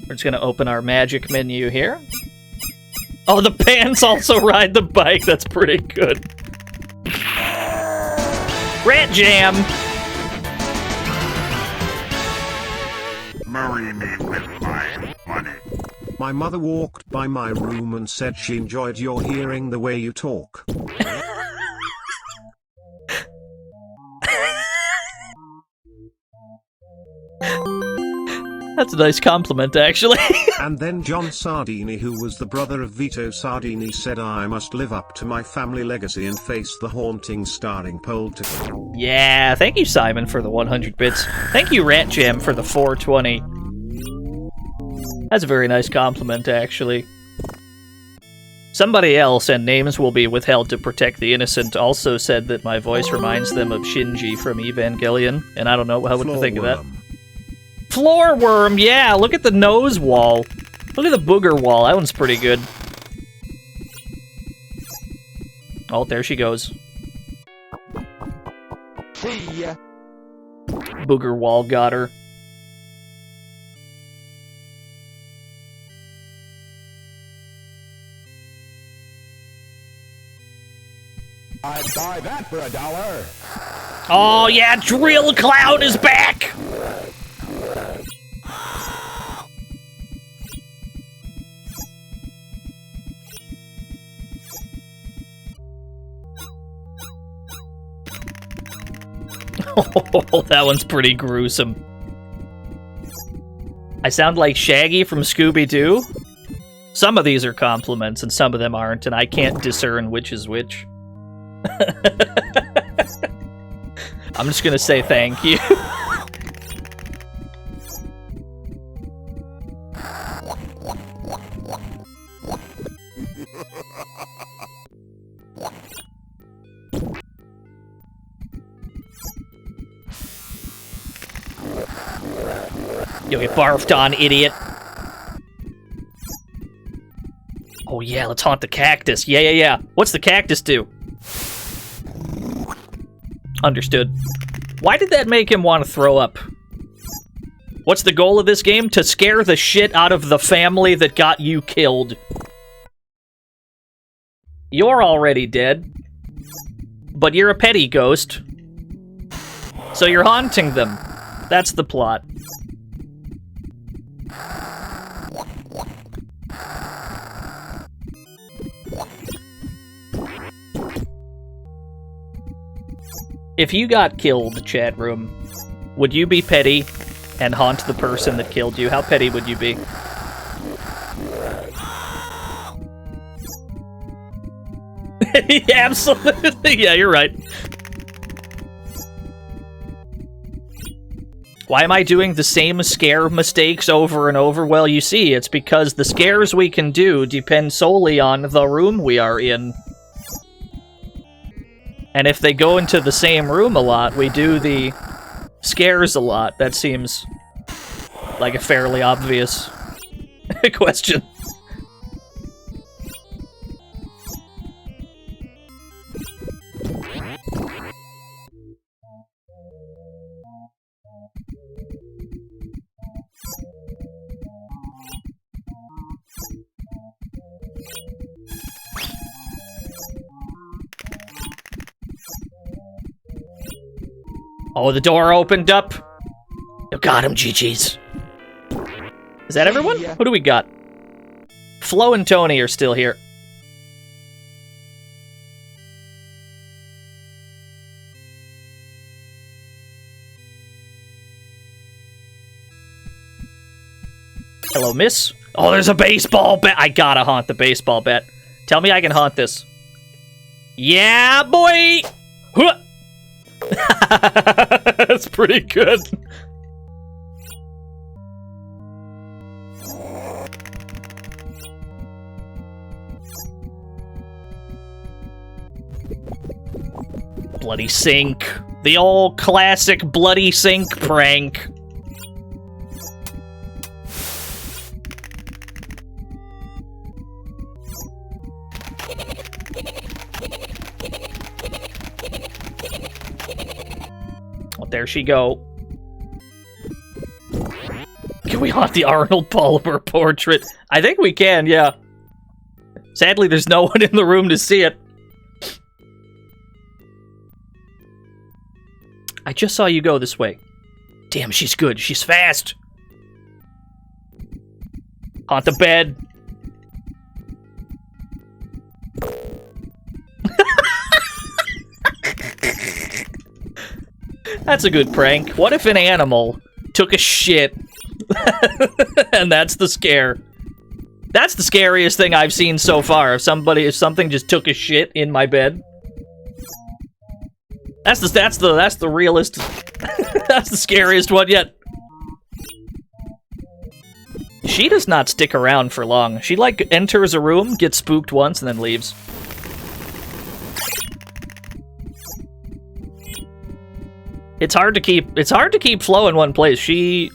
We're just gonna open our magic menu here. Oh, the pants also ride the bike. That's pretty good. Rat Jam! Marry me with my money. My mother walked by my room and said she enjoyed your hearing the way you talk. That's a nice compliment, actually. And then John Sardini, who was the brother of Vito Sardini, said I must live up to my family legacy and face the haunting starring Polterguy. Yeah, thank you, Simon, for the 100 bits. Thank you, Rat Jam, for the 420. That's a very nice compliment, actually. Somebody else, and names will be withheld to protect the innocent, also said that my voice reminds them of Shinji from Evangelion, and I don't know what to think of that. Floor worm, yeah, look at the nose wall. Look at the booger wall, that one's pretty good. Oh, there she goes. See ya. Booger wall got her. I'd buy that for $1. Oh yeah, Drill Clown is back! Oh, that one's pretty gruesome. I sound like Shaggy from Scooby-Doo? Some of these are compliments and some of them aren't, and I can't discern which is which. I'm just gonna say thank you. You'll get barfed on, idiot. Oh yeah, let's haunt the cactus. Yeah. What's the cactus do? Understood. Why did that make him want to throw up? What's the goal of this game? To scare the shit out of the family that got you killed. You're already dead. But you're a petty ghost. So you're haunting them. That's the plot. If you got killed, chat room, would you be petty and haunt the person that killed you? How petty would you be? Yeah, absolutely. Yeah, you're right. Why am I doing the same scare mistakes over and over? Well, you see, it's because the scares we can do depend solely on the room we are in. And if they go into the same room a lot, we do the scares a lot. That seems like a fairly obvious question. Oh, the door opened up. You got him, GG's. Is that everyone? Who do we got? Flo and Tony are still here. Hello, miss. Oh, there's a baseball bat. I gotta haunt the baseball bat. Tell me I can haunt this. Yeah, boy! Huh. That's pretty good. Bloody sink. The old classic bloody sink prank. There she go. Can we haunt the Arnold Palmer portrait? I think we can, yeah. Sadly, there's no one in the room to see it. I just saw you go this way. Damn, she's good. She's fast. Haunt the bed. That's a good prank. What if an animal took a shit and that's the scare? That's the scariest thing I've seen so far. If something just took a shit in my bed. That's the realest. That's the scariest one yet. She does not stick around for long. She, like, enters a room, gets spooked once, and then leaves. It's hard to keep flow in one place. She...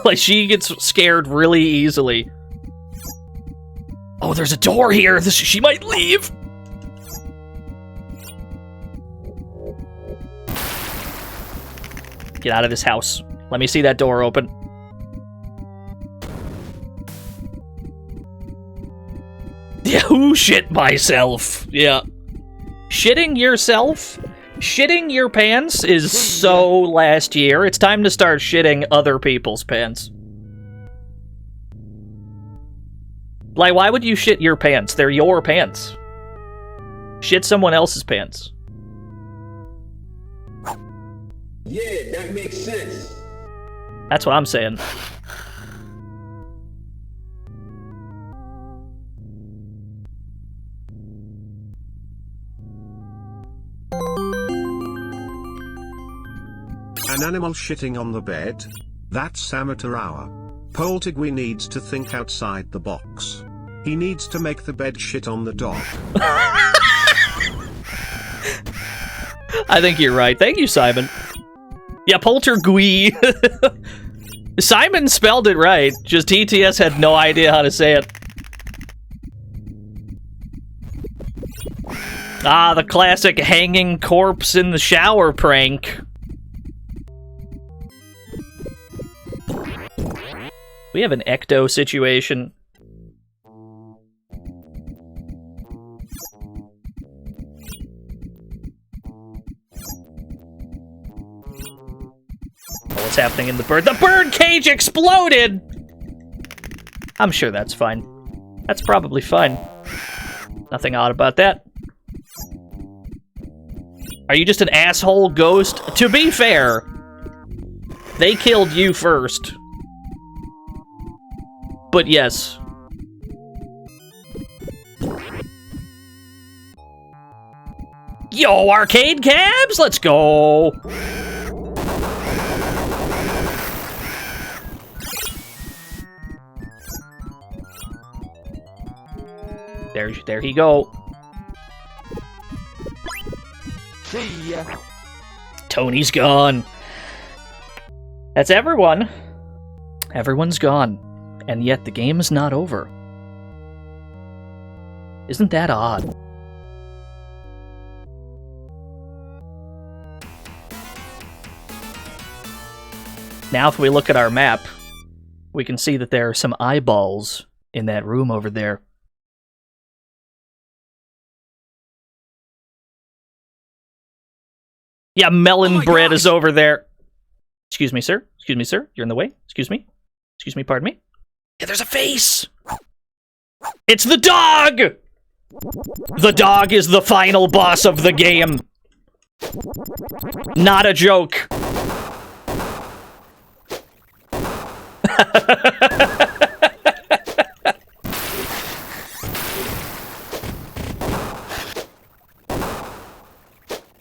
like, she gets scared really easily. Oh, there's a door here! She might leave! Get out of this house. Let me see that door open. Yeah, who shit myself? Yeah. Shitting yourself? Shitting your pants is so last year. It's time to start shitting other people's pants. Like, why would you shit your pants? They're your pants. Shit someone else's pants. Yeah, that makes sense. That's what I'm saying. An animal shitting on the bed? That's amateur hour. Polterguy needs to think outside the box. He needs to make the bed shit on the dog. I think you're right. Thank you, Simon. Yeah, Polterguy. Simon spelled it right. Just TTS had no idea how to say it. Ah, the classic hanging corpse in the shower prank. We have an ecto situation. What's happening in the bird? The bird cage exploded! I'm sure that's fine. That's probably fine. Nothing odd about that. Are you just an asshole ghost? To be fair, they killed you first. But yes. Yo, arcade cabs, let's go! There he go. See ya. Tony's gone. That's everyone. Everyone's gone. And yet the game is not over. Isn't that odd? Now if we look at our map, we can see that there are some eyeballs in that room over there. Yeah, melon bread is over there. Excuse me, sir. Excuse me, sir. You're in the way. Excuse me. Excuse me, pardon me. Yeah, there's a face! It's the dog! The dog is the final boss of the game. Not a joke.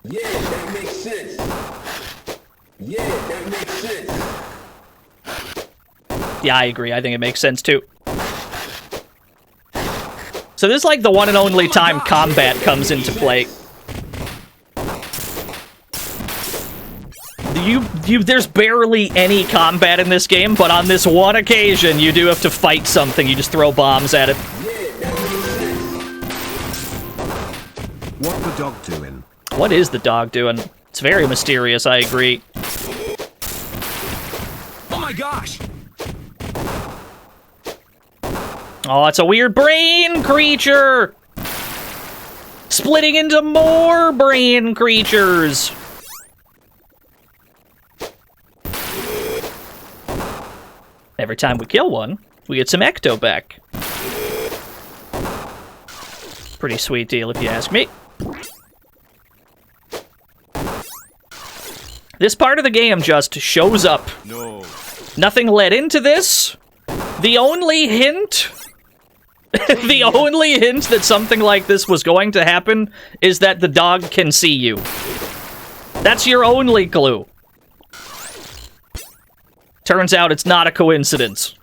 Yeah, that makes sense. Yeah, that makes sense. Yeah, I agree. I think it makes sense, too. So this is like the one and only time combat comes into play. There's barely any combat in this game, but on this one occasion, you do have to fight something. You just throw bombs at it. What the dog doing? What is the dog doing? It's very mysterious, I agree. Oh my gosh! Oh, it's a weird brain creature! Splitting into more brain creatures! Every time we kill one, we get some ecto back. Pretty sweet deal if you ask me. This part of the game just shows up. No. Nothing led into this. The only hint... the only hint that something like this was going to happen is that the dog can see you. That's your only clue. Turns out it's not a coincidence.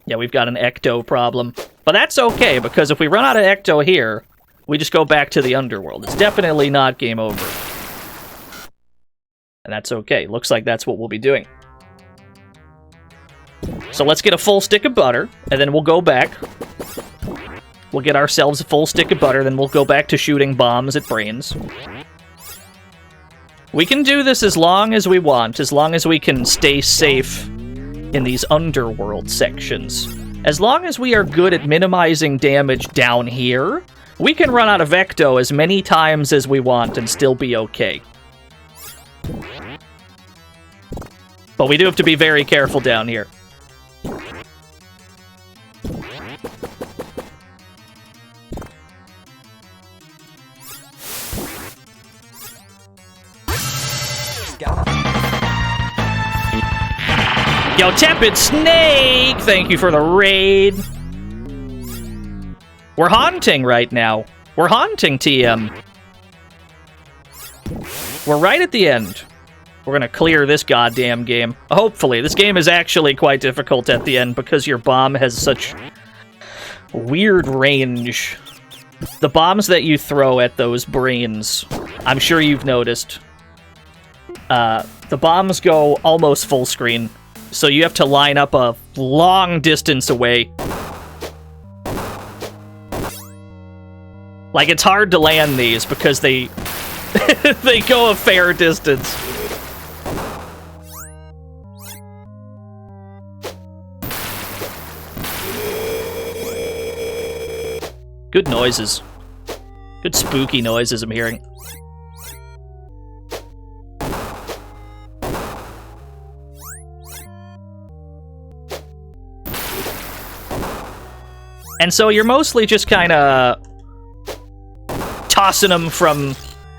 Yeah, we've got an ecto problem. But that's okay, because if we run out of ecto here, we just go back to the underworld. It's definitely not game over. And that's okay. Looks like that's what we'll be doing. So let's get a full stick of butter, and then we'll go back. We'll get ourselves a full stick of butter, then we'll go back to shooting bombs at brains. We can do this as long as we want, as long as we can stay safe in these underworld sections. As long as we are good at minimizing damage down here, we can run out of ecto as many times as we want and still be okay. But we do have to be very careful down here. Yo, Tepid Snake! Thank you for the raid. We're haunting right now. We're haunting, TM. We're right at the end. We're gonna clear this goddamn game. Hopefully. This game is actually quite difficult at the end because your bomb has such weird range. The bombs that you throw at those brains, I'm sure you've noticed. The bombs go almost full screen. So you have to line up a long distance away. Like, it's hard to land these because they they go a fair distance. Good noises. Good spooky noises I'm hearing. And so you're mostly just kind of tossing them from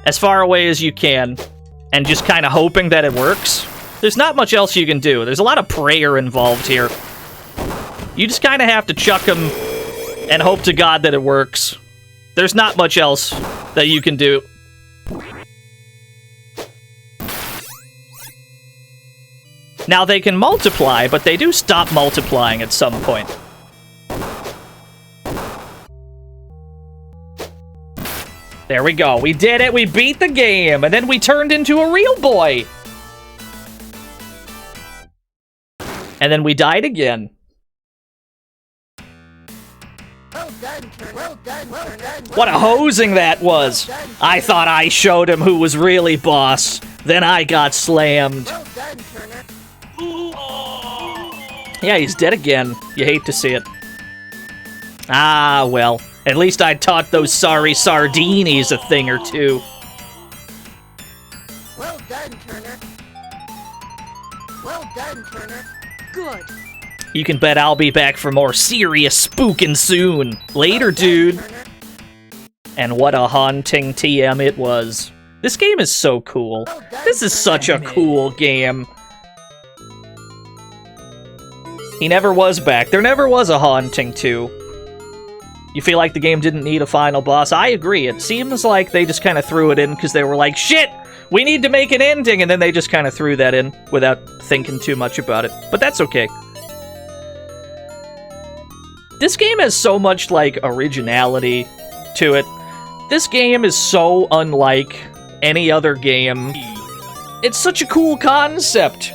as far away as you can and just kind of hoping that it works. There's not much else you can do. There's a lot of prayer involved here. You just kind of have to chuck them and hope to God that it works. There's not much else that you can do. Now they can multiply, but they do stop multiplying at some point. There we go. We did it. We beat the game. And then we turned into a real boy. And then we died again. What a hosing that was. I thought I showed him who was really boss. Then I got slammed. Yeah, he's dead again. You hate to see it. Ah, well. At least I taught those sorry sardinis a thing or two. Well done, Turner. Well done, Turner. Good. You can bet I'll be back for more serious spooking soon. Later, dude. And what a haunting TM it was. This game is so cool. This is such a cool game. He never was back. There never was a Haunting 2. You feel like the game didn't need a final boss? I agree. It seems like they just kind of threw it in because they were like, shit, we need to make an ending, and then they just kind of threw that in without thinking too much about it. But that's okay. This game has so much, like, originality to it. This game is so unlike any other game. It's such a cool concept.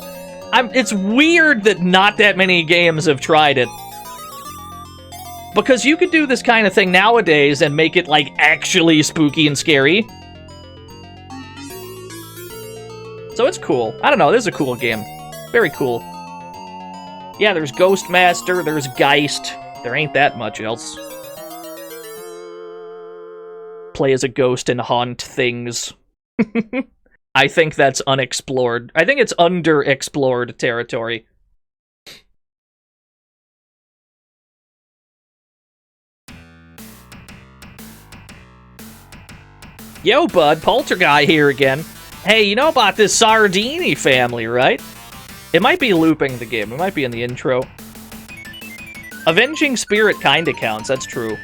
It's weird that not that many games have tried it. Because you could do this kind of thing nowadays and make it, like, actually spooky and scary. So it's cool. I don't know, this is a cool game. Very cool. Yeah, there's Ghostmaster, there's Geist. There ain't that much else. Play as a ghost and haunt things. I think that's unexplored. I think it's underexplored territory. Yo, bud, Polterguy here again. Hey, you know about this Sardini family, right? It might be looping the game. It might be in the intro. Avenging Spirit kinda counts, that's true.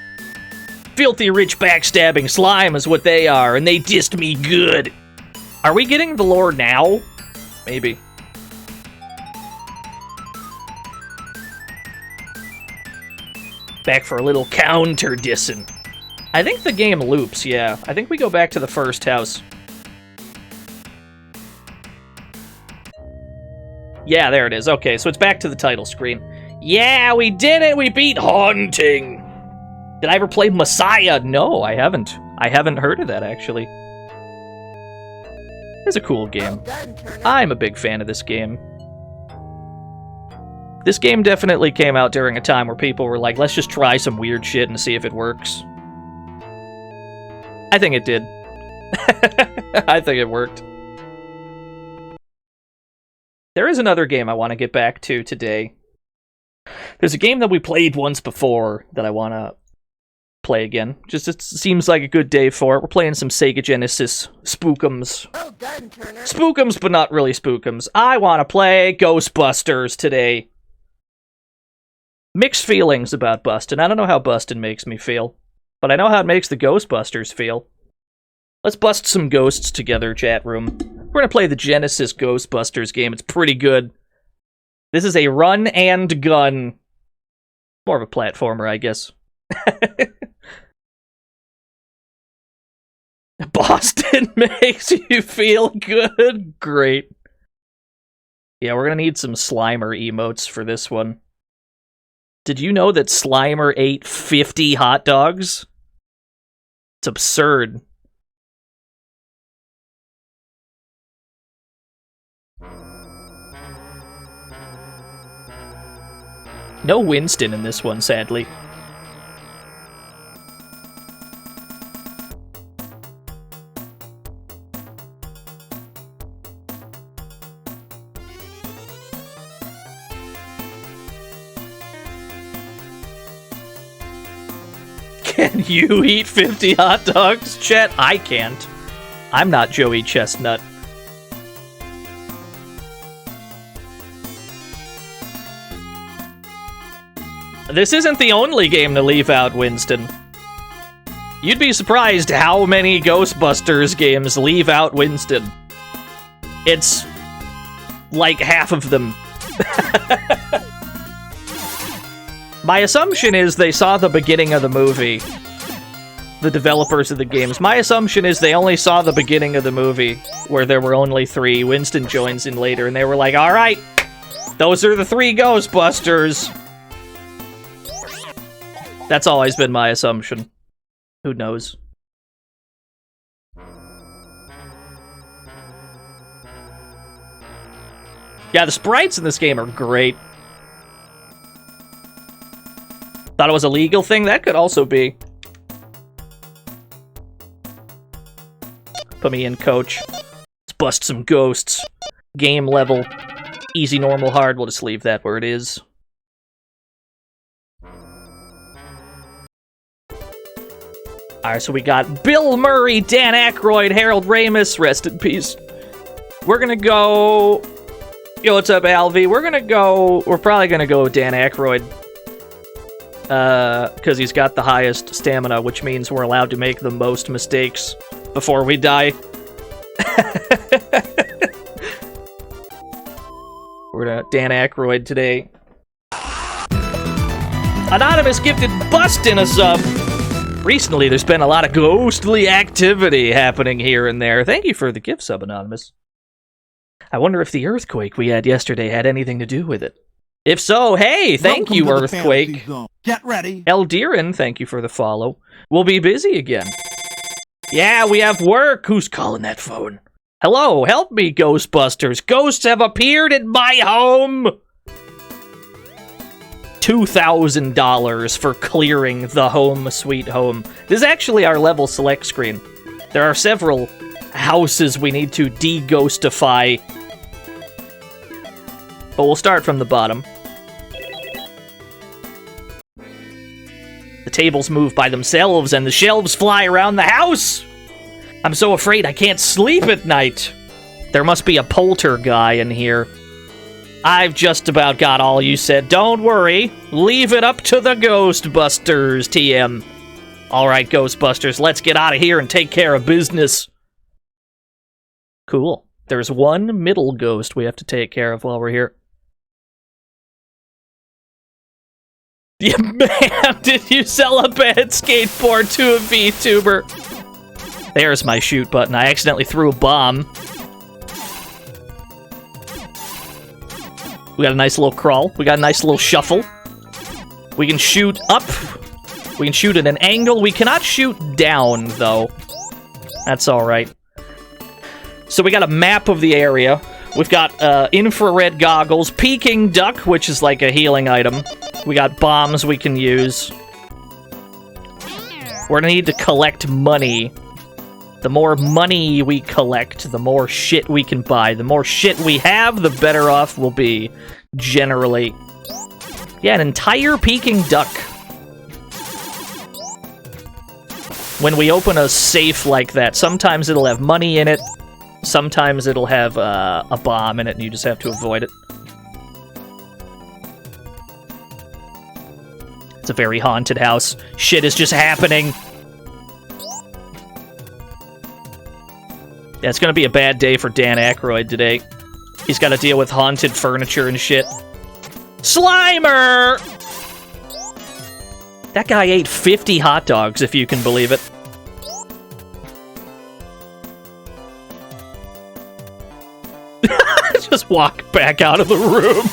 Filthy rich backstabbing slime is what they are, and they dissed me good. Are we getting the lore now? Maybe. Back for a little counter dissing. I think the game loops, yeah. I think we go back to the first house. Yeah, there it is. Okay, so it's back to the title screen. Yeah, we did it! We beat Haunting! Did I ever play Messiah? No, I haven't. I haven't heard of that, actually. It's a cool game. I'm a big fan of this game. This game definitely came out during a time where people were like, let's just try some weird shit and see if it works. I think it did. I think it worked. There is another game I want to get back to today. There's a game that we played once before that I want to play again. Just it seems like a good day for it. We're playing some Sega Genesis spookums. Well done, Turner. Spookums, but not really spookums. I want to play Ghostbusters today. Mixed feelings about Bustin'. I don't know how Bustin' makes me feel, but I know how it makes the Ghostbusters feel. Let's bust some ghosts together, chat room. We're gonna play the Genesis Ghostbusters game. It's pretty good. This is a run and gun. More of a platformer, I guess. Boston makes you feel good? Great. Yeah, we're gonna need some Slimer emotes for this one. Did you know that Slimer ate 50 hot dogs? It's absurd. No Winston in this one, sadly. Can you eat 50 hot dogs, chat? I can't. I'm not Joey Chestnut. This isn't the only game to leave out Winston. You'd be surprised how many Ghostbusters games leave out Winston. It's like half of them. My assumption is they saw the beginning of the movie. The developers of the games. My assumption is they only saw the beginning of the movie, where there were only 3. Winston joins in later, and they were like, alright, those are the 3 Ghostbusters. That's always been my assumption. Who knows? Yeah, the sprites in this game are great. Thought it was a legal thing? That could also be. Put me in, coach. Let's bust some ghosts. Game level. Easy, normal, hard. We'll just leave that where it is. Alright, so we got Bill Murray, Dan Aykroyd, Harold Ramis, rest in peace. We're gonna go... Yo, what's up, Alvy? We're probably gonna go Dan Aykroyd. Because he's got the highest stamina, which means we're allowed to make the most mistakes before we die. We're gonna Dan Aykroyd today. Anonymous gifted bustin' a sub. Recently, there's been a lot of ghostly activity happening here and there. Thank you for the gift sub, Anonymous. I wonder if the earthquake we had yesterday had anything to do with it. If so, hey, thank you, Earthquake. Get ready. Eldiran, thank you for the follow. We'll be busy again. Yeah, we have work. Who's calling that phone? Hello, help me, Ghostbusters. Ghosts have appeared in my home. $2,000 for clearing the home sweet home. This is actually our level select screen. There are several houses we need to de-ghostify. But we'll start from the bottom. The tables move by themselves and the shelves fly around the house. I'm so afraid I can't sleep at night. There must be a Polterguy in here. I've just about got all you said. Don't worry. Leave it up to the Ghostbusters, TM. Alright, Ghostbusters, let's get out of here and take care of business. Cool. There's one middle ghost we have to take care of while we're here. Yeah, man, did you sell a bad skateboard to a VTuber? There's my shoot button. I accidentally threw a bomb. We got a nice little crawl. We got a nice little shuffle. We can shoot up. We can shoot at an angle. We cannot shoot down, though. That's alright. So we got a map of the area. We've got infrared goggles, Peking duck, which is like a healing item. We got bombs we can use. We're gonna need to collect money. The more money we collect, the more shit we can buy. The more shit we have, the better off we'll be, generally. Yeah, an entire Peking duck. When we open a safe like that, sometimes it'll have money in it. Sometimes it'll have a bomb in it, and you just have to avoid it. It's a very haunted house. Shit is just happening. Yeah, it's gonna be a bad day for Dan Aykroyd today. He's gotta deal with haunted furniture and shit. Slimer! That guy ate 50 hot dogs, if you can believe it. Just walk back out of the room.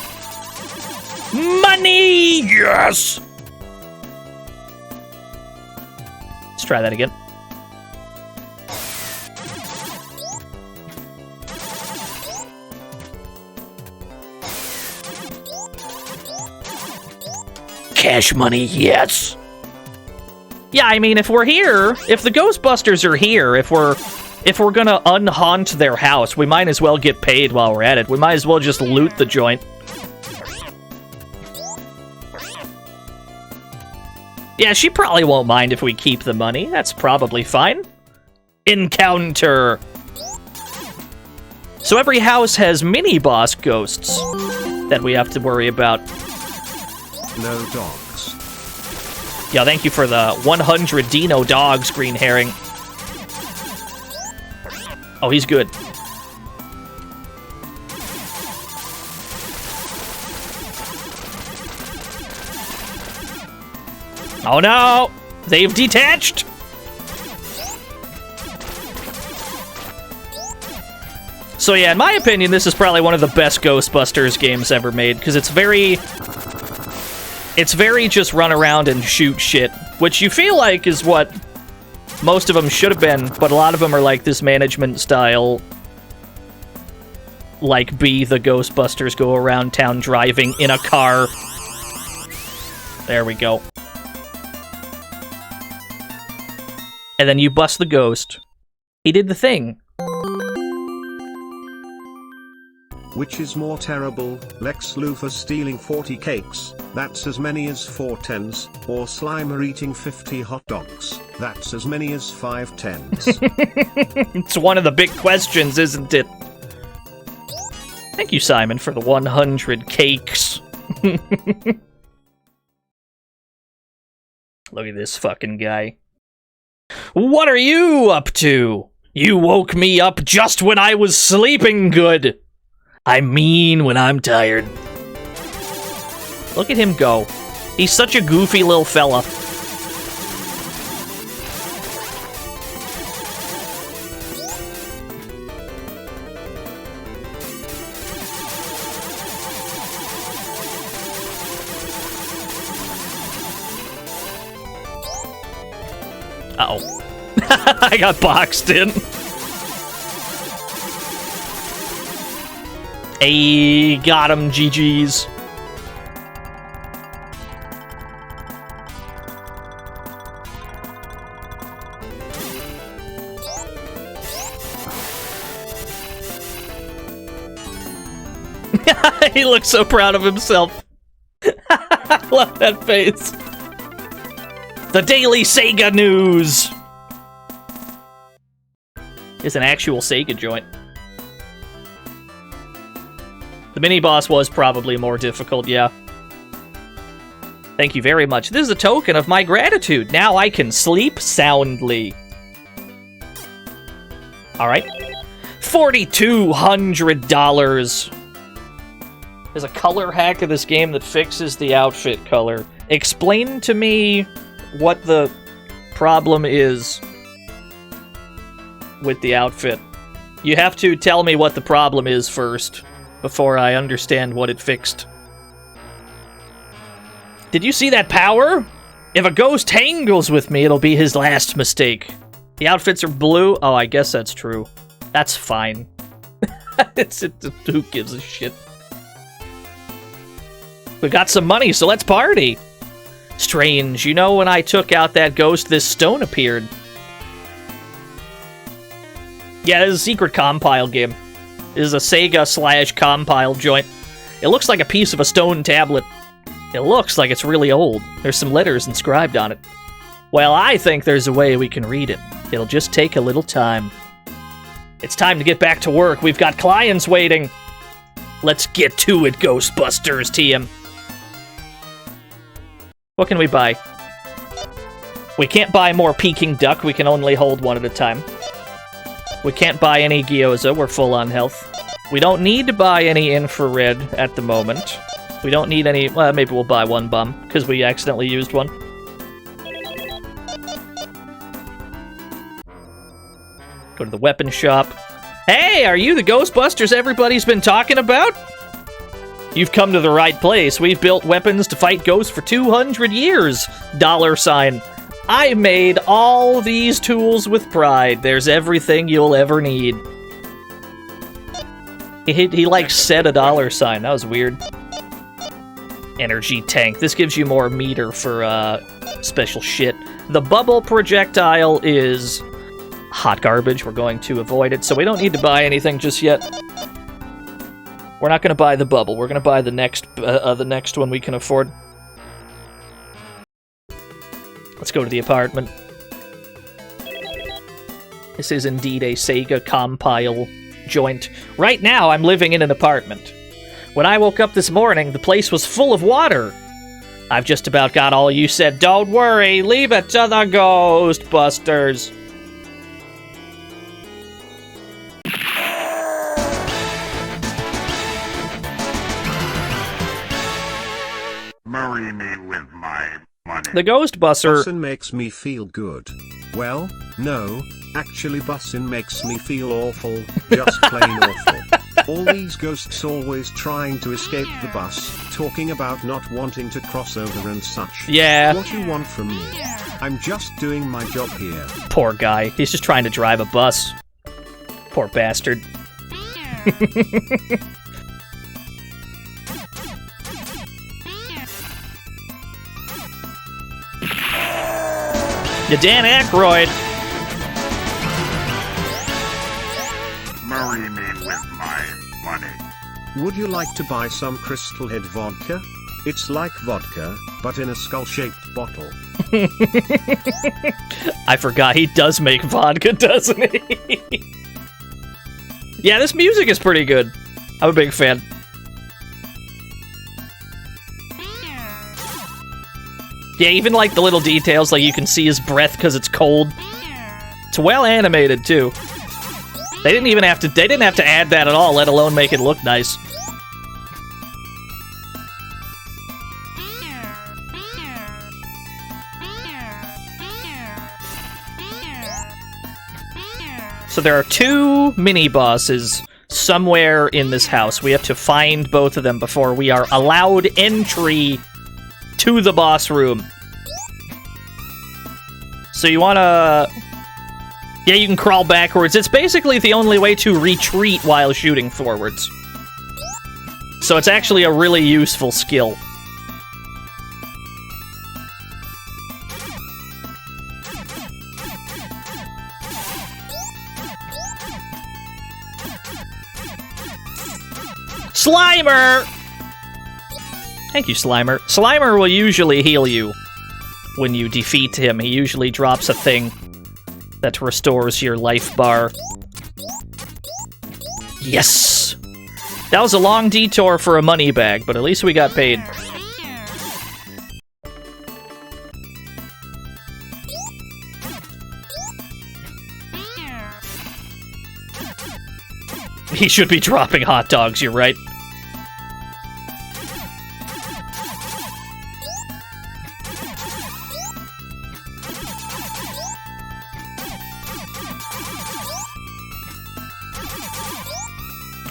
Money! Yes! Let's try that again. Cash money, yes! Yeah, I mean, if we're here, if the Ghostbusters are here, if we're gonna unhaunt their house, we might as well get paid while we're at it. We might as well just loot the joint. Yeah, she probably won't mind if we keep the money. That's probably fine. Encounter! So every house has mini-boss ghosts that we have to worry about. No dogs. Yeah, thank you for the 100 Dino Dogs, Green Herring. Oh, he's good. Oh no! They've detached! So yeah, in my opinion, this is probably one of the best Ghostbusters games ever made, because it's very just run around and shoot shit, which you feel like is what most of them should have been, but a lot of them are like this management style, like be the Ghostbusters, go around town driving in a car. There we go. And then you bust the ghost. He did the thing. Which is more terrible, Lex Luthor stealing 40 cakes, that's as many as 4 tens, or Slimer eating 50 hot dogs, that's as many as 5 tens? It's one of the big questions, isn't it? Thank you, Simon, for the 100 cakes. Look at this fucking guy. What are you up to? You woke me up just when I was sleeping good. I mean when I'm tired. Look at him go. He's such a goofy little fella. Uh-oh. I got boxed in. Hey, got him, GG's. He looks so proud of himself. I love that face. The Daily Sega News! It's an actual Sega joint. The mini-boss was probably more difficult, yeah. Thank you very much. This is a token of my gratitude. Now I can sleep soundly. Alright. $4,200. There's a color hack of this game that fixes the outfit color. Explain to me what the problem is with the outfit. You have to tell me what the problem is first, before I understand what it fixed. Did you see that power? If a ghost tangles with me, it'll be his last mistake. The outfits are blue? Oh, I guess that's true. That's fine. Who gives a shit? We got some money, so let's party. Strange, you know when I took out that ghost, this stone appeared. Yeah, this is a secret compile game. This is a Sega/compile joint. It looks like a piece of a stone tablet. It looks like it's really old. There's some letters inscribed on it. Well, I think there's a way we can read it. It'll just take a little time. It's time to get back to work. We've got clients waiting. Let's get to it, Ghostbusters team. What can we buy? We can't buy more Peking duck. We can only hold one at a time. We can't buy any gyoza. We're full on health. We don't need to buy any infrared at the moment. We don't need any... Well, maybe we'll buy one bomb, because we accidentally used one. Go to the weapon shop. Hey, are you the Ghostbusters everybody's been talking about? You've come to the right place. We've built weapons to fight ghosts for 200 years. $. I made all these tools with pride. There's everything you'll ever need. He like said a $. That was weird. Energy tank. This gives you more meter for special shit. The bubble projectile is hot garbage. We're going to avoid it, so we don't need to buy anything just yet. We're not going to buy the bubble. We're going to buy the next one we can afford. Let's go to the apartment. This is indeed a Sega compile joint. Right now, I'm living in an apartment. When I woke up this morning, the place was full of water. I've just about got all you said. Don't worry, leave it to the Ghostbusters. Marry me with my money. The Ghostbuster... Bussin' makes me feel good. Well, no, actually bussin' makes me feel awful, just plain awful. All these ghosts always trying to escape the bus, talking about not wanting to cross over and such. Yeah. What you want from me? I'm just doing my job here. Poor guy. He's just trying to drive a bus. Poor bastard. You Dan Aykroyd. Marry me with my money. Would you like to buy some Crystal Head vodka? It's like vodka, but in a skull-shaped bottle. I forgot he does make vodka, doesn't he? Yeah, this music is pretty good. I'm a big fan. Yeah, even like the little details, like you can see his breath because it's cold. It's well animated too. They didn't even have to. They didn't have to add that at all, let alone make it look nice. So there are two mini-bosses somewhere in this house. We have to find both of them before we are allowed entry to the boss room. So you wanna... Yeah, you can crawl backwards. It's basically the only way to retreat while shooting forwards. So it's actually a really useful skill. Slimer! Thank you, Slimer. Slimer will usually heal you when you defeat him. He usually drops a thing that restores your life bar. Yes! That was a long detour for a money bag, but at least we got paid. He should be dropping hot dogs, you're right.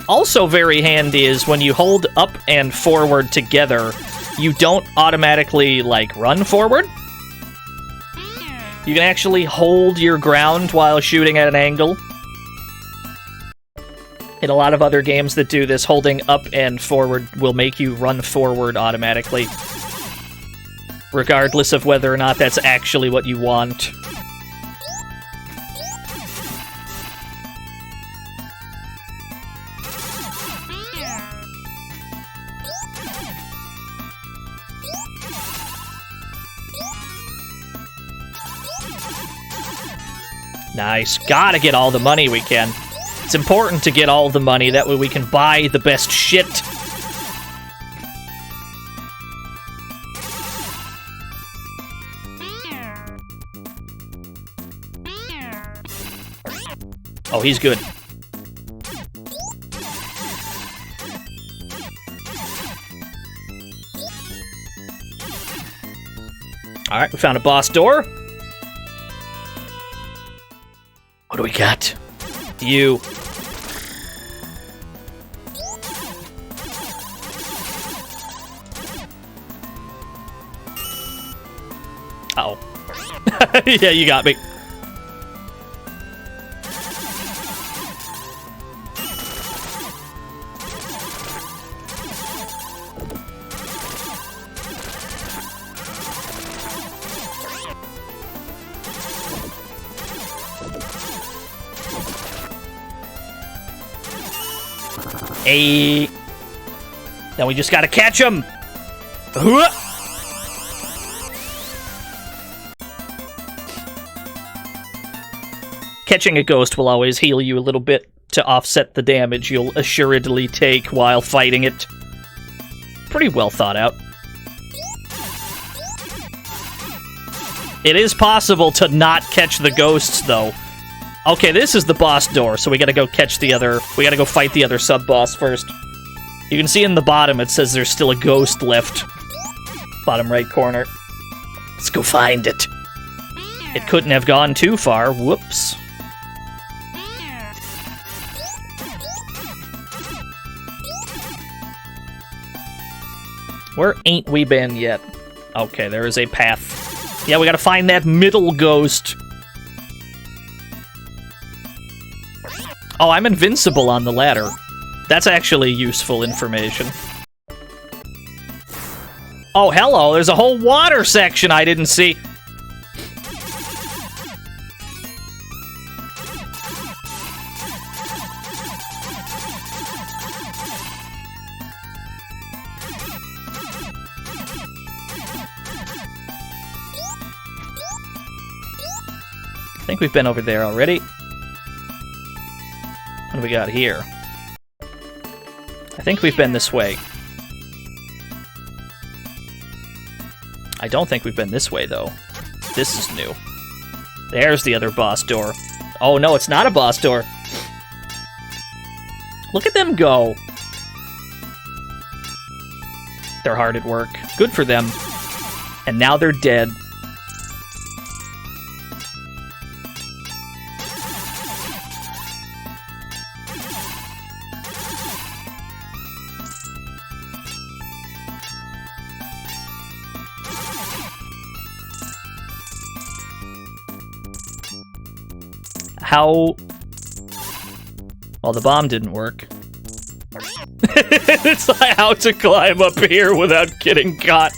Also very handy is when you hold up and forward together, you don't automatically, like, run forward. You can actually hold your ground while shooting at an angle. In a lot of other games that do this, holding up and forward will make you run forward automatically, regardless of whether or not that's actually what you want. Nice. Gotta get all the money we can. It's important to get all the money, that way we can buy the best shit. Oh, he's good. Alright, we found a boss door. What do we got? You. Oh. Yeah, you got me. Hey. Then we just gotta catch him. Catching a ghost will always heal you a little bit to offset the damage you'll assuredly take while fighting it. Pretty well thought out. It is possible to not catch the ghosts, though. Okay, this is the boss door, so we gotta go catch the other... We gotta go fight the other sub-boss first. You can see in the bottom it says there's still a ghost left. Bottom right corner. Let's go find it. It couldn't have gone too far. Whoops. Where ain't we been yet? Okay, there is a path. Yeah, we gotta find that middle ghost. Oh, I'm invincible on the ladder. That's actually useful information. Oh, hello, there's a whole water section I didn't see. I think we've been over there already. What do we got here? I think we've been this way. I don't think we've been this way, though. This is new. There's the other boss door. Oh, no, it's not a boss door. Look at them go. They're hard at work. Good for them. And now they're dead. How... Well, the bomb didn't work. It's like how to climb up here without getting caught.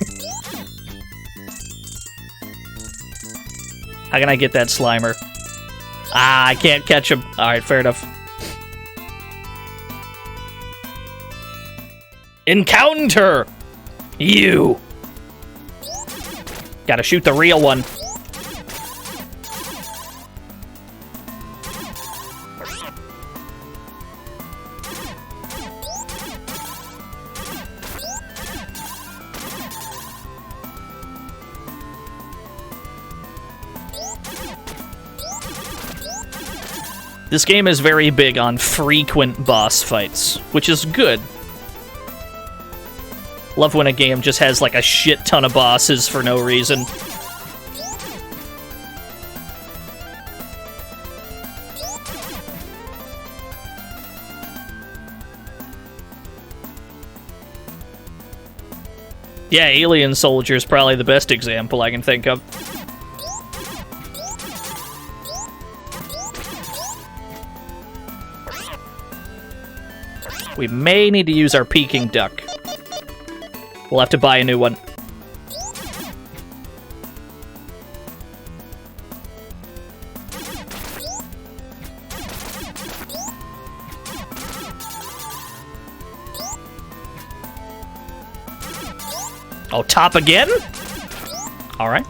How can I get that Slimer? Ah, I can't catch him. Alright, fair enough. Encounter! You! Gotta shoot the real one. This game is very big on frequent boss fights, which is good. Love when a game just has like a shit ton of bosses for no reason. Yeah, Alien Soldier is probably the best example I can think of. We may need to use our Peking Duck. We'll have to buy a new one. Oh, top again? Alright.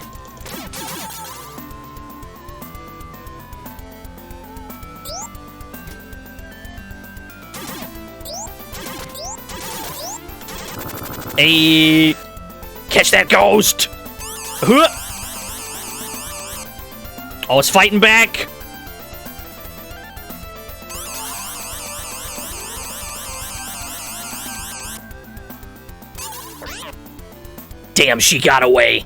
Hey, catch that ghost! Huh. Oh, it's fighting back! Damn, she got away.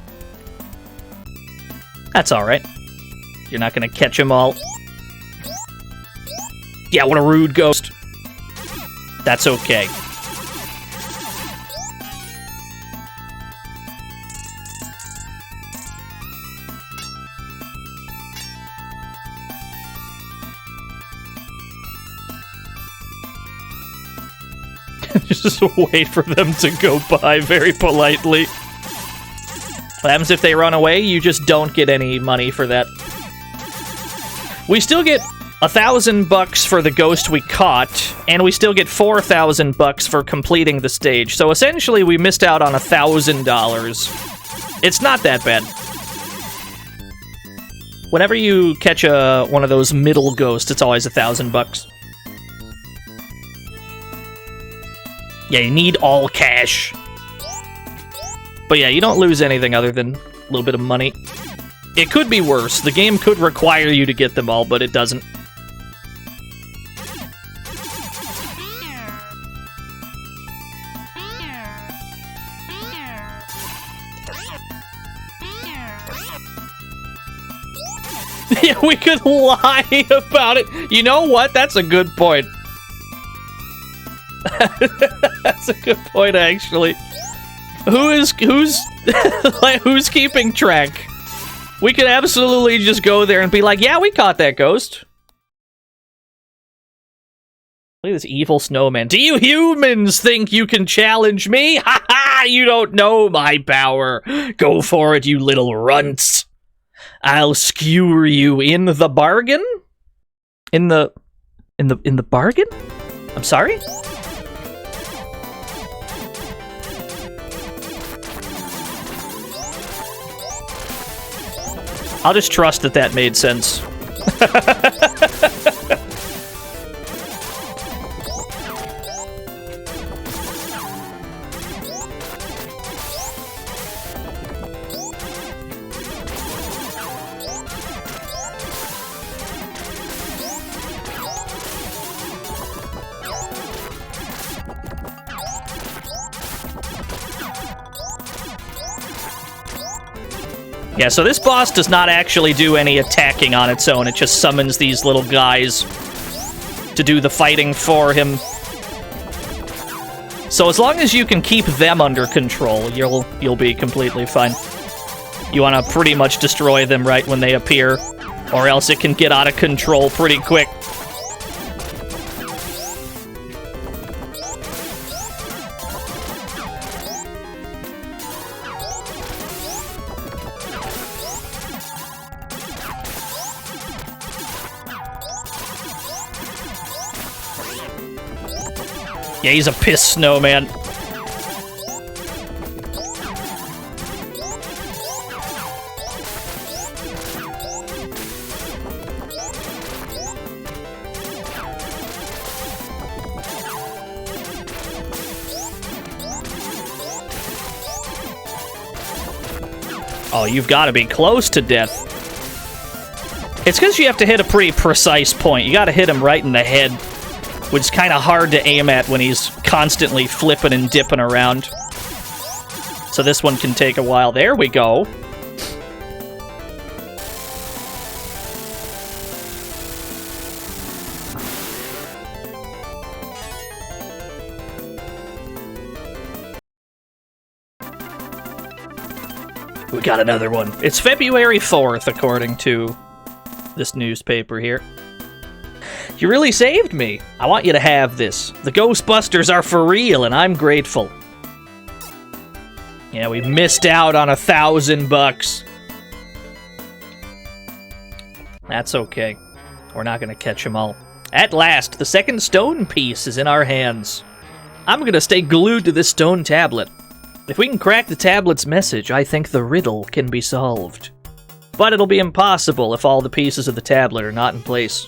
That's alright. You're not gonna catch them all. Yeah, what a rude ghost. That's okay. Just wait for them to go by very politely. What happens if they run away? You just don't get any money for that. We still get $1,000 for the ghost we caught, and we still get $4,000 for completing the stage. So essentially, we missed out on $1,000. It's not that bad. Whenever you catch one of those middle ghosts, it's always $1,000. Yeah, you need all cash. But yeah, you don't lose anything other than a little bit of money. It could be worse. The game could require you to get them all, but it doesn't. Yeah, we could lie about it. You know what? That's a good point. That's a good point, actually. Who's like, who's keeping track? We could absolutely just go there and be like, yeah, we caught that ghost. Look at this evil snowman. Do you humans think you can challenge me? Ha ha! You don't know my power. Go for it, you little runts. I'll skewer you in the bargain? In the bargain? I'm sorry? I'll just trust that that made sense. Yeah, so this boss does not actually do any attacking on its own. It just summons these little guys to do the fighting for him. So as long as you can keep them under control, you'll be completely fine. You want to pretty much destroy them right when they appear, or else it can get out of control pretty quick. Yeah, he's a piss snowman. Oh, you've got to be close to death. It's because you have to hit a pretty precise point. You gotta hit him right in the head, which is kind of hard to aim at when he's constantly flipping and dipping around. So this one can take a while. There we go. We got another one. It's February 4th, according to this newspaper here. You really saved me. I want you to have this. The Ghostbusters are for real, and I'm grateful. Yeah, we missed out on $1,000. That's okay. We're not gonna catch them all. At last, the second stone piece is in our hands. I'm gonna stay glued to this stone tablet. If we can crack the tablet's message, I think the riddle can be solved. But it'll be impossible if all the pieces of the tablet are not in place.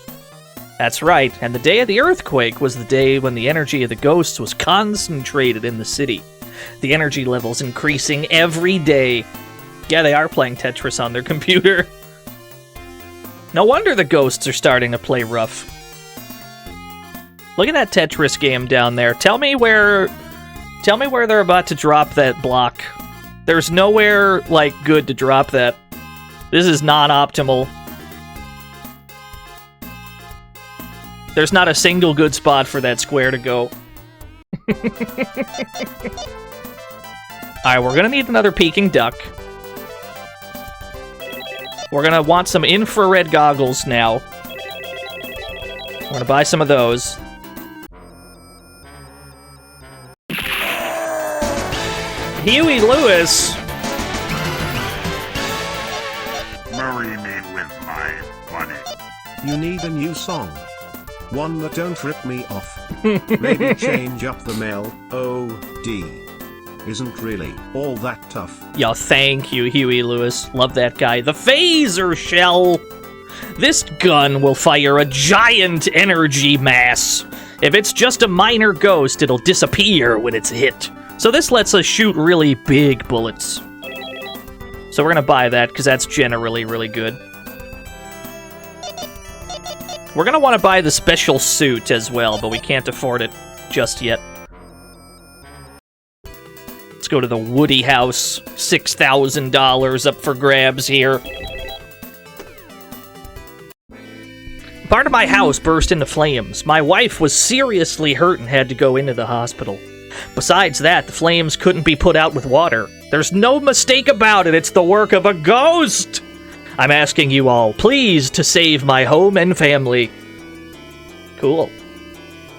That's right, and the day of the earthquake was the day when the energy of the ghosts was concentrated in the city. The energy level's increasing every day. Yeah, they are playing Tetris on their computer. No wonder the ghosts are starting to play rough. Look at that Tetris game down there. Tell me where they're about to drop that block. There's nowhere, like, good to drop that. This is non-optimal. There's not a single good spot for that square to go. Alright, we're gonna need another peeking duck. We're gonna want some infrared goggles now. We're gonna buy some of those. Huey Lewis. Marry me with my money. You need a new song. One that don't rip me off. Maybe change up the melody. Isn't really all that tough. Yo, thank you, Huey Lewis. Love that guy. The phaser shell. This gun will fire a giant energy mass. If it's just a minor ghost, it'll disappear when it's hit. So this lets us shoot really big bullets. So we're gonna buy that, because that's generally really good. We're gonna want to buy the special suit as well, but we can't afford it just yet. Let's go to the Woody house. $6,000 up for grabs here. Part of my house burst into flames. My wife was seriously hurt and had to go into the hospital. Besides that, the flames couldn't be put out with water. There's no mistake about it, it's the work of a ghost! I'm asking you all, please, to save my home and family. Cool.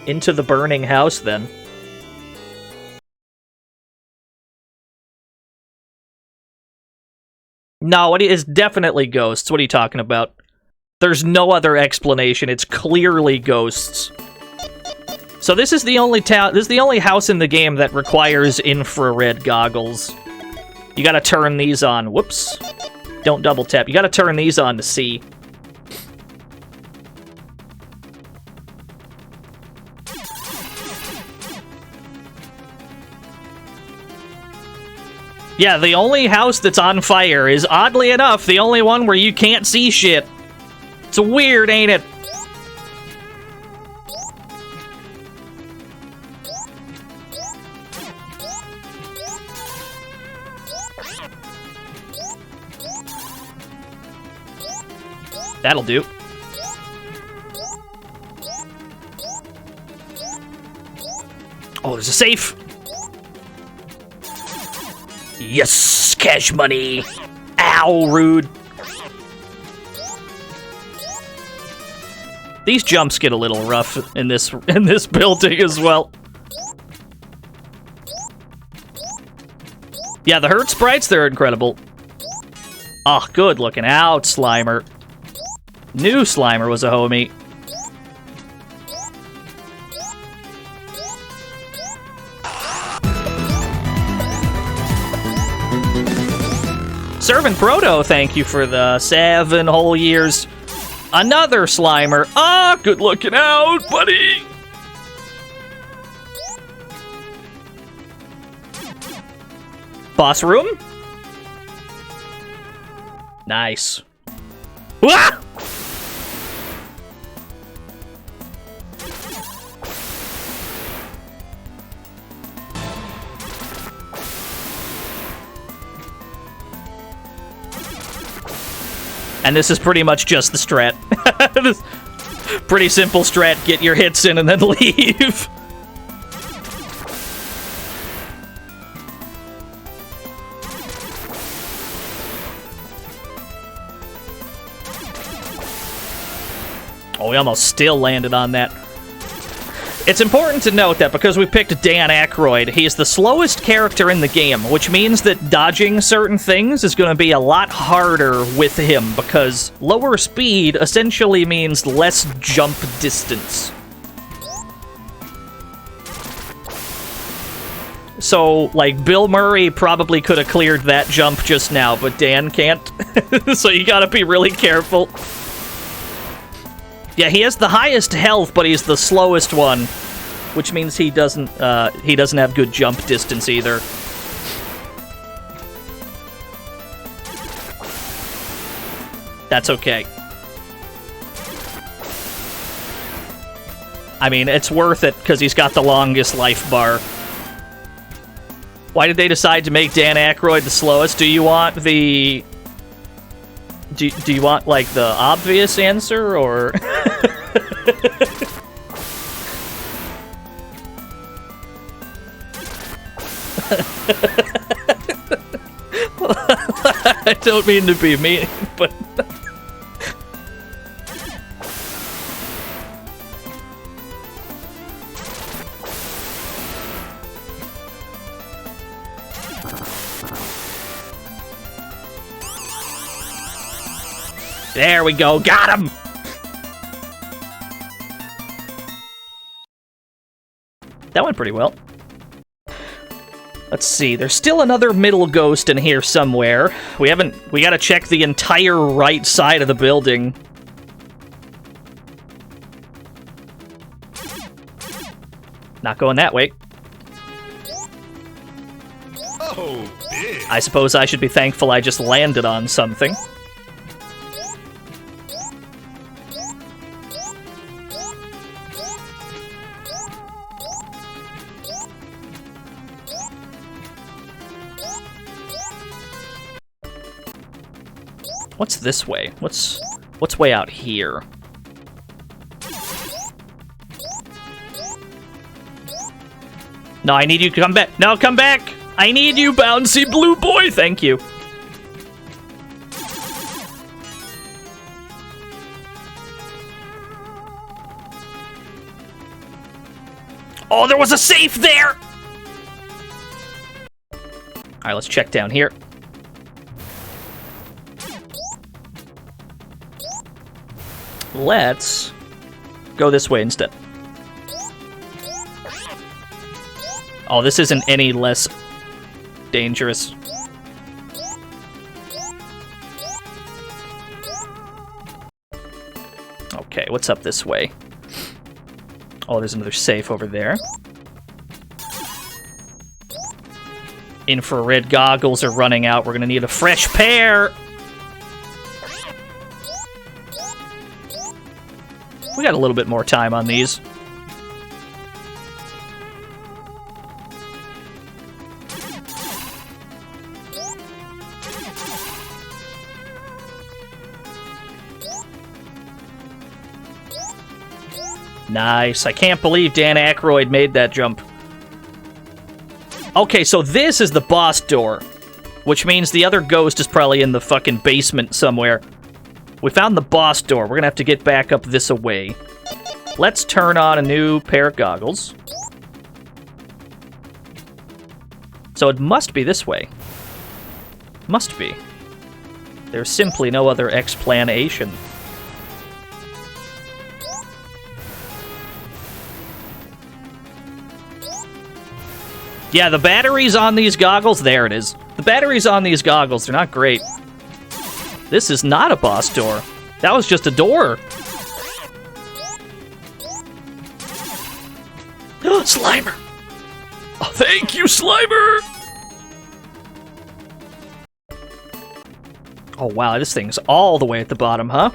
Into the burning house, then. No, it is definitely ghosts. What are you talking about? There's no other explanation. It's clearly ghosts. So this is the only this is the only house in the game that requires infrared goggles. You gotta turn these on. Whoops. Don't double tap. You gotta turn these on to see. Yeah, the only house that's on fire is, oddly enough, the only one where you can't see shit. It's weird, ain't it? That'll do. Oh, there's a safe. Yes, cash money. Ow, rude. These jumps get a little rough in this building as well. Yeah, the hurt sprites, they're incredible. Oh, good looking out, Slimer. New Slimer was a homie. Servant Proto, thank you for the 7 whole years. Another Slimer. Ah, good looking out, buddy. Boss room? Nice. Ah! And this is pretty much just the strat. Pretty simple strat, get your hits in and then leave. Oh, we almost still landed on that. It's important to note that because we picked Dan Aykroyd, he's the slowest character in the game, which means that dodging certain things is going to be a lot harder with him, because lower speed essentially means less jump distance. So, like, Bill Murray probably could have cleared that jump just now, but Dan can't. So you gotta be really careful. Yeah, he has the highest health, but he's the slowest one, which means he doesn't have good jump distance either. That's okay. I mean, it's worth it because he's got the longest life bar. Why did they decide to make Dan Aykroyd the slowest? Do you want the... Do you want, like, the obvious answer, or... I don't mean to be mean, but... There we go, got him! That went pretty well. Let's see, there's still another middle ghost in here somewhere. We gotta check the entire right side of the building. Not going that way. Oh, big. I suppose I should be thankful I just landed on something. What's this way? What's way out here? No, I need you to come back. No, come back! I need you, bouncy blue boy! Thank you. Oh, there was a safe there! Alright, let's check down here. Let's go this way instead. Oh, this isn't any less dangerous. Okay, what's up this way? Oh, there's another safe over there. Infrared goggles are running out. We're gonna need a fresh pair! We got a little bit more time on these. Nice. I can't believe Dan Aykroyd made that jump. Okay, so this is the boss door, which means the other ghost is probably in the fucking basement somewhere. We found the boss door. We're gonna have to get back up this way. Let's turn on a new pair of goggles. So it must be this way. Must be. There's simply no other explanation. Yeah, the batteries on these goggles, there it is. The batteries on these goggles, they're not great. This is not a boss door. That was just a door. Slimer! Oh, thank you, Slimer! Oh, wow, this thing's all the way at the bottom, huh?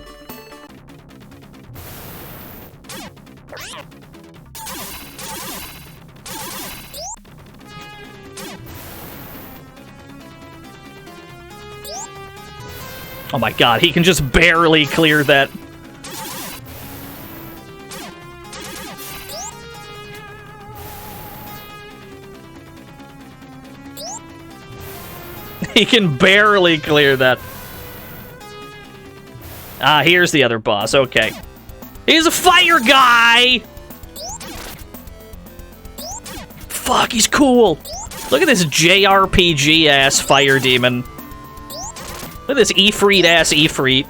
Oh my god, he can just barely clear that. He can barely clear that. Ah, here's the other boss. Okay. He's a fire guy! Fuck, he's cool. Look at this JRPG-ass fire demon. Look at this Ifrit-ass Ifrit.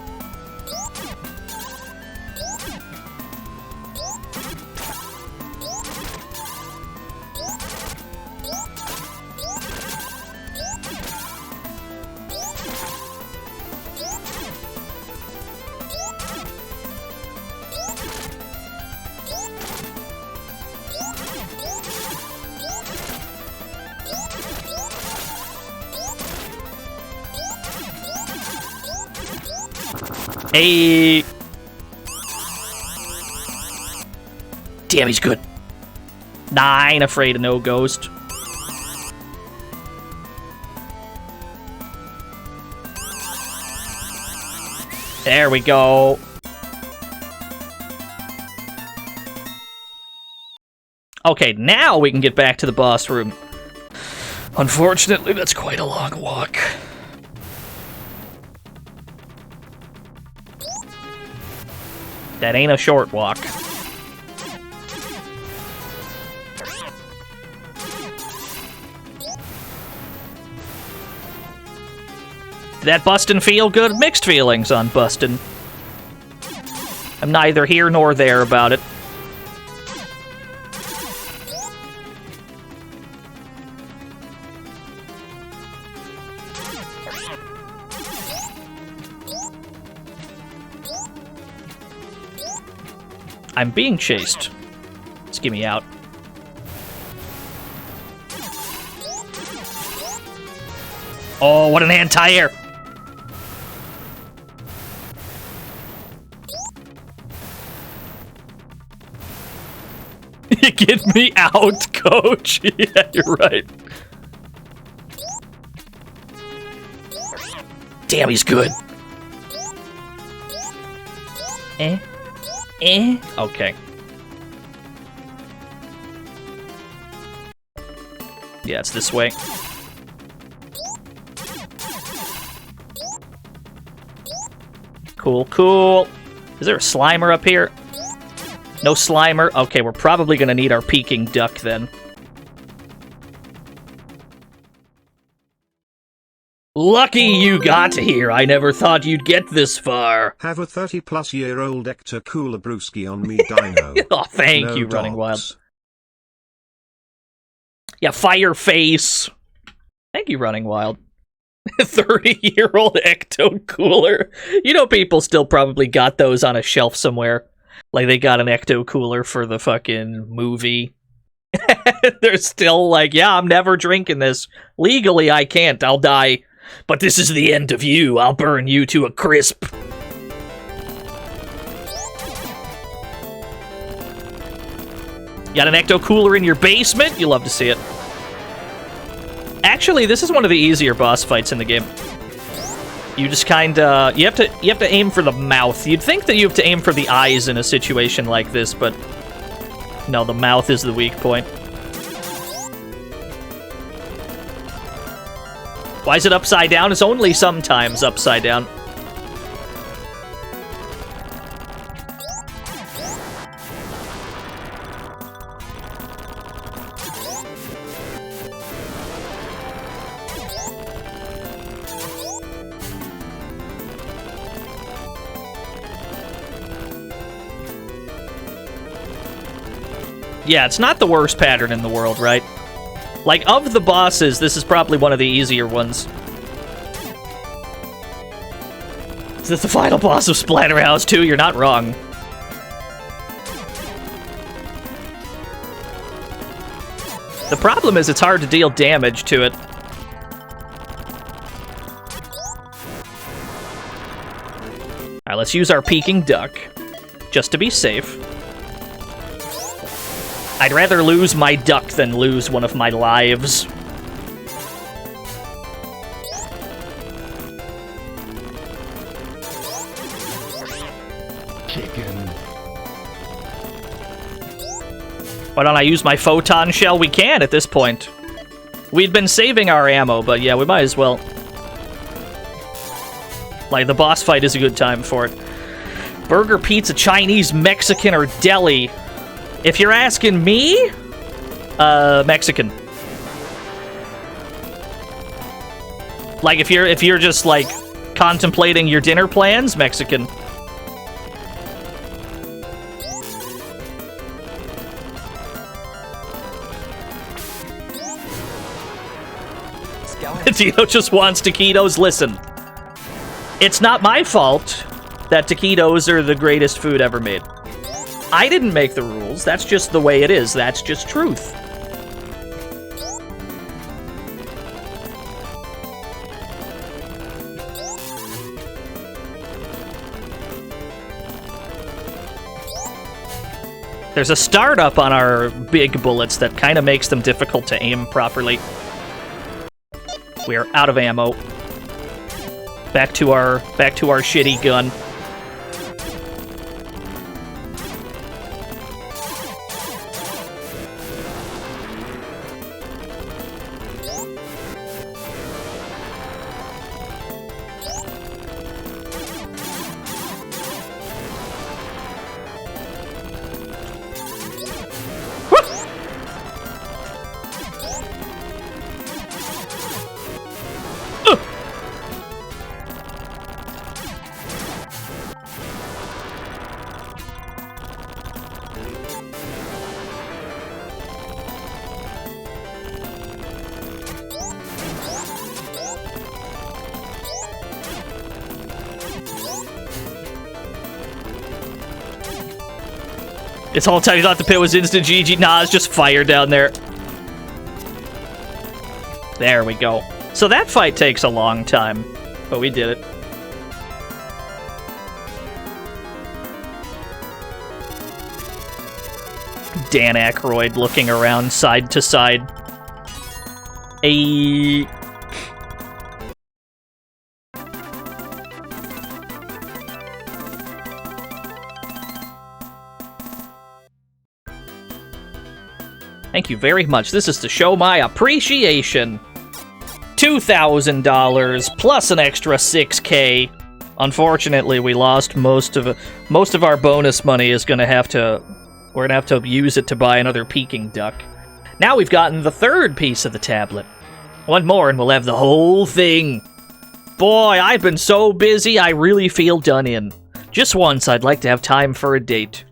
Hey! Damn, he's good. Nah, I ain't afraid of no ghost. There we go. Okay, now we can get back to the boss room. Unfortunately, that's quite a long walk. That ain't a short walk. Did that bustin' feel good? Mixed feelings on bustin'. I'm neither here nor there about it. I'm being chased. Let's get me out. Oh, what an anti-air! Get me out, coach! Yeah, you're right. Damn, he's good. Okay. Yeah, it's this way. Cool, cool. Is there a Slimer up here? No Slimer? Okay, we're probably gonna need our Peking Duck then. Lucky you got here. I never thought you'd get this far. Have a 30-plus-year-old Ecto Cooler Brewski on me, Dino. Oh, thank No you, Running dogs. Wild. Yeah, Fireface. Thank you, Running Wild. 30-year-old Ecto Cooler. You know, people still probably got those on a shelf somewhere. Like, they got an Ecto Cooler for the fucking movie. They're still like, yeah, I'm never drinking this. Legally, I can't. I'll die. But this is the end of you. I'll burn you to a crisp. Got an Ecto Cooler in your basement? You love to see it. Actually, this is one of the easier boss fights in the game. You just kinda... You have to aim for the mouth. You'd think that you have to aim for the eyes in a situation like this, but... No, the mouth is the weak point. Why is it upside down? It's only sometimes upside down. Yeah, it's not the worst pattern in the world, right? Like, of the bosses, this is probably one of the easier ones. Is this the final boss of Splatterhouse 2? You're not wrong. The problem is it's hard to deal damage to it. Alright, let's use our Peking Duck. Just to be safe. I'd rather lose my duck than lose one of my lives. Why don't I use my photon shell? We can at this point. We'd been saving our ammo, but yeah, we might as well. Like, the boss fight is a good time for it. Burger, pizza, Chinese, Mexican, or deli? If you're asking me, Mexican. Like, if you're just, like, contemplating your dinner plans, Mexican. Tito just wants taquitos. Listen, it's not my fault that taquitos are the greatest food ever made. I didn't make the rules. That's just the way it is. That's just truth. There's a startup on our big bullets that kind of makes them difficult to aim properly. We are out of ammo. Back to our shitty gun. This whole time you thought the pit was instant GG. Nah, it's just fire down there. There we go. So that fight takes a long time, but we did it. Dan Aykroyd looking around side to side. Thank you very much. This is to show my appreciation. $2,000 plus an extra $6K. Unfortunately, we lost most of our bonus money. We're gonna have to use it to buy another Peking duck. Now we've gotten the third piece of the tablet. One more and we'll have the whole thing. Boy, I've been so busy, I really feel done in. Just once, I'd like to have time for a date.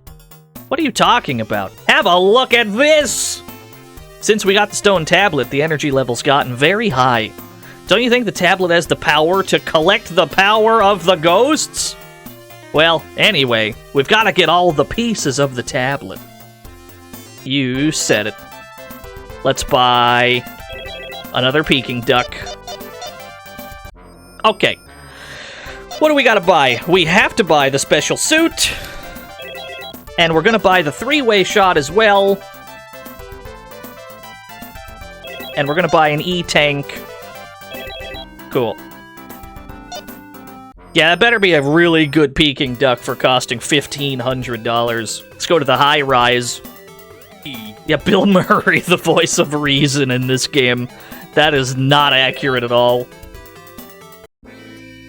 What are you talking about? Have a look at this! Since we got the stone tablet, the energy level's gotten very high. Don't you think the tablet has the power to collect the power of the ghosts? Well, anyway, we've got to get all the pieces of the tablet. You said it. Let's buy another Peking duck. Okay. What do we got to buy? We have to buy the special suit. And we're going to buy the three-way shot as well. And we're going to buy an E-tank. Cool. Yeah, that better be a really good Peking duck for costing $1,500. Let's go to the high-rise. Yeah, Bill Murray, the voice of reason in this game. That is not accurate at all.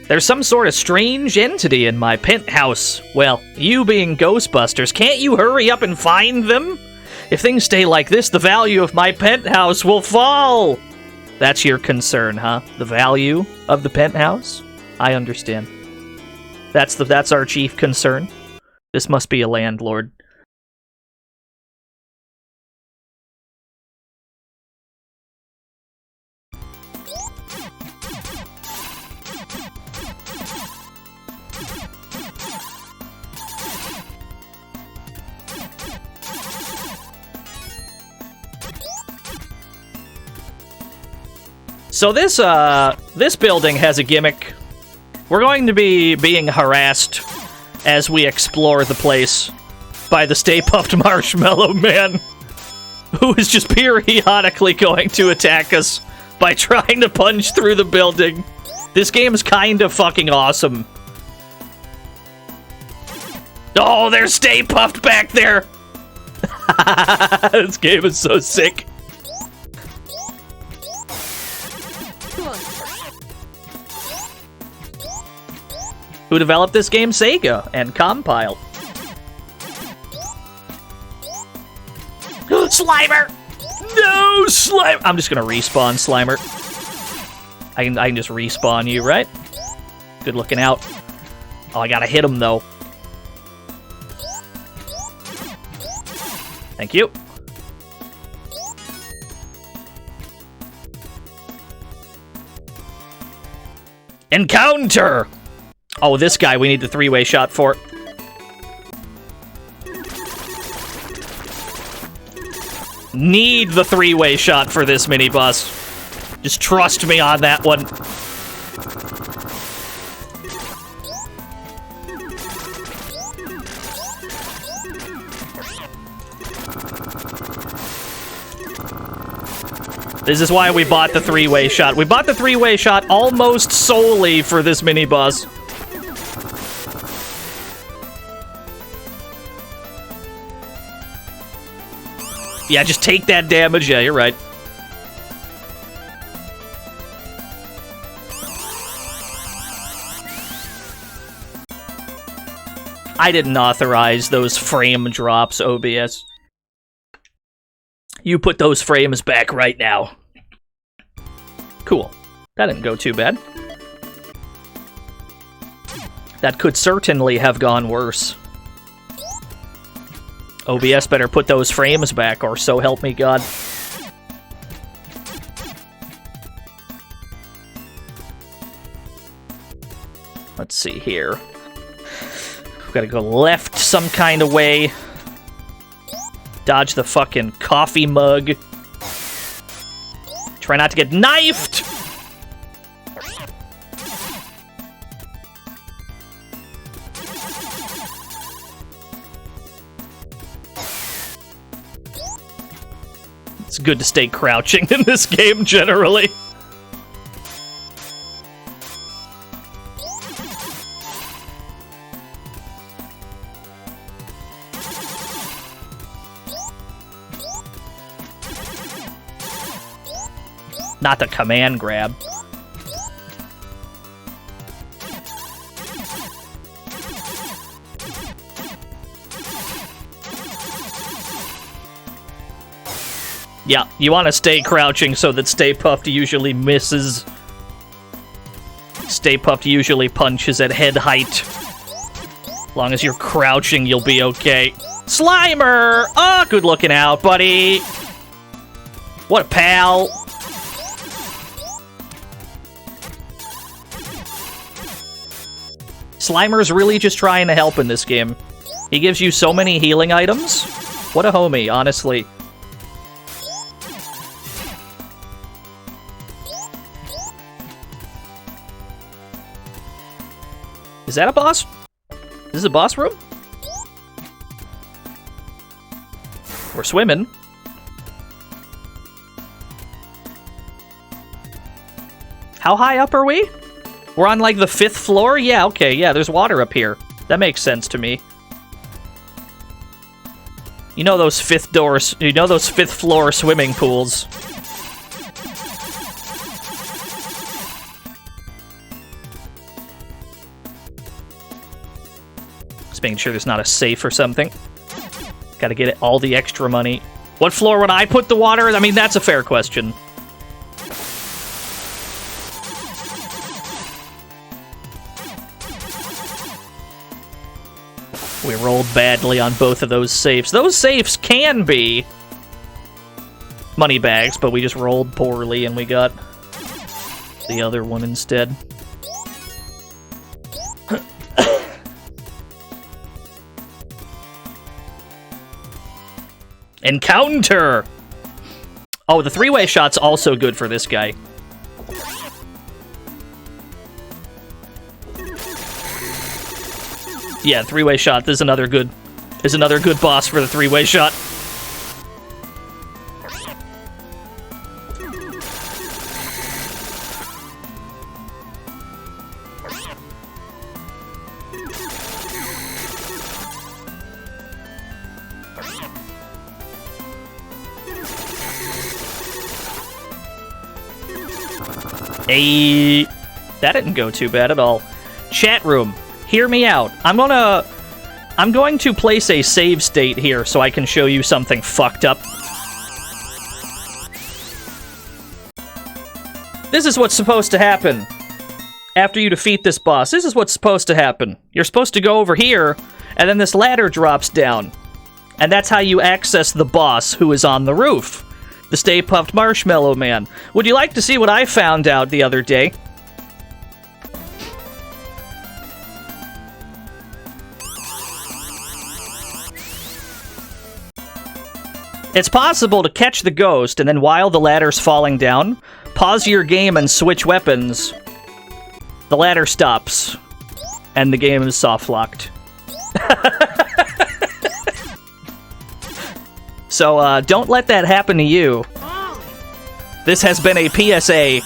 There's some sort of strange entity in my penthouse. Well, you being Ghostbusters, can't you hurry up and find them? If things stay like this, the value of my penthouse will fall! That's your concern, huh? The value of the penthouse? I understand. That's our chief concern. This must be a landlord. So this building has a gimmick. We're going to be being harassed as we explore the place by the Stay Puft Marshmallow Man, who is just periodically going to attack us by trying to punch through the building. This game is kind of fucking awesome. Oh, there's Stay Puft back there! This game is so sick. Good. Who developed this game? Sega and Compile. Slimer! No, Slimer! I'm just gonna respawn Slimer. I can just respawn you, right? Good looking out. Oh, I gotta hit him though. Thank you. Encounter! Oh, this guy we need the three-way shot for. Need the three-way shot for this mini-boss. Just trust me on that one. This is why we bought the three-way shot. We bought the three-way shot almost solely for this mini-boss. Yeah, just take that damage. Yeah, you're right. I didn't authorize those frame drops, OBS. You put those frames back right now. Cool. That didn't go too bad. That could certainly have gone worse. OBS better put those frames back, or so help me God. Let's see here. We've got to go left some kind of way. Dodge the fucking coffee mug. Try not to get knifed! It's good to stay crouching in this game, generally. Not the command grab. Yeah, you want to stay crouching so that Stay Puft usually misses. Stay Puft usually punches at head height. As long as you're crouching, you'll be okay. Slimer! Oh, good looking out, buddy. What a pal. Slimer's really just trying to help in this game. He gives you so many healing items. What a homie, honestly. Is that a boss? This is a boss room? We're swimming. How high up are we? We're on, like, the 5th floor? Yeah, okay, yeah, there's water up here. That makes sense to me. You know those 5th floor swimming pools. Just making sure there's not a safe or something. Gotta get all the extra money. What floor would I put the water in? I mean, that's a fair question. We rolled badly on both of those safes. Those safes can be money bags, but we just rolled poorly and we got the other one instead. Encounter! Oh, the three-way shot's also good for this guy. Yeah, three-way shot. This is another good boss for the three-way shot. Hey, that didn't go too bad at all. Chat room, hear me out. I'm going to place a save state here so I can show you something fucked up. This is what's supposed to happen after you defeat this boss. This is what's supposed to happen. You're supposed to go over here, and then this ladder drops down. And that's how you access the boss who is on the roof. The Stay Puft Marshmallow Man. Would you like to see what I found out the other day? It's possible to catch the ghost, and then while the ladder's falling down, pause your game and switch weapons. The ladder stops, and the game is soft-locked. So, don't let that happen to you. This has been a PSA.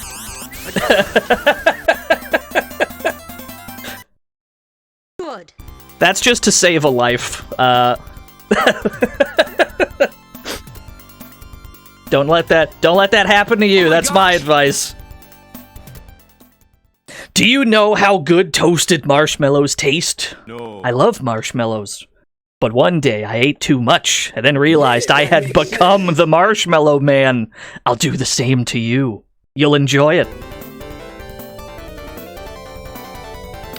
Good. That's just to save a life. Don't let that happen to you. That's my advice. Do you know how good toasted marshmallows taste? No. I love marshmallows. But one day I ate too much and then realized I had become the Marshmallow Man. I'll do the same to you. You'll enjoy it.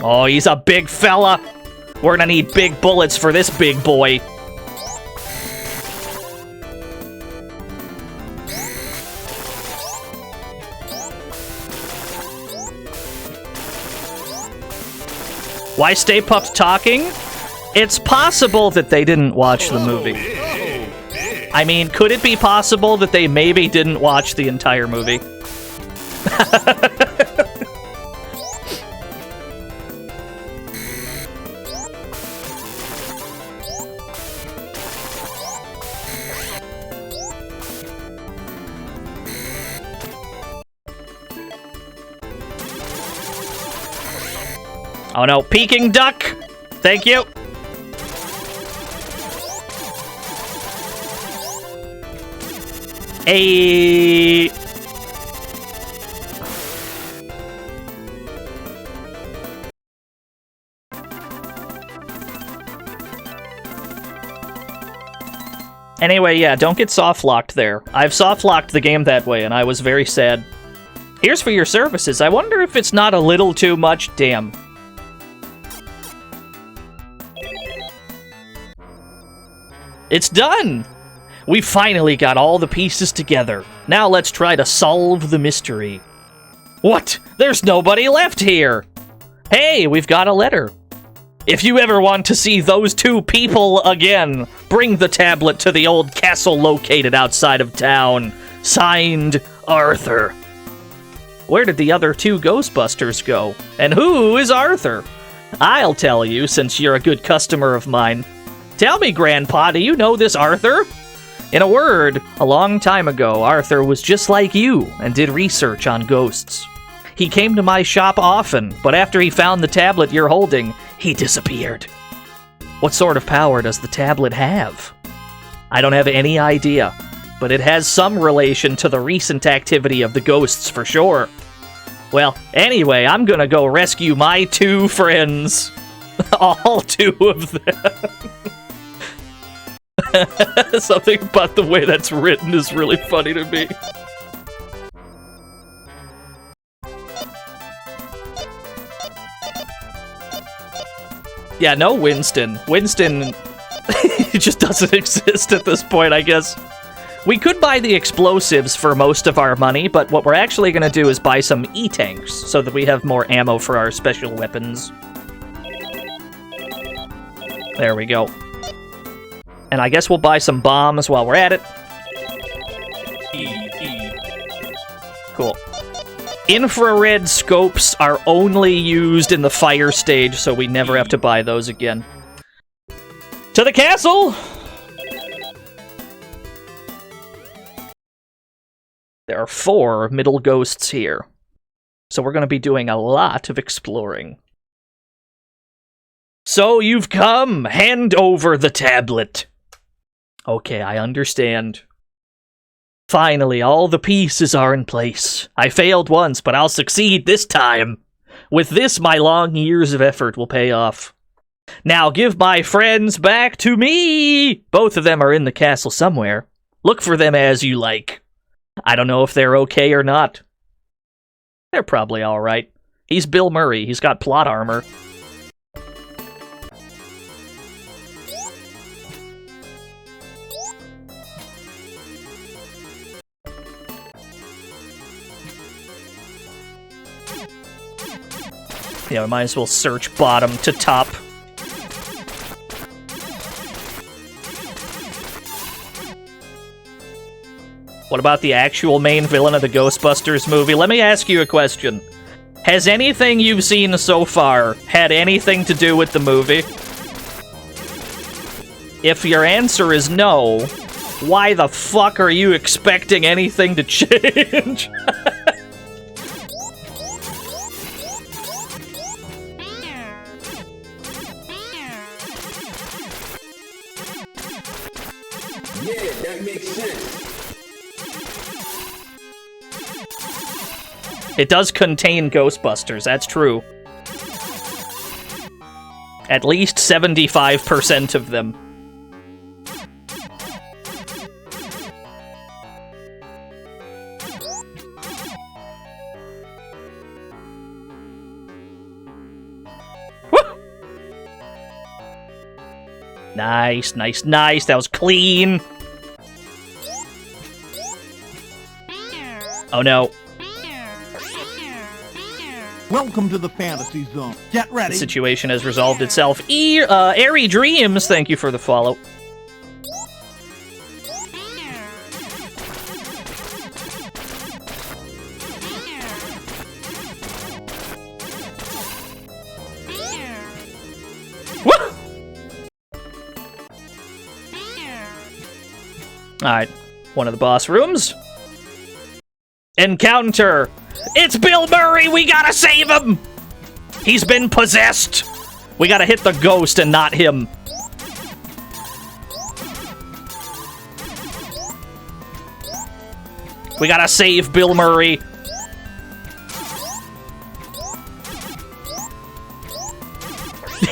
Oh, he's a big fella. We're gonna need big bullets for this big boy. Why Stay Puft talking? It's possible that they didn't watch the movie. I mean, could it be possible that they maybe didn't watch the entire movie? Oh no, Peking Duck! Thank you! Hey. Anyway, yeah, don't get soft-locked there. I've soft-locked the game that way, and I was very sad. Here's for your services. I wonder if it's not a little too much. Damn. It's done! We finally got all the pieces together. Now let's try to solve the mystery. What? There's nobody left here! Hey, we've got a letter. If you ever want to see those two people again, bring the tablet to the old castle located outside of town. Signed, Arthur. Where did the other two Ghostbusters go? And who is Arthur? I'll tell you, since you're a good customer of mine. Tell me, Grandpa, do you know this Arthur? In a word, a long time ago, Arthur was just like you and did research on ghosts. He came to my shop often, but after he found the tablet you're holding, he disappeared. What sort of power does the tablet have? I don't have any idea, but it has some relation to the recent activity of the ghosts for sure. Well, anyway, I'm gonna go rescue my two friends. All two of them. Something about the way that's written is really funny to me. Yeah, no Winston. Winston just doesn't exist at this point, I guess. We could buy the explosives for most of our money, but what we're actually going to do is buy some E-tanks so that we have more ammo for our special weapons. There we go. And I guess we'll buy some bombs while we're at it. Cool. Infrared scopes are only used in the fire stage, so we never have to buy those again. To the castle! There are 4 middle ghosts here, so we're going to be doing a lot of exploring. So you've come! Hand over the tablet! Okay, I understand. Finally, all the pieces are in place. I failed once, but I'll succeed this time. With this, my long years of effort will pay off. Now give my friends back to me! Both of them are in the castle somewhere. Look for them as you like. I don't know if they're okay or not. They're probably alright. He's Bill Murray. He's got plot armor. Yeah, we might as well search bottom to top. What about the actual main villain of the Ghostbusters movie? Let me ask you a question. Has anything you've seen so far had anything to do with the movie? If your answer is no, why the fuck are you expecting anything to change? Yeah, that makes sense. It does contain Ghostbusters, that's true. At least 75% of them. Woo! Nice, nice, nice. That was clean. Oh no. Welcome to the fantasy zone. Get The ready. situation has resolved itself. Airy Dreams, thank you for the follow. Woo! Alright, one of the boss rooms. Encounter! It's Bill Murray! We gotta save him! He's been possessed! We gotta hit the ghost and not him. We gotta save Bill Murray.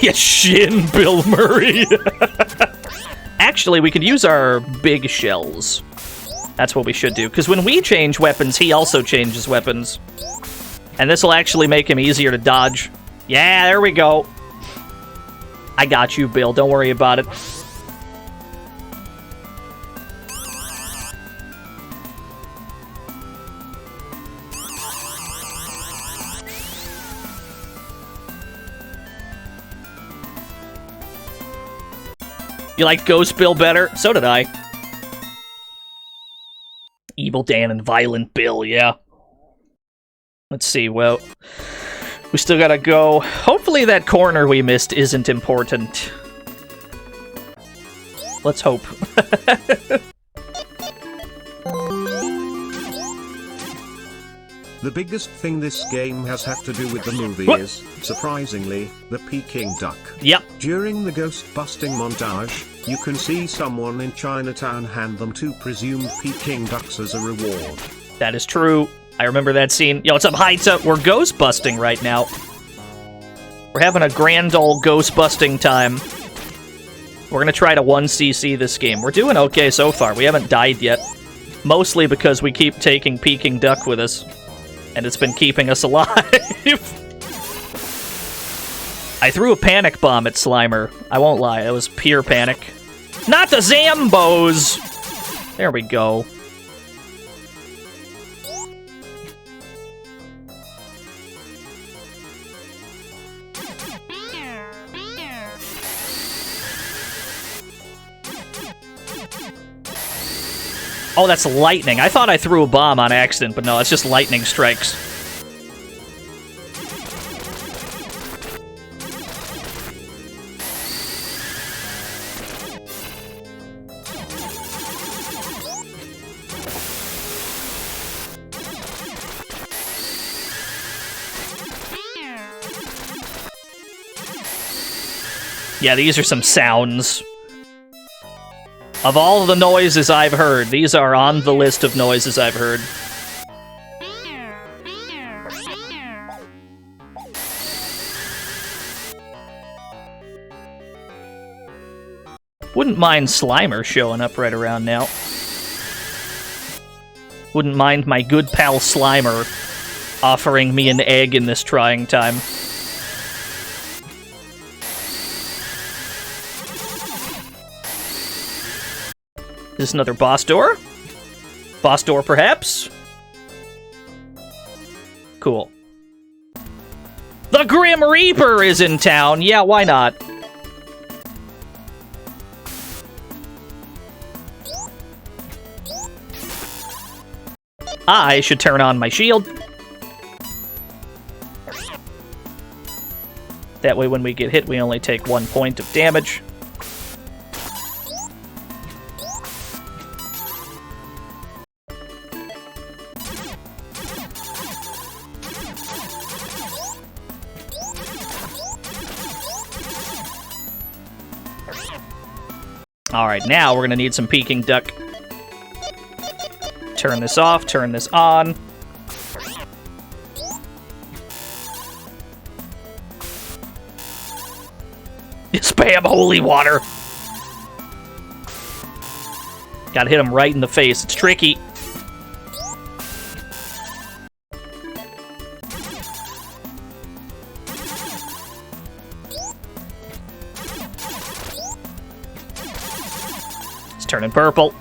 You shin Bill Murray. Actually, we could use our big shells. That's what we should do, because when we change weapons, he also changes weapons. And this will actually make him easier to dodge. Yeah, there we go. I got you, Bill. Don't worry about it. You like Ghost Bill better? So did I. Evil Dan and Violent Bill, yeah. Let's see, well, we still gotta go. Hopefully that corner we missed isn't important. Let's hope. The biggest thing this game has had to do with the movie What? is, surprisingly, the Peking duck. Yep. During the ghost-busting montage, you can see someone in Chinatown hand them 2 presumed Peking ducks as a reward. That is true. I remember that scene. Yo, what's up, Heitza? We're ghost busting right now. We're having a grand old ghost busting time. We're gonna try to 1cc this game. We're doing okay so far. We haven't died yet. Mostly because we keep taking Peking duck with us. And it's been keeping us alive. I threw a panic bomb at Slimer. I won't lie, it was pure panic. Not the Zambos! There we go. Oh, that's lightning. I thought I threw a bomb on accident, but no, it's just lightning strikes. Yeah, these are some sounds. Of all the noises I've heard, these are on the list of noises I've heard. Wouldn't mind Slimer showing up right around now. Wouldn't mind my good pal Slimer offering me an egg in this trying time. Is this another boss door? Boss door, perhaps? Cool. The Grim Reaper is in town! Yeah, why not? I should turn on my shield. That way when we get hit, we only take 1 point of damage. Alright, now we're gonna need some Peking Duck. Turn this off, turn this on. Spam holy water! Gotta hit him right in the face, it's tricky. It's turning purple.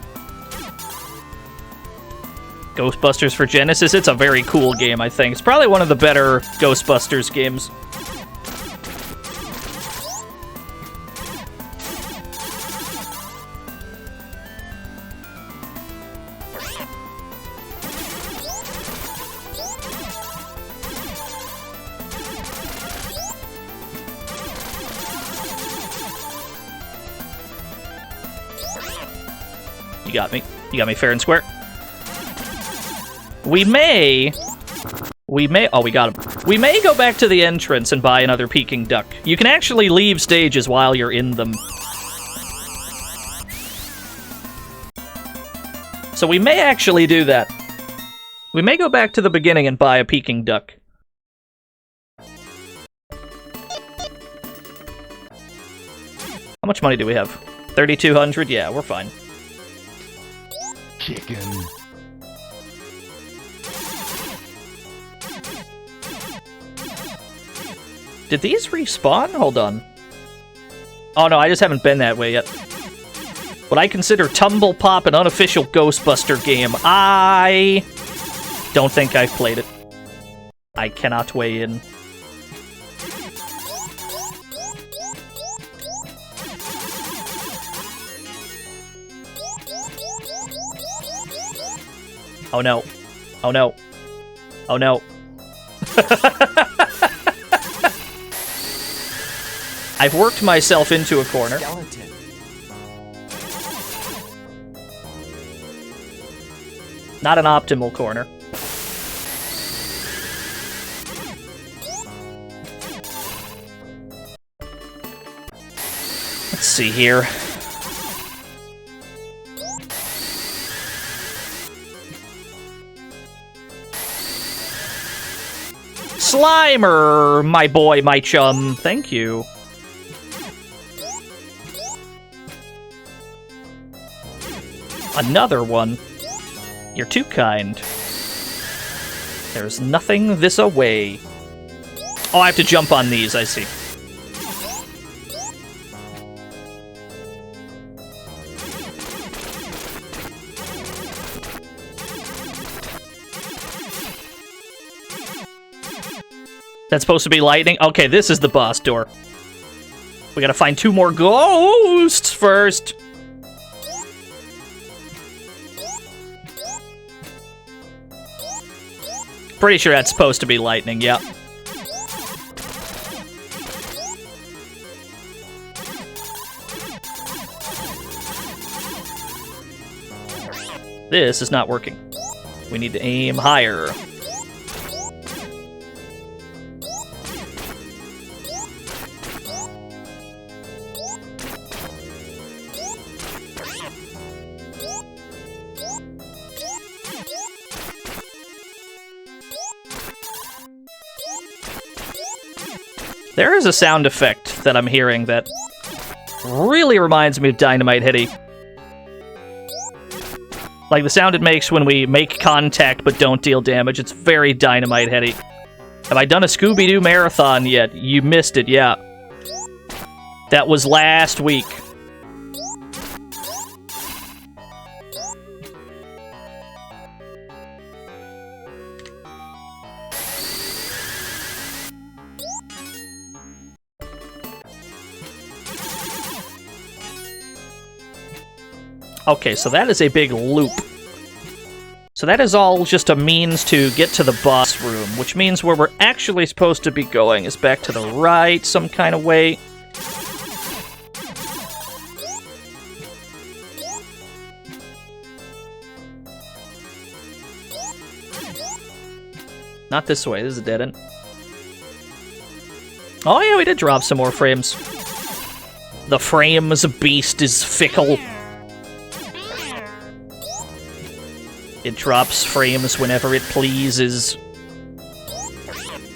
Ghostbusters for Genesis, it's a very cool game, I think. It's probably one of the better Ghostbusters games. You got me fair and square. We may, oh, we got him. We may go back to the entrance and buy another Peking Duck. You can actually leave stages while you're in them. So we may actually do that. We may go back to the beginning and buy a Peking Duck. How much money do we have? 3,200? Yeah, we're fine. Chicken. Did these respawn? Hold on. Oh no, I just haven't been that way yet. What I consider Tumble Pop an unofficial Ghostbuster game. I don't think I've played it. I cannot weigh in. Oh no. Oh no. Oh no. I've worked myself into a corner. Skeleton. Not an optimal corner. Let's see here. Slimer, my boy, my chum. Thank you. Another one. You're too kind. There's nothing this away. Oh, I have to jump on these, I see. That's supposed to be lightning? Okay, this is the boss door. We gotta find 2 more ghosts first. Pretty sure that's supposed to be lightning, yeah. This is not working. We need to aim higher. There is a sound effect that I'm hearing that really reminds me of Dynamite Hitty. Like the sound it makes when we make contact but don't deal damage. It's very Dynamite Hitty. Have I done a Scooby-Doo marathon yet? You missed it, yeah. That was last week. Okay, so that is a big loop. So that is all just a means to get to the boss room, which means where we're actually supposed to be going is back to the right some kind of way. Not this way, this is a dead end. Oh yeah, we did drop some more frames. The frames beast is fickle. It drops frames whenever it pleases.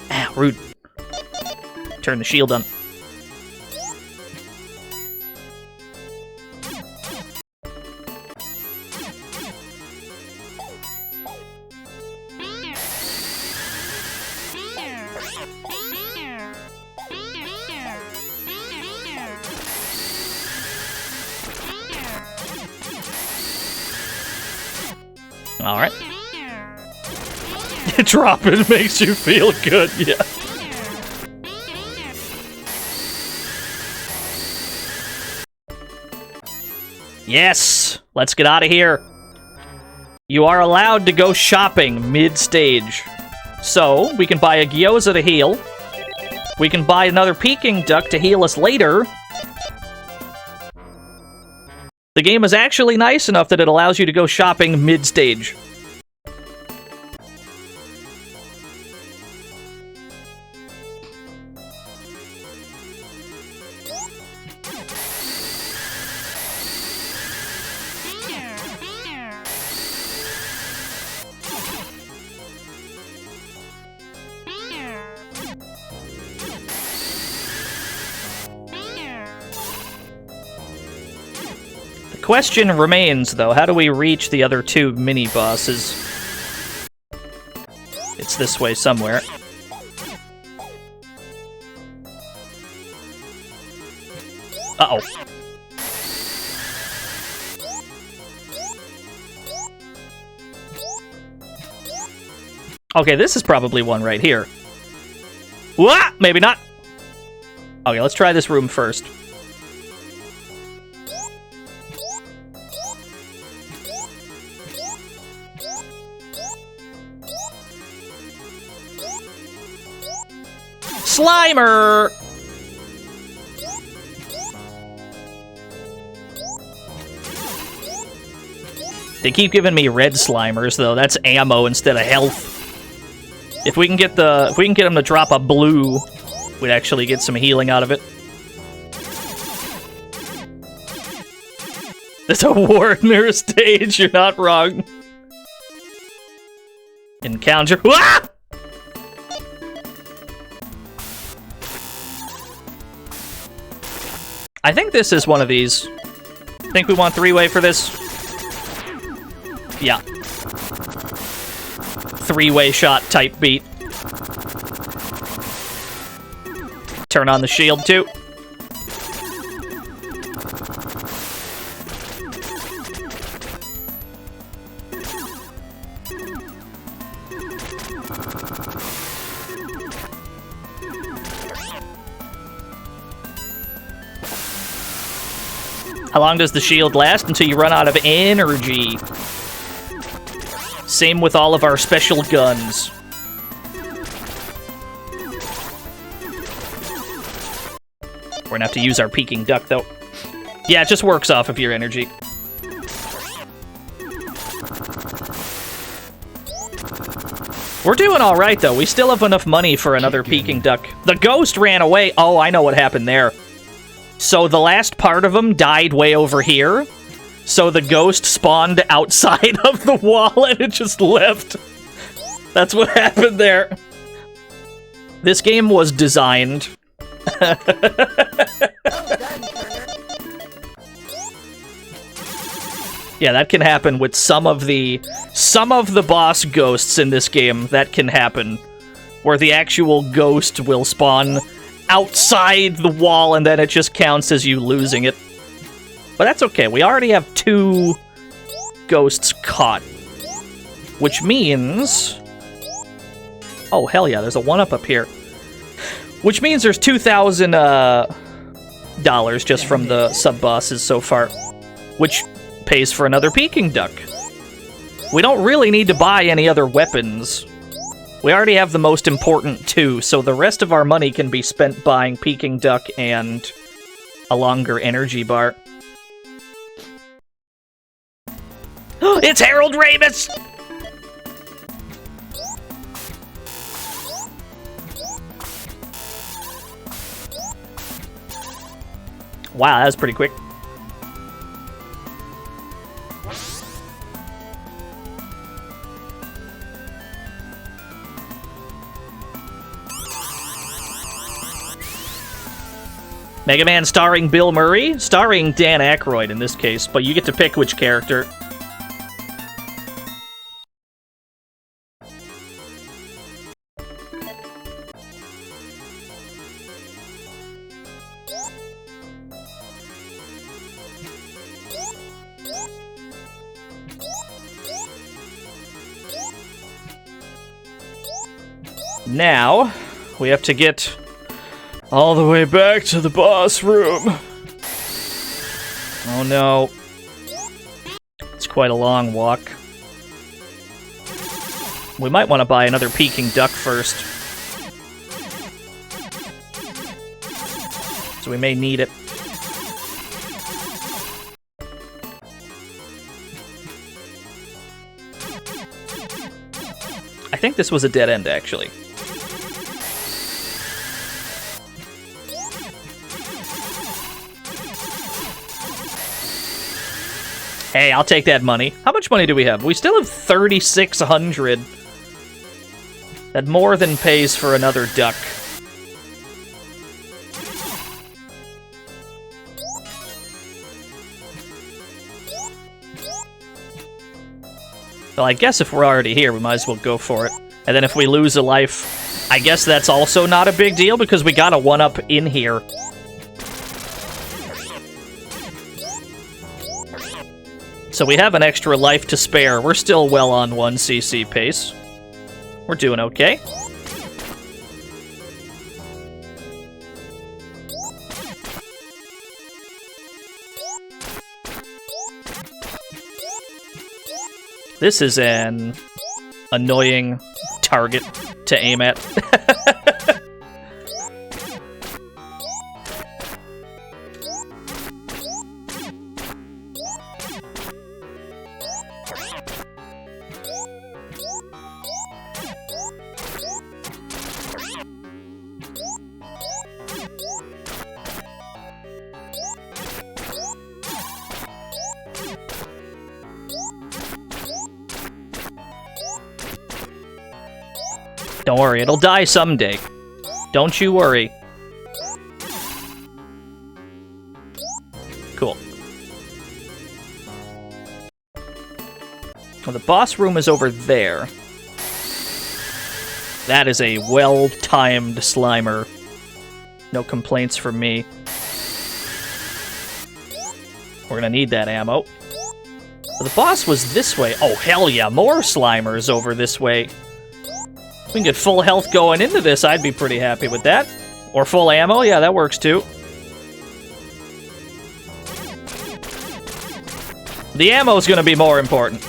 Ah, rude. Turn the shield on. Alright. Drop it makes you feel good, yeah. Yes! Let's get out of here. You are allowed to go shopping mid-stage. So, we can buy a gyoza to heal. We can buy another Peking duck to heal us later. The game is actually nice enough that it allows you to go shopping mid-stage. Question remains, though, how do we reach the other two mini-bosses? It's this way somewhere. Uh-oh. Okay, this is probably one right here. Wah! Maybe not. Okay, let's try this room first. Slimer! They keep giving me red Slimers, though. That's ammo instead of health. If we can get them to drop a blue, we'd actually get some healing out of it. It's a Ward Mirror stage, you're not wrong. Encounter. Ah! I think this is one of these. Think we want three-way for this? Yeah. Three-way shot type beat. Turn on the shield, too. How long does the shield last? Until you run out of energy. Same with all of our special guns. We're gonna have to use our Peking duck, though. Yeah, it just works off of your energy. We're doing alright, though. We still have enough money for another Peking duck. The ghost ran away. Oh, I know what happened there. So the last part of him died way over here. So the ghost spawned outside of the wall and it just left. That's what happened there. This game was designed Yeah, that can happen with some of the boss ghosts in this game. That can happen, where the actual ghost will spawn outside the wall, and then it just counts as you losing it. But that's okay. We already have 2 ghosts caught, which means, oh hell yeah, there's a 1-up up here. Which means there's $2,000 just from the sub-bosses so far, which pays for another Peking Duck. We don't really need to buy any other weapons. We already have the most important 2, so the rest of our money can be spent buying Peking Duck and a longer energy bar. It's Harold Ramis! Wow, that was pretty quick. Mega Man starring Bill Murray? Starring Dan Aykroyd in this case, but you get to pick which character. Now, we have to get all the way back to the boss room. Oh no. It's quite a long walk. We might want to buy another Peking Duck first. So we may need it. I think this was a dead end, actually. Hey, I'll take that money. How much money do we have? We still have 3,600. That more than pays for another duck. Well, I guess if we're already here, we might as well go for it. And then if we lose a life, I guess that's also not a big deal because we got a 1-up in here. So we have an extra life to spare. We're still well on 1 CC pace. We're doing okay. This is an annoying target to aim at. Don't worry, it'll die someday. Don't you worry. Cool. Well, the boss room is over there. That is a well-timed Slimer. No complaints from me. We're gonna need that ammo. Well, the boss was this way. Oh, hell yeah, more Slimers over this way. If we can get full health going into this, I'd be pretty happy with that. Or full ammo, yeah, that works too. The ammo's gonna be more important.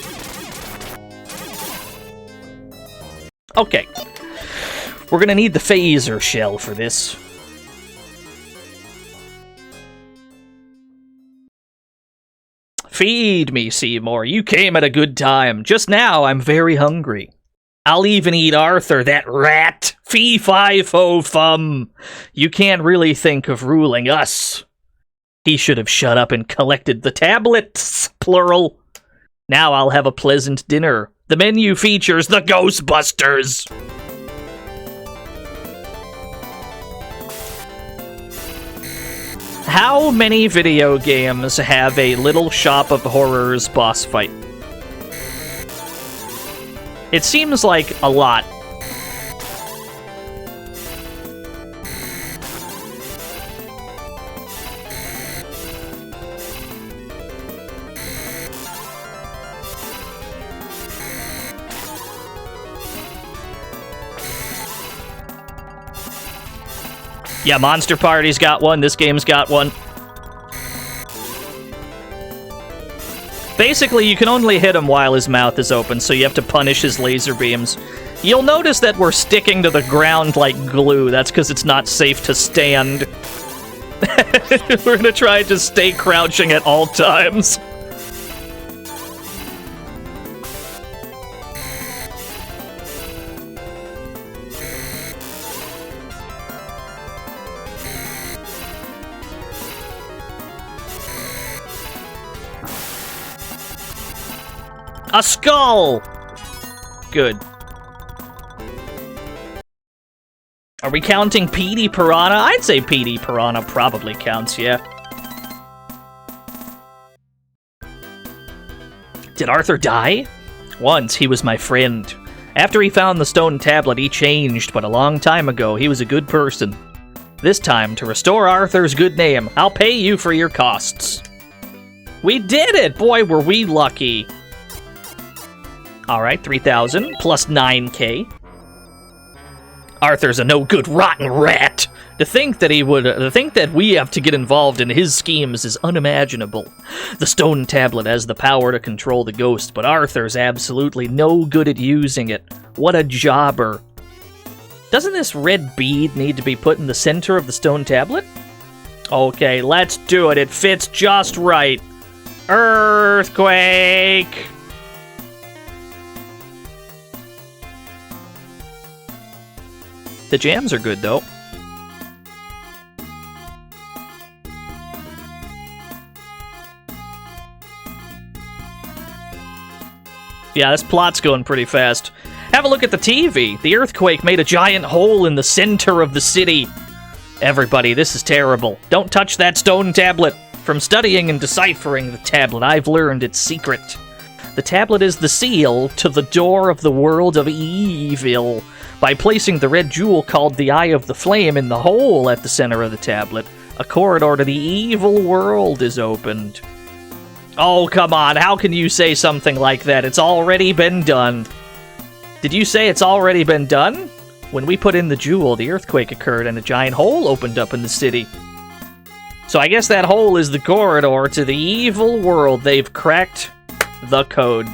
Okay. We're gonna need the phaser shell for this. Feed me, Seymour. You came at a good time. Just now, I'm very hungry. I'll even eat Arthur, that rat! Fee-fi-fo-fum! You can't really think of ruling us. He should have shut up and collected the tablets, plural. Now I'll have a pleasant dinner. The menu features the Ghostbusters! How many video games have a Little Shop of Horrors boss fight? It seems like a lot. Yeah, Monster Party's got one, this game's got one. Basically, you can only hit him while his mouth is open, so you have to punish his laser beams. You'll notice that we're sticking to the ground like glue. That's because it's not safe to stand. We're gonna try to stay crouching at all times. A skull! Good. Are we counting Petey Piranha? I'd say Petey Piranha probably counts, yeah. Did Arthur die? Once, he was my friend. After he found the stone tablet, he changed, but a long time ago, he was a good person. This time, to restore Arthur's good name, I'll pay you for your costs. We did it! Boy, were we lucky. Alright, 3,000 plus 9k. Arthur's a no-good rotten rat! To think that we have to get involved in his schemes is unimaginable. The stone tablet has the power to control the ghost, but Arthur's absolutely no good at using it. What a jobber. Doesn't this red bead need to be put in the center of the stone tablet? Okay, let's do it. It fits just right. Earthquake! The jams are good, though. Yeah, this plot's going pretty fast. Have a look at the TV. The earthquake made a giant hole in the center of the city. Everybody, this is terrible. Don't touch that stone tablet. From studying and deciphering the tablet, I've learned its secret. The tablet is the seal to the door of the world of evil. By placing the red jewel called the Eye of the Flame in the hole at the center of the tablet, a corridor to the evil world is opened. Oh, come on, how can you say something like that? It's already been done. Did you say it's already been done? When we put in the jewel, the earthquake occurred and a giant hole opened up in the city. So I guess that hole is the corridor to the evil world. They've cracked the code.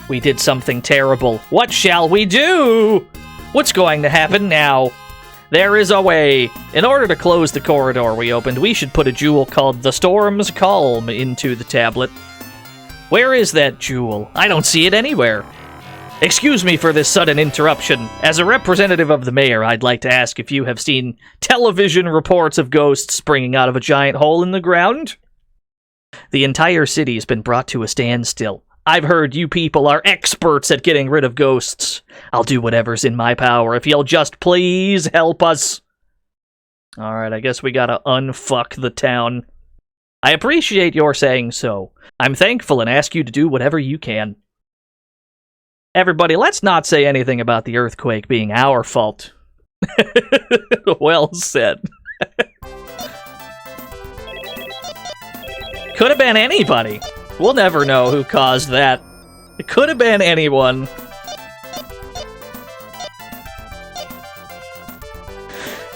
We did something terrible. What shall we do? What's going to happen now? There is a way. In order to close the corridor we opened, we should put a jewel called the Storm's Calm into the tablet. Where is that jewel? I don't see it anywhere. Excuse me for this sudden interruption. As a representative of the mayor, I'd like to ask if you have seen television reports of ghosts springing out of a giant hole in the ground? The entire city's been brought to a standstill. I've heard you people are experts at getting rid of ghosts. I'll do whatever's in my power if you'll just please help us. Alright, I guess we gotta unfuck the town. I appreciate your saying so. I'm thankful and ask you to do whatever you can. Everybody, let's not say anything about the earthquake being our fault. Well said. Could have been anybody. We'll never know who caused that. It could have been anyone.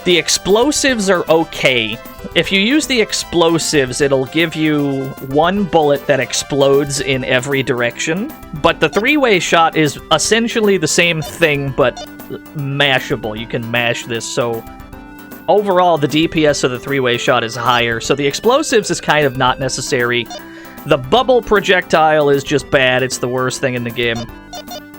The explosives are okay. If you use the explosives, it'll give you one bullet that explodes in every direction. But the three-way shot is essentially the same thing, but mashable. You can mash this, so overall, the DPS of the three-way shot is higher. So the explosives is kind of not necessary. The bubble projectile is just bad. It's the worst thing in the game.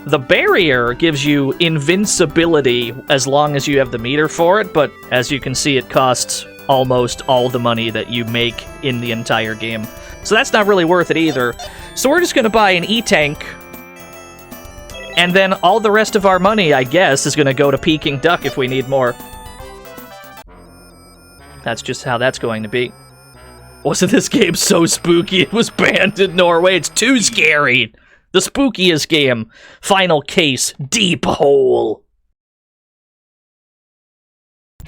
The barrier gives you invincibility as long as you have the meter for it, but as you can see, it costs almost all the money that you make in the entire game. So that's not really worth it either. So we're just going to buy an E-Tank, and then all the rest of our money, I guess, is going to go to Peking Duck if we need more. That's just how that's going to be. Wasn't this game so spooky it was banned in Norway? It's too scary! The spookiest game. Final case. Deep hole.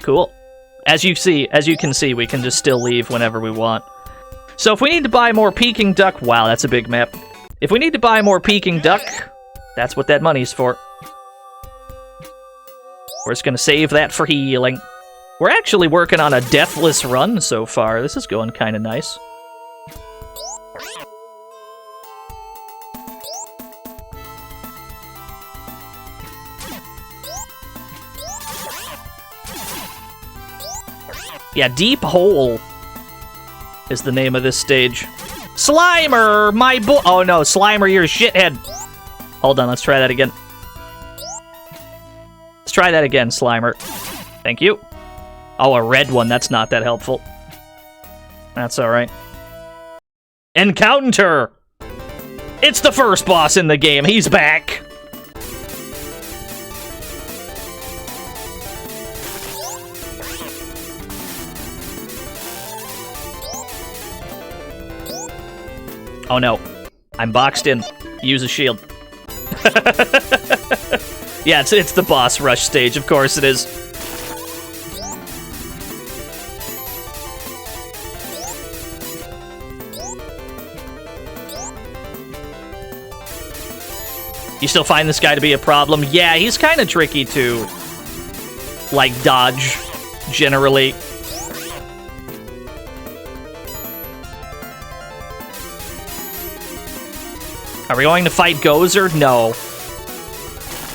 Cool. As you can see, we can just still leave whenever we want. So if we need to buy more Peking Duck... Wow, that's a big map. If we need to buy more Peking Duck, that's what that money's for. We're just gonna save that for healing. We're actually working on a deathless run so far. This is going kind of nice. Yeah, Deep Hole is the name of this stage. Slimer, my boy. Oh no, Slimer, you're a shithead. Hold on, let's try that again. Let's try that again, Slimer. Thank you. Oh, a red one. That's not that helpful. That's alright. Encounter! It's the first boss in the game. He's back. Oh no. I'm boxed in. Use a shield. Yeah, it's the boss rush stage. Of course it is. You still find this guy to be a problem? Yeah, he's kind of tricky to, like, dodge, generally. Are we going to fight Gozer? No.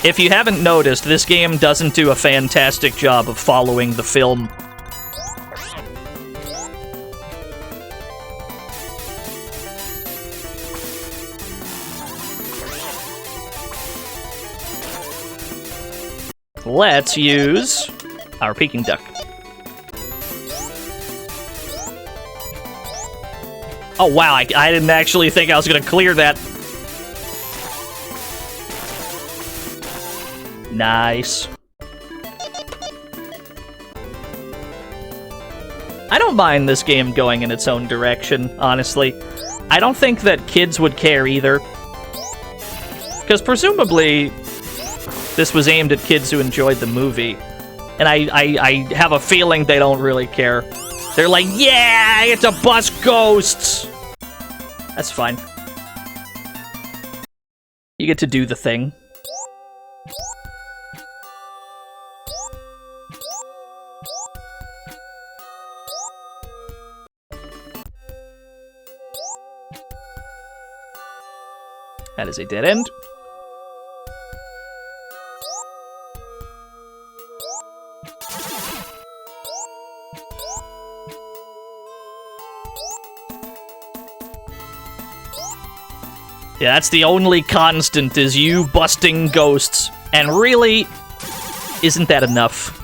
If you haven't noticed, this game doesn't do a fantastic job of following the film. Let's use our Peking Duck. Oh wow, I didn't actually think I was going to clear that. Nice. I don't mind this game going in its own direction, honestly. I don't think that kids would care either. Because presumably, this was aimed at kids who enjoyed the movie. And I have a feeling they don't really care. They're like, yeah, I get to bust ghosts! That's fine. You get to do the thing. That is a dead end. Yeah, that's the only constant, is you busting ghosts. And really, isn't that enough?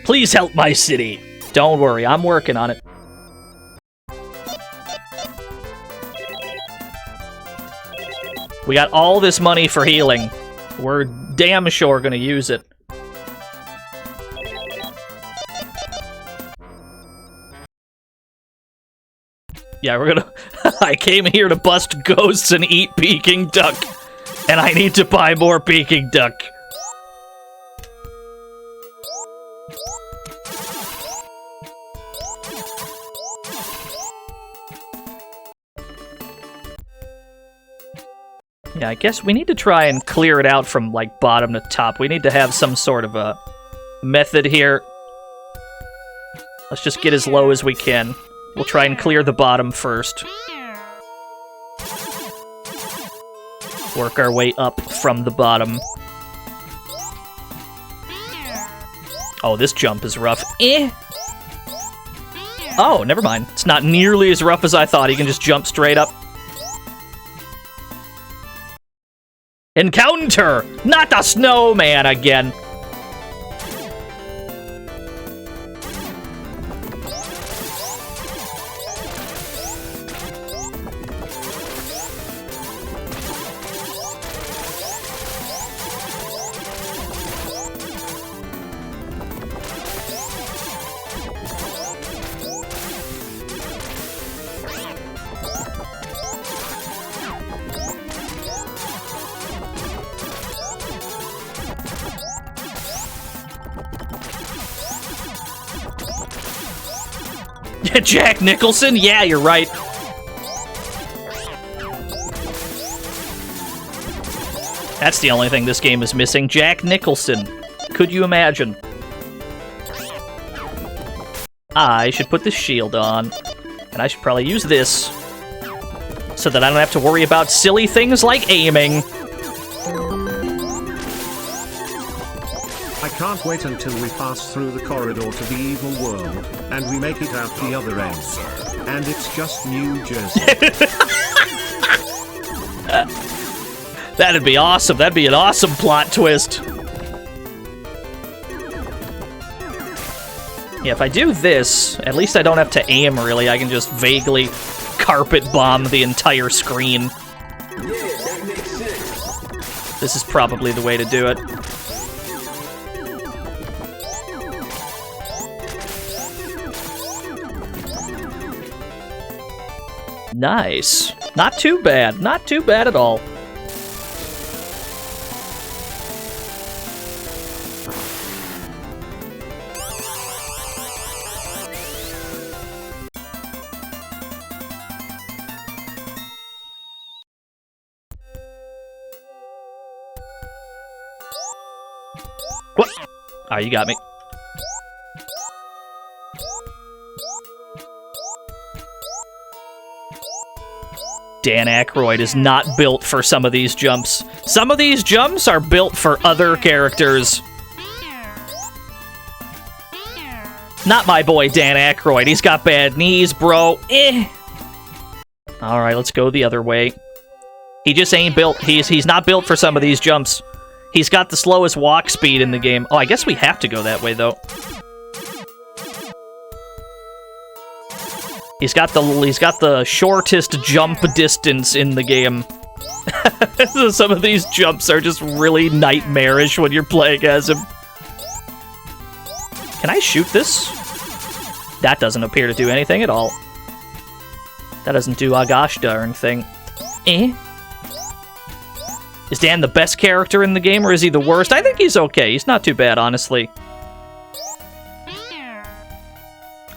Please help my city. Don't worry, I'm working on it. We got all this money for healing. We're damn sure gonna use it. Yeah, we're gonna... I came here to bust ghosts and eat Peking Duck. And I need to buy more Peking Duck. Yeah, I guess we need to try and clear it out from, like, bottom to top. We need to have some sort of a method here. Let's just get as low as we can. We'll try and clear the bottom first. Work our way up from the bottom. Oh, this jump is rough. Eh. Oh, never mind. It's not nearly as rough as I thought. He can just jump straight up. Encounter! Not the snowman again! Jack Nicholson? Yeah, you're right. That's the only thing this game is missing. Jack Nicholson. Could you imagine? I should put this shield on. And I should probably use this. So that I don't have to worry about silly things like aiming. I can't wait until we pass through the corridor to the evil world, and we make it out the other end. And it's just New Jersey. That'd be awesome. That'd be an awesome plot twist. Yeah, if I do this, at least I don't have to aim, really. I can just vaguely carpet bomb the entire screen. Yeah, that makes sense. This is probably the way to do it. Nice. Not too bad. Not too bad at all. What? Oh, you got me. Dan Aykroyd is not built for some of these jumps. Some of these jumps are built for other characters. Not my boy Dan Aykroyd. He's got bad knees, bro. Alright, let's go the other way. He just ain't built. He's not built for some of these jumps. He's got the slowest walk speed in the game. Oh, I guess we have to go that way, though. He's got the shortest jump distance in the game. So some of these jumps are just really nightmarish when you're playing as him. Can I shoot this? That doesn't appear to do anything at all. That doesn't do a gosh darn thing. Is Dan the best character in the game, or is he the worst? I think he's okay. He's not too bad, honestly.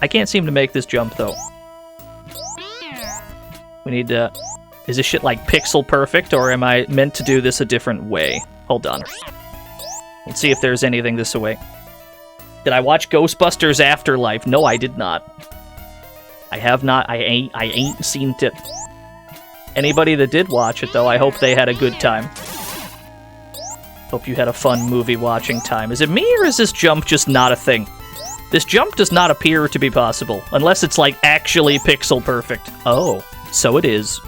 I can't seem to make this jump, though. We need to... Is this shit, like, pixel perfect, or am I meant to do this a different way? Hold on. Let's see if there's anything this way. Did I watch Ghostbusters Afterlife? No, I did not. I have not. I ain't seen it. Anybody that did watch it, though, I hope they had a good time. Hope you had a fun movie watching time. Is it me, or is this jump just not a thing? This jump does not appear to be possible, unless it's, like, actually pixel perfect. Oh, so it is.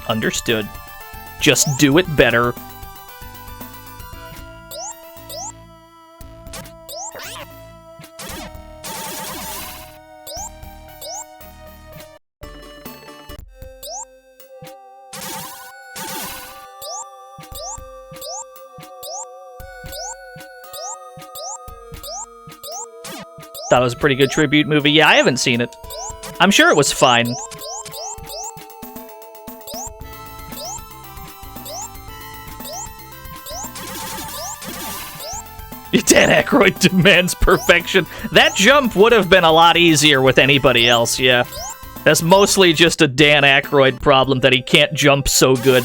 Understood. Just do it better. Thought it was a pretty good tribute movie. Yeah, I haven't seen it. I'm sure it was fine. Dan Aykroyd demands perfection. That jump would have been a lot easier with anybody else, yeah. That's mostly just a Dan Aykroyd problem that he can't jump so good.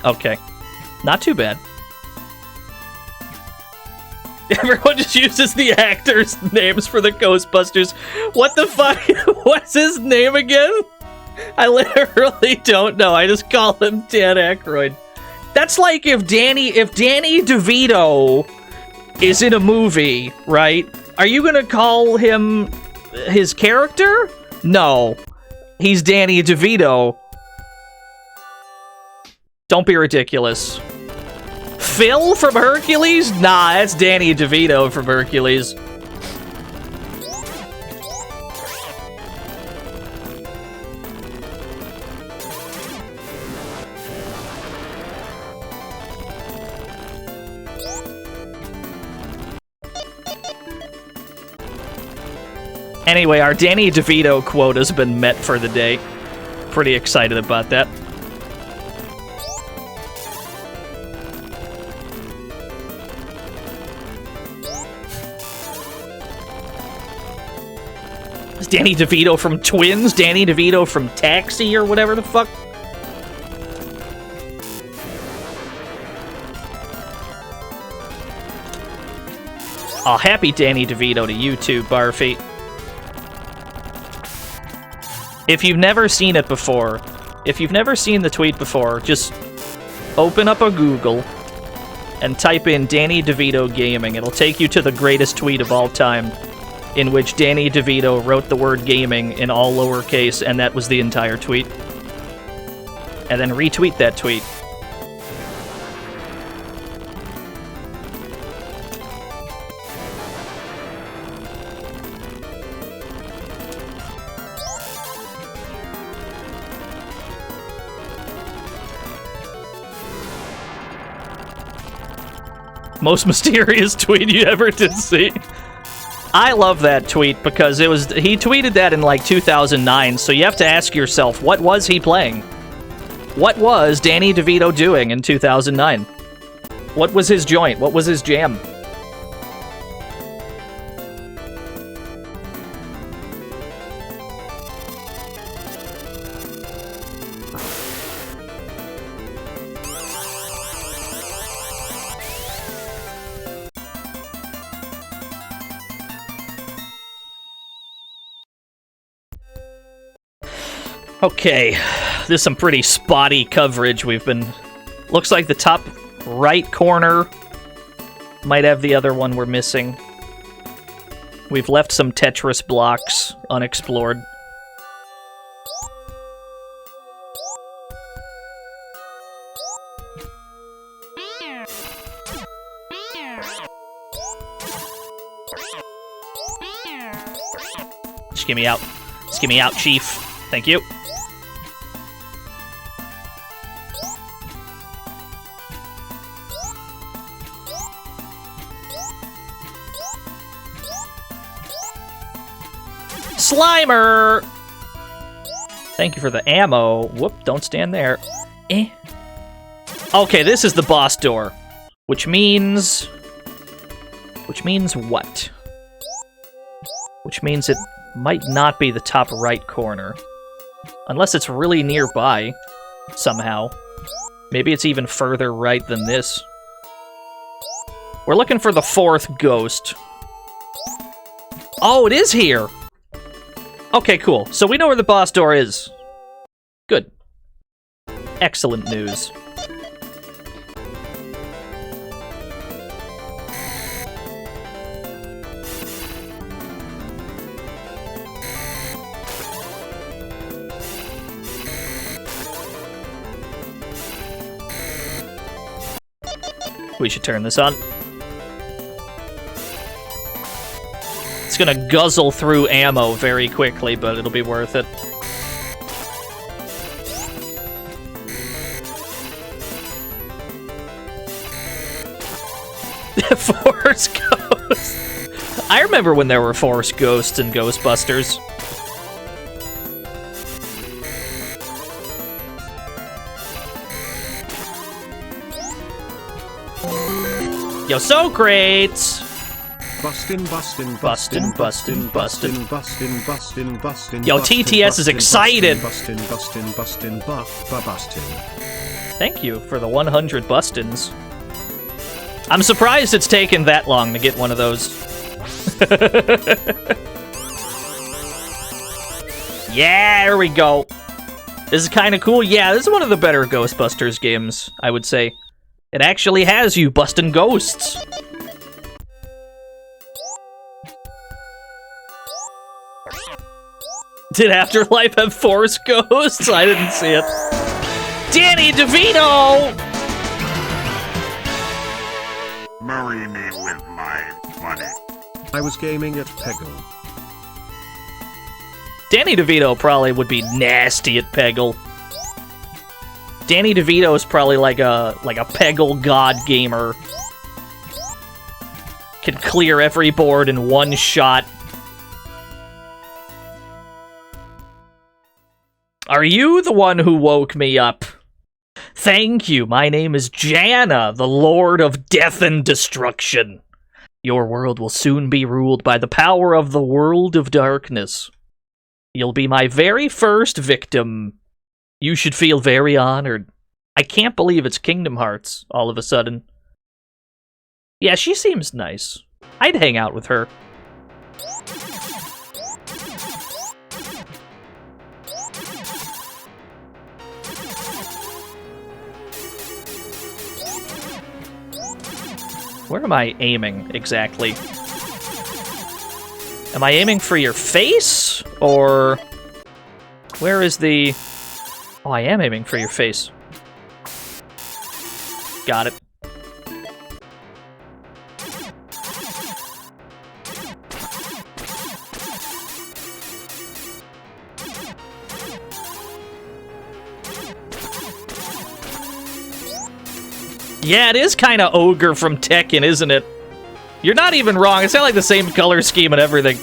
Okay. Not too bad. Everyone just uses the actors' names for the Ghostbusters. What the fuck? What's his name again? I literally don't know. I just call him Dan Aykroyd. That's like if Danny DeVito is in a movie, right? Are you gonna call him his character? No. He's Danny DeVito. Don't be ridiculous. Phil from Hercules? Nah, that's Danny DeVito from Hercules. Anyway, our Danny DeVito quota's been met for the day. Pretty excited about that. Is Danny DeVito from Twins? Danny DeVito from Taxi or whatever the fuck? Oh, happy Danny DeVito to you too, Barfy. If you've never seen it before, if you've never seen the tweet before, just open up a Google and type in Danny DeVito Gaming. It'll take you to the greatest tweet of all time, in which Danny DeVito wrote the word gaming in all lowercase, and that was the entire tweet. And then retweet that tweet. Most mysterious tweet you ever did see. I love that tweet because he tweeted that in like 2009, so you have to ask yourself, what was he playing? What was Danny DeVito doing in 2009? What was his joint? What was his jam? Okay, this is some pretty spotty coverage we've been... Looks like the top right corner might have the other one we're missing. We've left some Tetris blocks unexplored. Just get me out. Just get me out, Chief. Thank you. Slimer! Thank you for the ammo. Whoop, don't stand there. Eh. Okay, this is the boss door. Which means... Which means what? Which means it might not be the top right corner. Unless it's really nearby, somehow. Maybe it's even further right than this. We're looking for the fourth ghost. Oh, it is here! Okay, cool. So we know where the boss door is. Good. Excellent news. We should turn this on. It's gonna guzzle through ammo very quickly, but it'll be worth it. Force Ghosts! I remember when there were Force Ghosts in Ghostbusters. Yo, Socrates! Bustin'. Yo, TTS is excited! Bustin'. Thank you for the 100 Bustins. I'm surprised it's taken that long to get one of those. Yeah, there we go. This is kind of cool. Yeah, this is one of the better Ghostbusters games, I would say. It actually has you busting ghosts. Did Afterlife have Force Ghosts? I didn't see it. Danny DeVito! Marry me with my money. I was gaming at Peggle. Danny DeVito probably would be nasty at Peggle. Danny DeVito is probably like a Peggle god gamer. Can clear every board in one shot. Are you the one who woke me up? Thank you. My name is Janna, the Lord of Death and Destruction. Your world will soon be ruled by the power of the World of Darkness. You'll be my very first victim. You should feel very honored. I can't believe it's Kingdom Hearts, all of a sudden. Yeah, she seems nice. I'd hang out with her. Where am I aiming, exactly? Am I aiming for your face? Or... where is the... oh, I am aiming for your face. Got it. Yeah, it is kind of Ogre from Tekken, isn't it? You're not even wrong. It's not like the same color scheme and everything.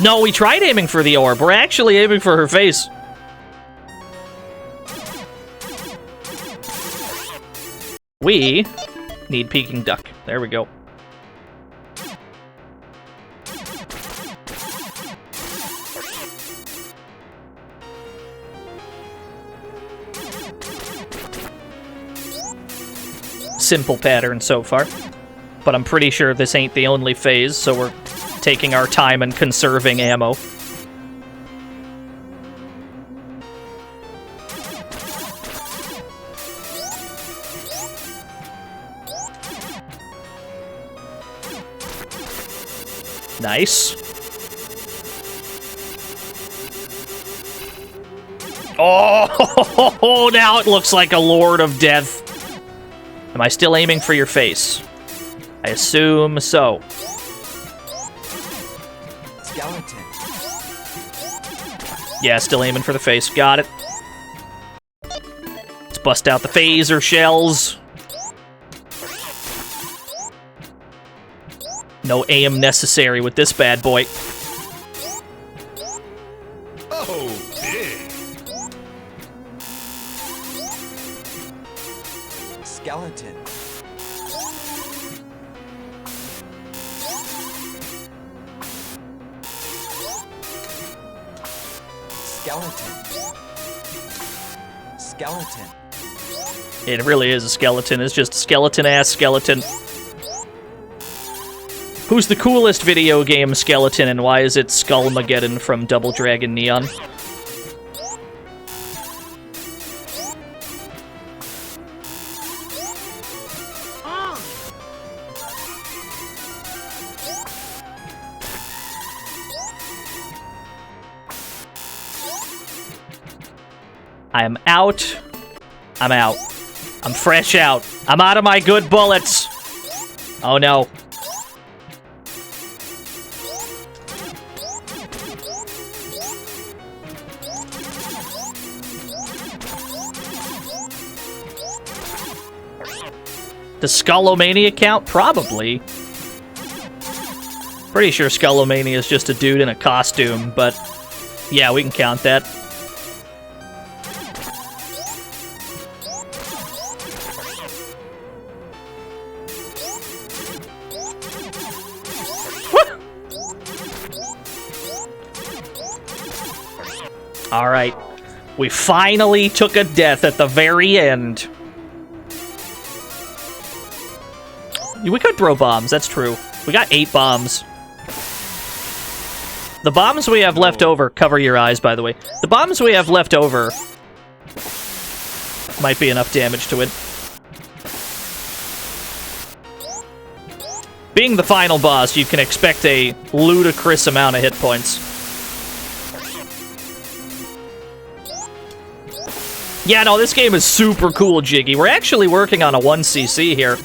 No, we tried aiming for the orb. We're actually aiming for her face. We need Peking Duck. There we go. Simple pattern so far, but I'm pretty sure this ain't the only phase, so we're taking our time and conserving ammo. Nice. Oh, now it looks like a Lord of Death. Am I still aiming for your face? I assume so. Skeleton. Yeah, still aiming for the face. Got it. Let's bust out the phaser shells. No aim necessary with this bad boy. Oh, big. Skeleton. Skeleton. Skeleton. It really is a skeleton. It's just a skeleton-ass skeleton. Who's the coolest video game skeleton, and why is it Skullmageddon from Double Dragon Neon? I'm out. I'm out. I'm fresh out. I'm out of my good bullets. Oh no. Does Skullomania count? Probably. Pretty sure Skullomania is just a dude in a costume, but yeah, we can count that. Alright. We finally took a death at the very end. We could throw bombs, that's true. We got 8 bombs. The bombs we have left over... cover your eyes, by the way. The bombs we have left over... might be enough damage to it. Being the final boss, you can expect a ludicrous amount of hit points. Yeah, no, this game is super cool, Jiggy. We're actually working on a 1cc here.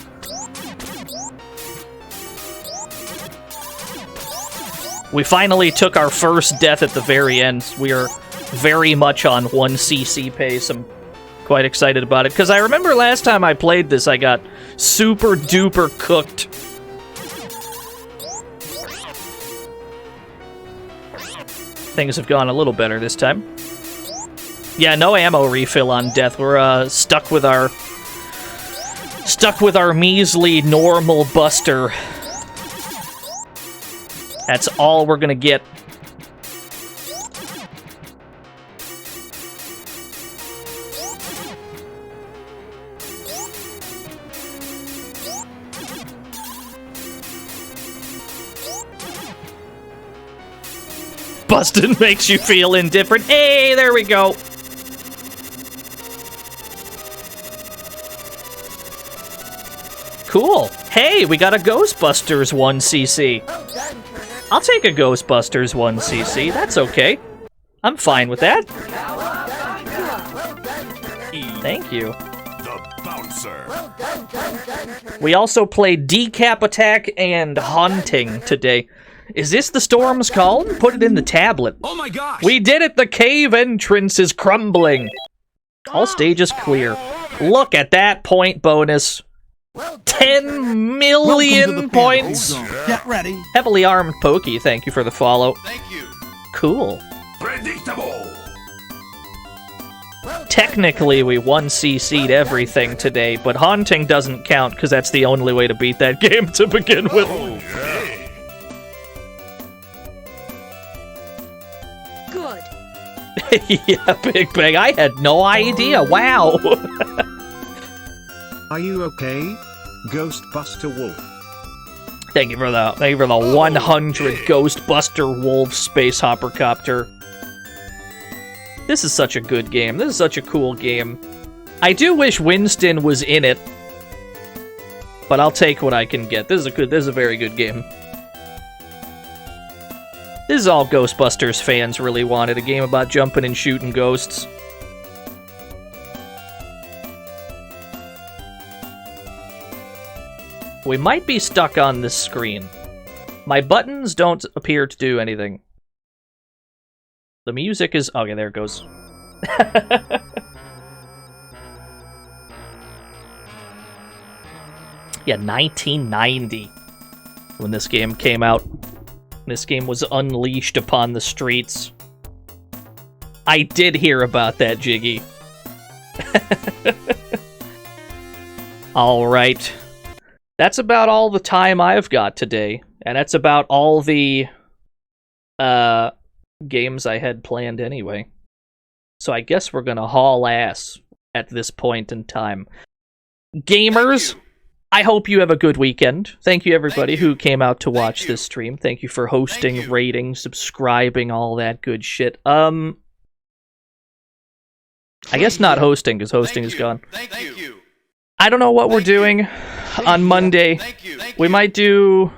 We finally took our first death at the very end. We are very much on 1cc pace. I'm quite excited about it. Because I remember last time I played this, I got super duper cooked. Things have gone a little better this time. Yeah, no ammo refill on death. We're stuck with our measly normal buster. That's all we're gonna get. Bustin' makes you feel indifferent. Hey, there we go. Cool. Hey, we got a Ghostbusters 1cc. I'll take a Ghostbusters 1cc. That's okay. I'm fine with that. Thank you. The bouncer. We also played Decap Attack and Haunting today. Is this the storm's call? Put it in the tablet. Oh my gosh! We did it! The cave entrance is crumbling. All stages clear. Look at that point bonus. 10 million points! Get ready. Heavily armed Pokey, thank you for the follow. Thank you. Cool. Predictable. Technically, we 1cc'd everything today, but Haunting doesn't count because that's the only way to beat that game to begin with. Okay. Good. Yeah, Big Bang, I had no idea. Wow. Are you okay? Ghostbuster Wolf. Thank you for the 100 Ghostbuster Wolf Space Hopper Copter. This is such a good game. This is such a cool game. I do wish Winston was in it, but I'll take what I can get. This is a very good game. This is all Ghostbusters fans really wanted, a game about jumping and shooting ghosts. We might be stuck on this screen. My buttons don't appear to do anything. The music is... Okay, there it goes. Yeah, 1990. When this game came out. This game was unleashed upon the streets. I did hear about that, Jiggy. Alright. That's about all the time I've got today. And that's about all the games I had planned anyway. So I guess we're gonna haul ass at this point in time. Gamers, I hope you have a good weekend. Thank you everybody who came out to watch this stream. Thank you for hosting, rating, subscribing, all that good shit. I guess not hosting, because hosting is gone. Thank you. I don't know what we're doing on Monday. We might do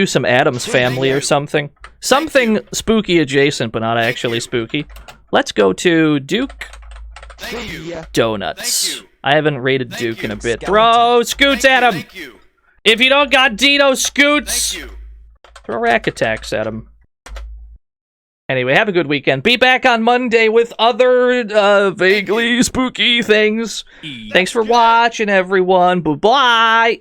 some Addams Family or something. Something spooky adjacent, but not actually spooky. Let's go to Duke Donuts. I haven't rated Duke in a bit. Throw scoots at him! If you don't got Dino scoots, throw rack attacks at him. Anyway, have a good weekend. Be back on Monday with other vaguely spooky things. Thanks for watching, everyone. Bye-bye!